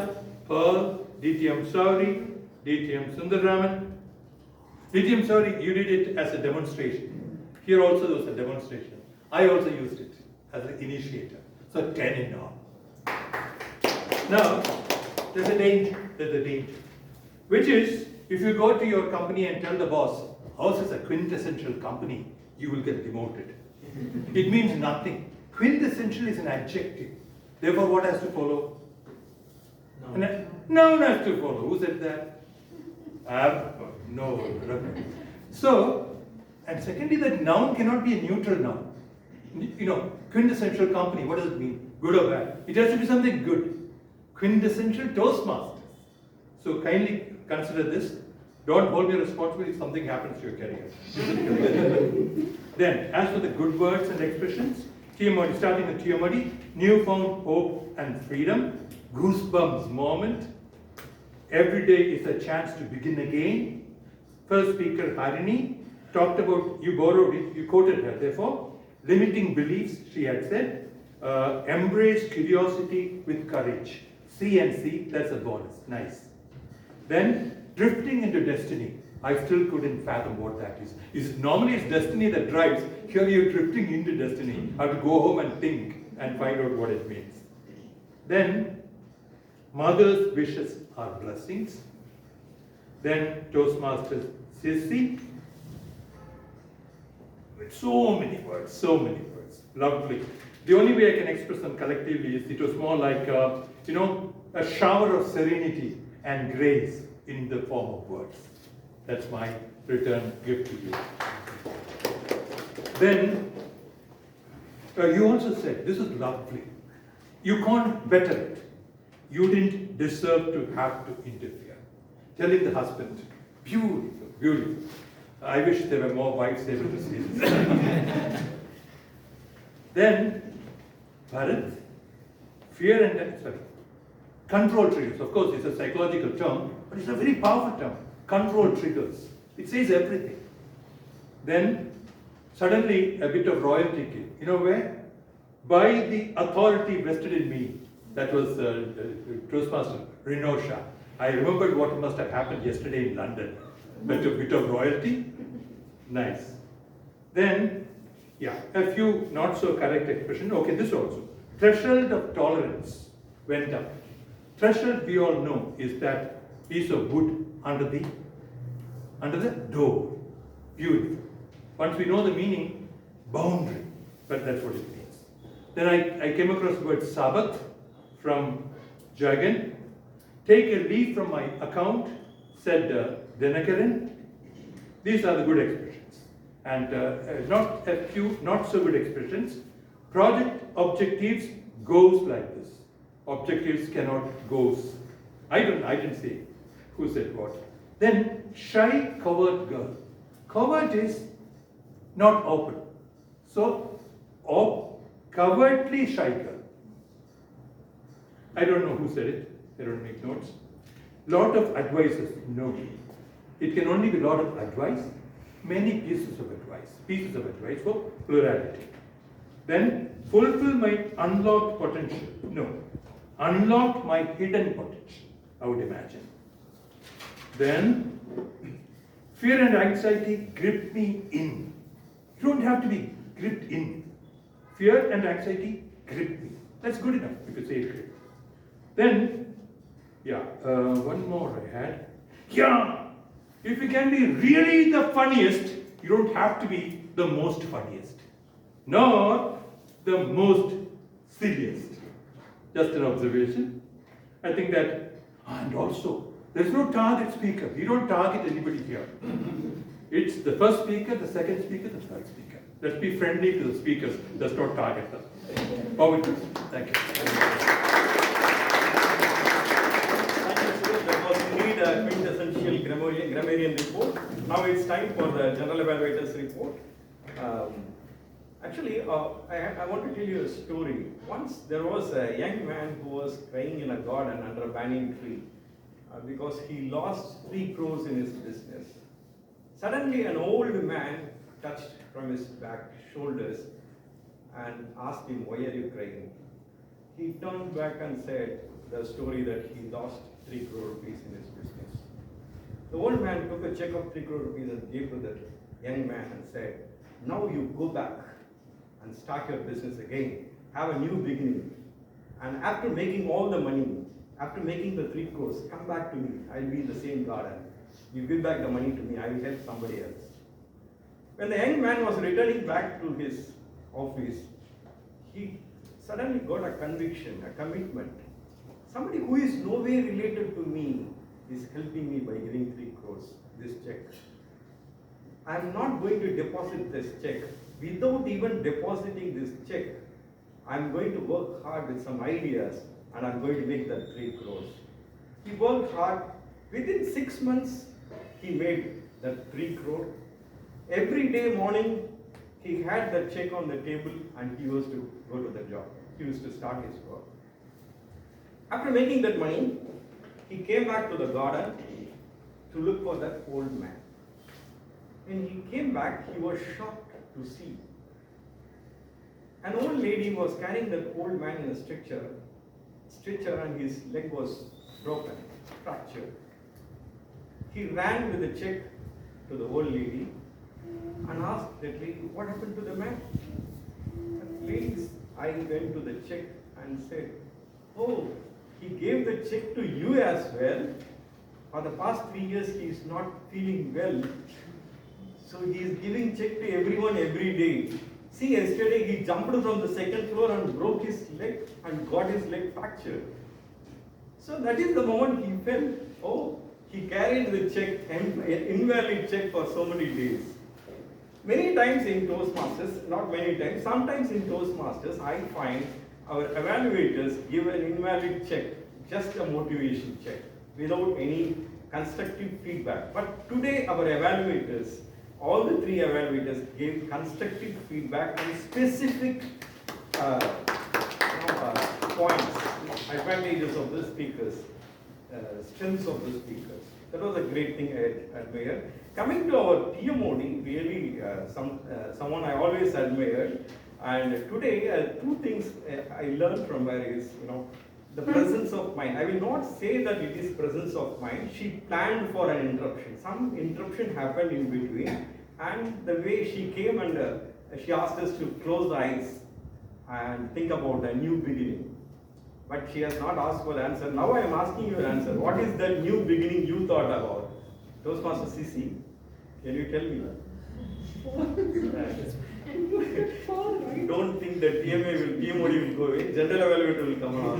Pearl, DTM Sauri, DTM Sundaraman. DTM Sauri, you did it as a demonstration. Here also there was a demonstration. I also used it as an initiator. So 10 in all. Now, there's a danger, which is if you go to your company and tell the boss, ours is a quintessential company, you will get demoted. It means nothing. Quintessential is an adjective. Therefore, what has to follow? Noun has to follow. Who said that? No. So, and secondly, that noun cannot be a neutral noun. You know, quintessential company, what does it mean? Good or bad? It has to be something good. Quintessential Toastmasters. So kindly consider this. Don't hold me responsible if something happens to your career. Then, as for the good words and expressions, TMOD, starting with TMOD, newfound hope and freedom, goosebumps moment, every day is a chance to begin again. First speaker, Harini, talked about, you borrowed it, you quoted her, therefore, limiting beliefs, she had said, embrace curiosity with courage. C and C, that's a bonus, nice. Then, drifting into destiny. I still couldn't fathom what that is. Normally it's destiny that drives. Here you're drifting into destiny. I have to go home and think and find out what it means. Then, mother's wishes are blessings. Then, Toastmasters Sissy. So many words. Lovely. The only way I can express them collectively is it was more like, a shower of serenity and grace in the form of words. That's my return gift to you. Then, you also said, this is lovely. You can't better it. You didn't deserve to have to interfere. Telling the husband, beautiful. I wish there were more wives able to see this. Then, Bharat, control triggers. Of course, it's a psychological term, but it's a very powerful term. Control triggers. It says everything. Then, suddenly, a bit of royalty came. You know where? By the authority vested in me. That was Toastmaster Renosha. I remembered what must have happened yesterday in London. But a bit of royalty. Nice. Then, a few not so correct expression. Okay, this also. Threshold of tolerance went up. Threshold, we all know, is that piece of wood under the door. Beautiful. Once we know the meaning, boundary. But that's what it means. Then I came across the word Sabbath from Jagan. Take a leaf from my account, said Dinakaran. These are the good expressions. And not a few not so good expressions. Project objectives goes like this. Objectives cannot goes. I didn't say who said what. Then shy covert girl. Covert is not open. So, cowardly shy girl. I don't know who said it. I don't make notes. Lot of advices. No. It can only be lot of advice. Many pieces of advice. Pieces of advice for plurality. Then fulfill my unlocked potential. No. Unlock my hidden potential, I would imagine. Then fear and anxiety grip me in. You don't have to be gripped in. Fear and anxiety grip me. That's good enough if you say it grip. Then, one more I had. Yeah, if you can be really the funniest, you don't have to be the most funniest, nor the most silliest. Just an observation. I think that, and also, there's no target speaker. You don't target anybody here. It's the first speaker, the second speaker, the third speaker. Let's be friendly to the speakers. Let's not target them. Over to you. Thank you. Thank you, sir. That was indeed a quintessential grammarian report. Now it's time for the general evaluators report. Actually, I want to tell you a story. Once there was a young man who was crying in a garden under a banyan tree because he lost 3 crores in his business. Suddenly, an old man touched from his back shoulders and asked him, "Why are you crying?" He turned back and said the story that he lost 3 crore rupees in his business. The old man took a check of 3 crore rupees and gave to the young man and said, "Now you go back and start your business again. Have a new beginning. And after making all the money, after making the 3 crores, come back to me. I'll be in the same garden. You give back the money to me, I will help somebody else." When the young man was returning back to his office, he suddenly got a conviction, a commitment. Somebody who is no way related to me is helping me by giving 3 crores, this check. I am not going to deposit this check. Without even depositing this check, I am going to work hard with some ideas and I am going to make that 3 crores. He worked hard. Within 6 months, he made that 3 crore. Every day morning, he had that check on the table and he used to go to the job. He used to start his work. After making that money, he came back to the garden to look for that old man. When he came back, he was shocked to see an old lady was carrying that old man in a stretcher and his leg was broken, fractured. He ran with the check to the old lady and asked that lady, "What happened to the man?" That lady's eye went to the check and said, "Oh, he gave the check to you as well. For the past 3 years, he is not feeling well. So he is giving check to everyone every day. See, yesterday he jumped from the 2nd floor and broke his leg and got his leg fractured." So that is the moment he felt, oh, he carried the check, an invalid check for so many days. Many times in Toastmasters, not many times, sometimes in Toastmasters, I find our evaluators give an invalid check, just a motivation check, without any constructive feedback. But today our evaluators, all the 3 evaluators gave constructive feedback and specific points, advantages of the speakers, strengths of the speakers. That was a great thing I admire. Coming to our TMOD, really someone I always admired. And today, 2 things I learned from her is, the presence of mind. I will not say that it is presence of mind. She planned for an interruption. Some interruption happened in between, and the way she came and she asked us to close the eyes and think about a new beginning. But she has not asked for the answer. Now I am asking you an answer. What is the new beginning you thought about? Toastmaster CC, can you tell me? Don't think that TMOD will go away. General evaluator will come on.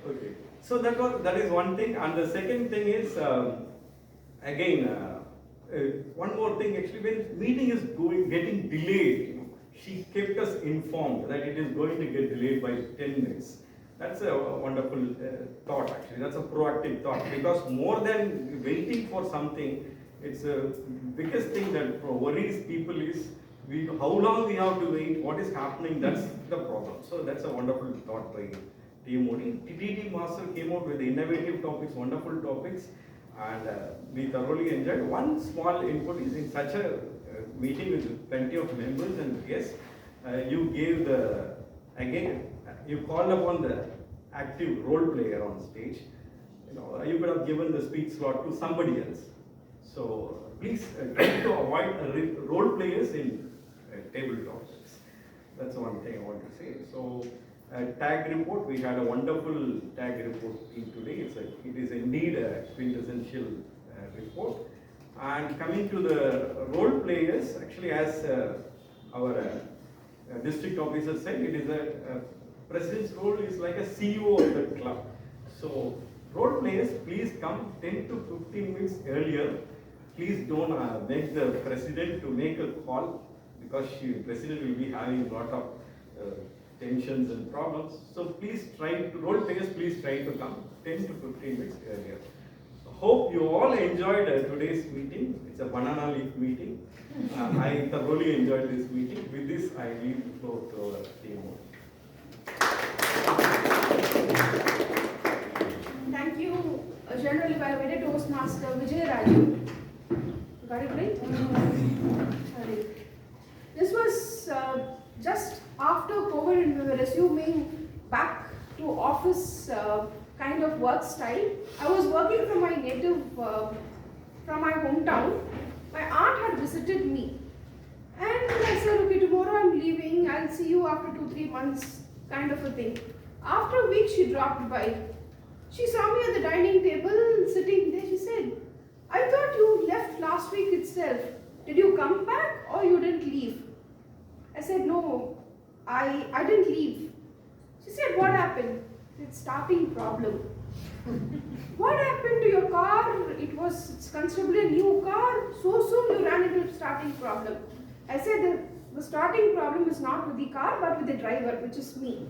Okay. So that is one thing. And the second thing is, again, one more thing. Actually, when meeting is getting delayed, she kept us informed that it is going to get delayed by 10 minutes. That's a wonderful thought, actually. That's a proactive thought, because more than waiting for something, it's the biggest thing that worries people is how long we have to wait, what is happening, that's the problem. So that's a wonderful thought by T. Modi. TTT Master came out with innovative topics, wonderful topics, and we thoroughly enjoyed. One small input is in such a meeting with plenty of members and guests, you gave you called upon the active role player on stage. You could have given the speech slot to somebody else. So please try to avoid role players in table talks. That's one thing I want to say. So tag report, we had a wonderful tag report team today. It is indeed a quintessential report. And coming to the role players, actually as our district officer said, it is a president's role is like a CEO of the club. So role players, please come 10 to 15 minutes earlier. Please don't make the president to make a call, because the president will be having a lot of tensions and problems. So please role players, please try to come 10 to 15 minutes earlier. Hope you all enjoyed today's meeting. It's a banana leaf meeting. I thoroughly enjoyed this meeting. With this, I leave the floor to our team. Thank you, General Evaluated Toastmaster Vijay Raju. Got it right? This was just after COVID, and we were resuming back to office kind of work style. I was working from my from my hometown. My aunt had visited me, and I said, okay, tomorrow I'm leaving, I'll see you after 2-3 months, kind of a thing. After a week, she dropped by. She saw me at the dining table sitting there. She said, I thought you left last week itself. Did you come back or you didn't leave? I said, no, I didn't leave. She said, what happened? It's starting problem. What happened to your car? It's considerably a new car. So soon you ran into a starting problem. I said, the starting problem is not with the car but with the driver, which is me.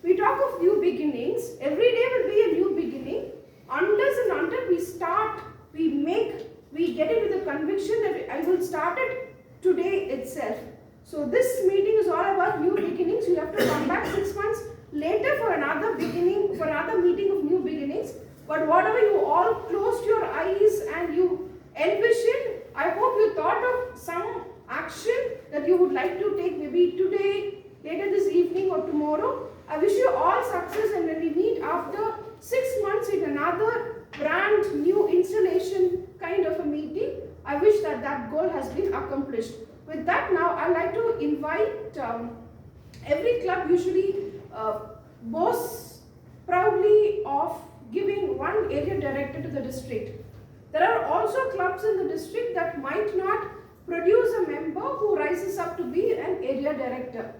We talk of new beginnings. Every day will be a new beginning. Unless and until we start, we get into the conviction that I will start it today itself. So this meeting is all about new beginnings. You have to come back 6 months later for another beginning, for another meeting of new beginnings. But whatever you all closed your eyes and you envisioned, I hope you thought of some action that you would like to take maybe today, later this evening or tomorrow. I wish you all success, and when we meet after 6 months in another brand new installation kind of a meeting, I wish that goal has been accomplished. With that, now I'd like to invite every club usually boasts proudly of giving one area director to the district. There are also clubs in the district that might not produce a member who rises up to be an area director.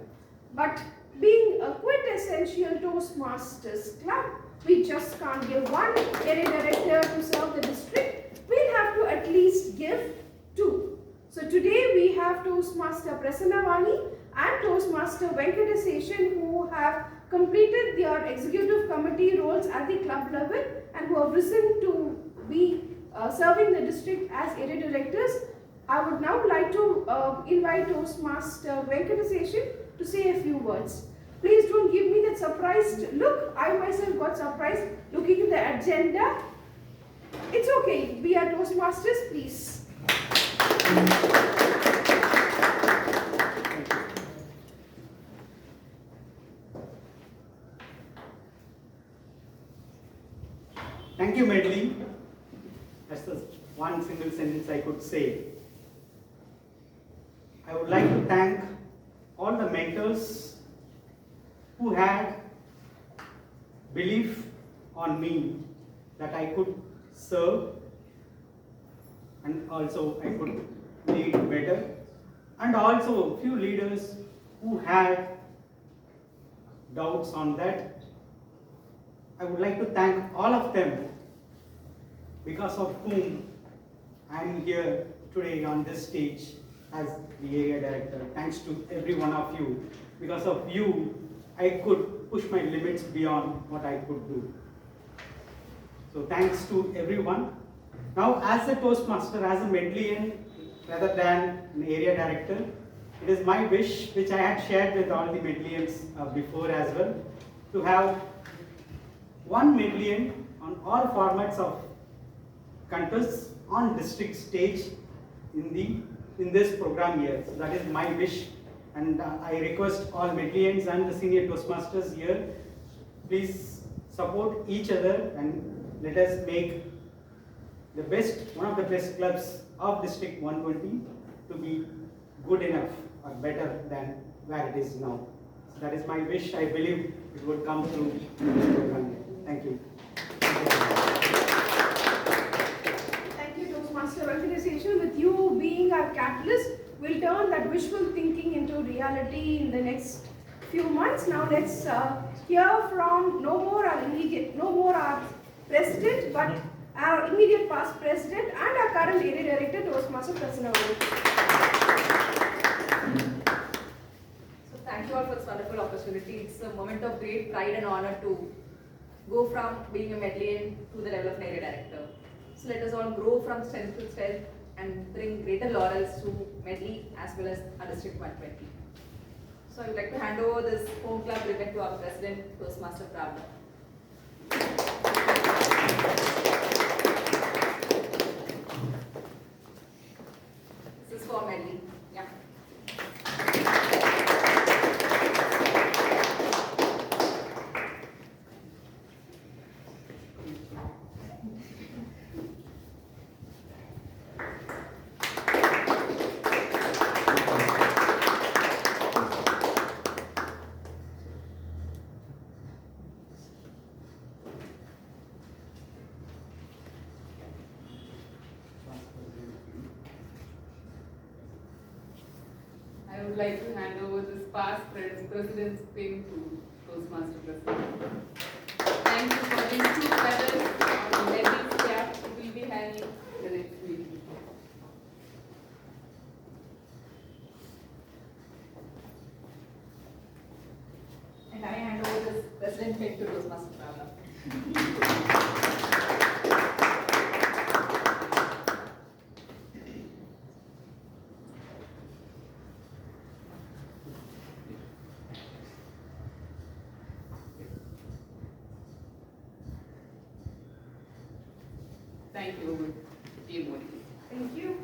But being a quintessential Toastmasters club, we just can't give one area director to serve the district. We'll have to at least give 2. So today we have Toastmaster Prasannavani and Toastmaster Venkateseshan, who have completed their executive committee roles at the club level and who have risen to be serving the district as area directors. I would now like to invite Toastmaster Venkateseshan to say a few words. Please don't give me that surprised look. I myself got surprised looking at the agenda. It's okay. We are Toastmasters, please. Thank you, Medley. That's the one single sentence I could say. I would like to thank all the mentors who had belief on me that I could serve and also I could lead better, and also a few leaders who had doubts on that. I would like to thank all of them, because of whom I am here today on this stage as the area director. Thanks to every one of you. Because of you, I could push my limits beyond what I could do. So thanks to everyone. Now, as a Toastmaster, as a Medleyan, rather than an area director, It is my wish, which I had shared with all the Medleyans before as well, to have one Medleyan on all formats of contests on district stage in this program year. So that is my wish, and I request all Medleyans and the senior Toastmasters here, please support each other and let us make the best, one of the best clubs of District 120 to be good enough or better than where it is now. So that is my wish. I believe it would come through this program. Thank you. Thank you, Toastmaster organization. With you being our catalyst, we'll turn that wishful thinking into reality in the next few months. Now let's hear from no more our president, but our immediate past president and our current area director, Toastmaster Prasanna. So thank you all for this wonderful opportunity. It's a moment of great pride and honor to go from being a Medleyan to the level of an area director. So let us all grow from strength to strength and bring greater laurels to Medley as well as our District 120. So I would like to hand over this home club ribbon to our president, Toastmaster Pravda. This is for Medley. Yeah. I would like to hand over this past president's pin to Toastmaster President. Thank you for these two feathers on Medley's cap. We will be hanging the next meeting. And I hand over this president pin to Toastmaster Pravda. Thank you, dear Modi. Thank you.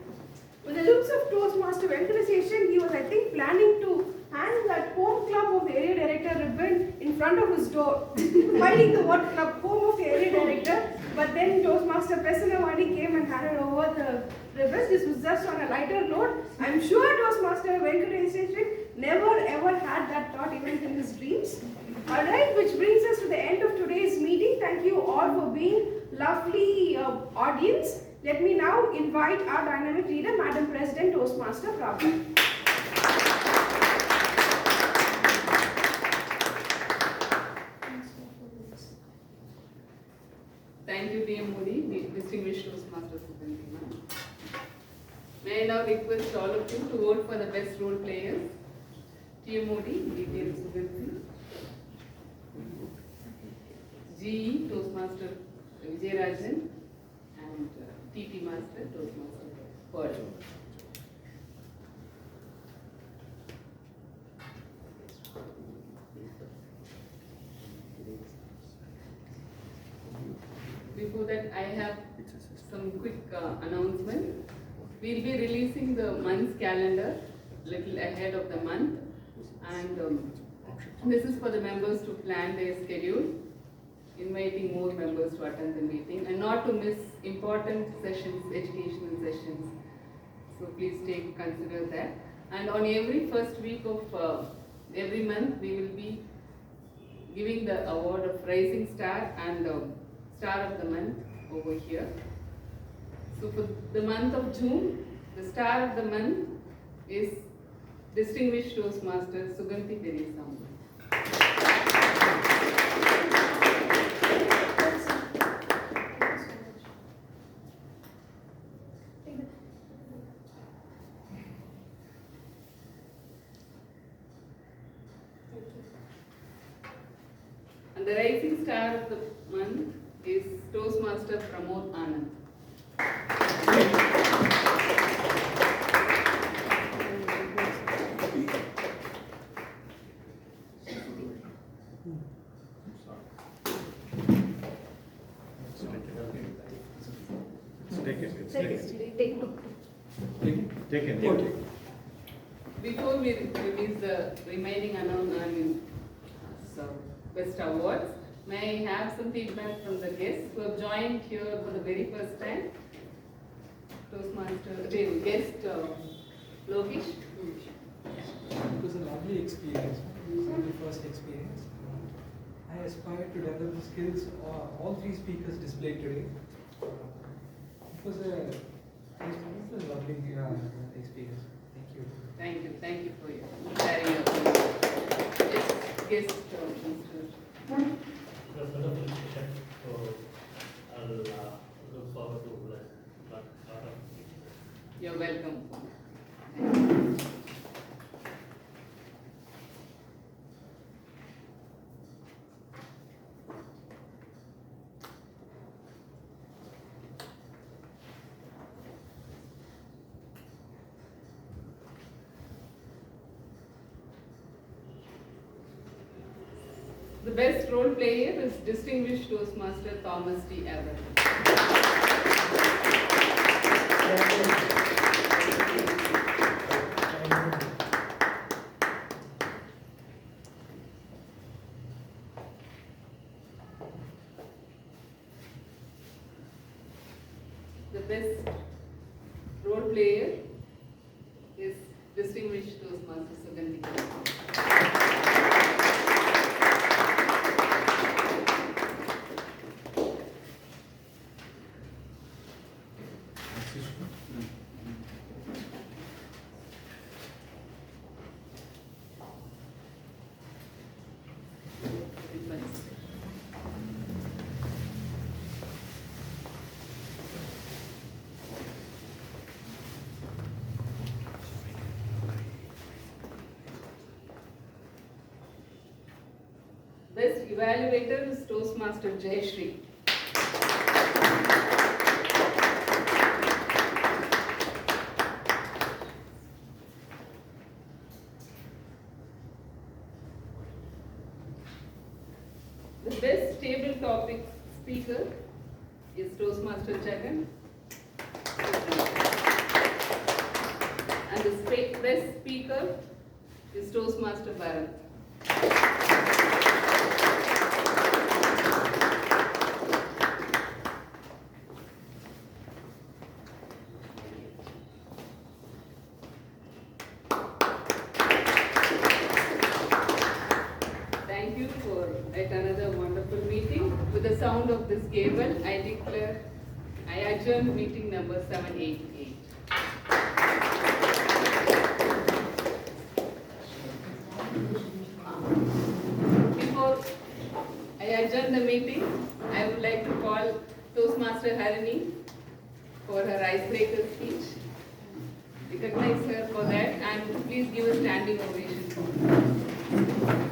With the looks of Toastmaster organization, he was, I think, planning to hang that home club of the area director ribbon in front of his door, finding the word club home of the area director. But then Toastmaster Prasanna came and handed over the ribbon. This was just on a lighter note. I'm sure Toastmaster organization never ever had that thought even in his dreams. Alright, which brings us to the end of today's meeting. Thank you all for being lovely audience. Let me now invite our dynamic leader, Madam President, Toastmaster Pravda. Thank you, dear Modi, distinguished Toastmasters. May I now request all of you to vote for the best role players. Dear Modi, details Suganthi. G. Toastmaster Vijayarajan and TT Master Toastmaster Paul. Before that, I have some quick announcement. We'll be releasing the month's calendar little ahead of the month, and this is for the members to plan their schedule, inviting more members to attend the meeting and not to miss important sessions, educational sessions. So please consider that. And on every first week of every month, we will be giving the award of Rising Star and Star of the Month over here. So for the month of June, the Star of the Month is Distinguished Toastmaster Suganthi Peresambu. And the Rising Star of the Month is Toastmaster Pramod Anand. Thank you. Okay. Before we release the remaining best awards, may I have some feedback from the guests who have joined here for the very first time? Toastmaster, guest Lokesh. It was a lovely experience. It was my first experience. I aspire to develop the skills all three speakers displayed today. It was a lovely experience. Thank you. Thank you for your sharing your guest, Mr. It was wonderful discussion. So I'll look forward to a lot of things. You're welcome. The best role player is Distinguished Toastmaster Thomas T. Everett. The best role player is Distinguished Toastmaster Suganti. Best evaluator is Toastmaster Jayashree. The best table topic speaker is Toastmaster Jagan. And the best speaker is Toastmaster Bharat. Thank you for yet another wonderful meeting. With the sound of this gavel, I adjourn meeting number 788. Before I adjourn the meeting, I would like to call Toastmaster Harini for her icebreaker speech. Recognize her for that and please give a standing ovation for her.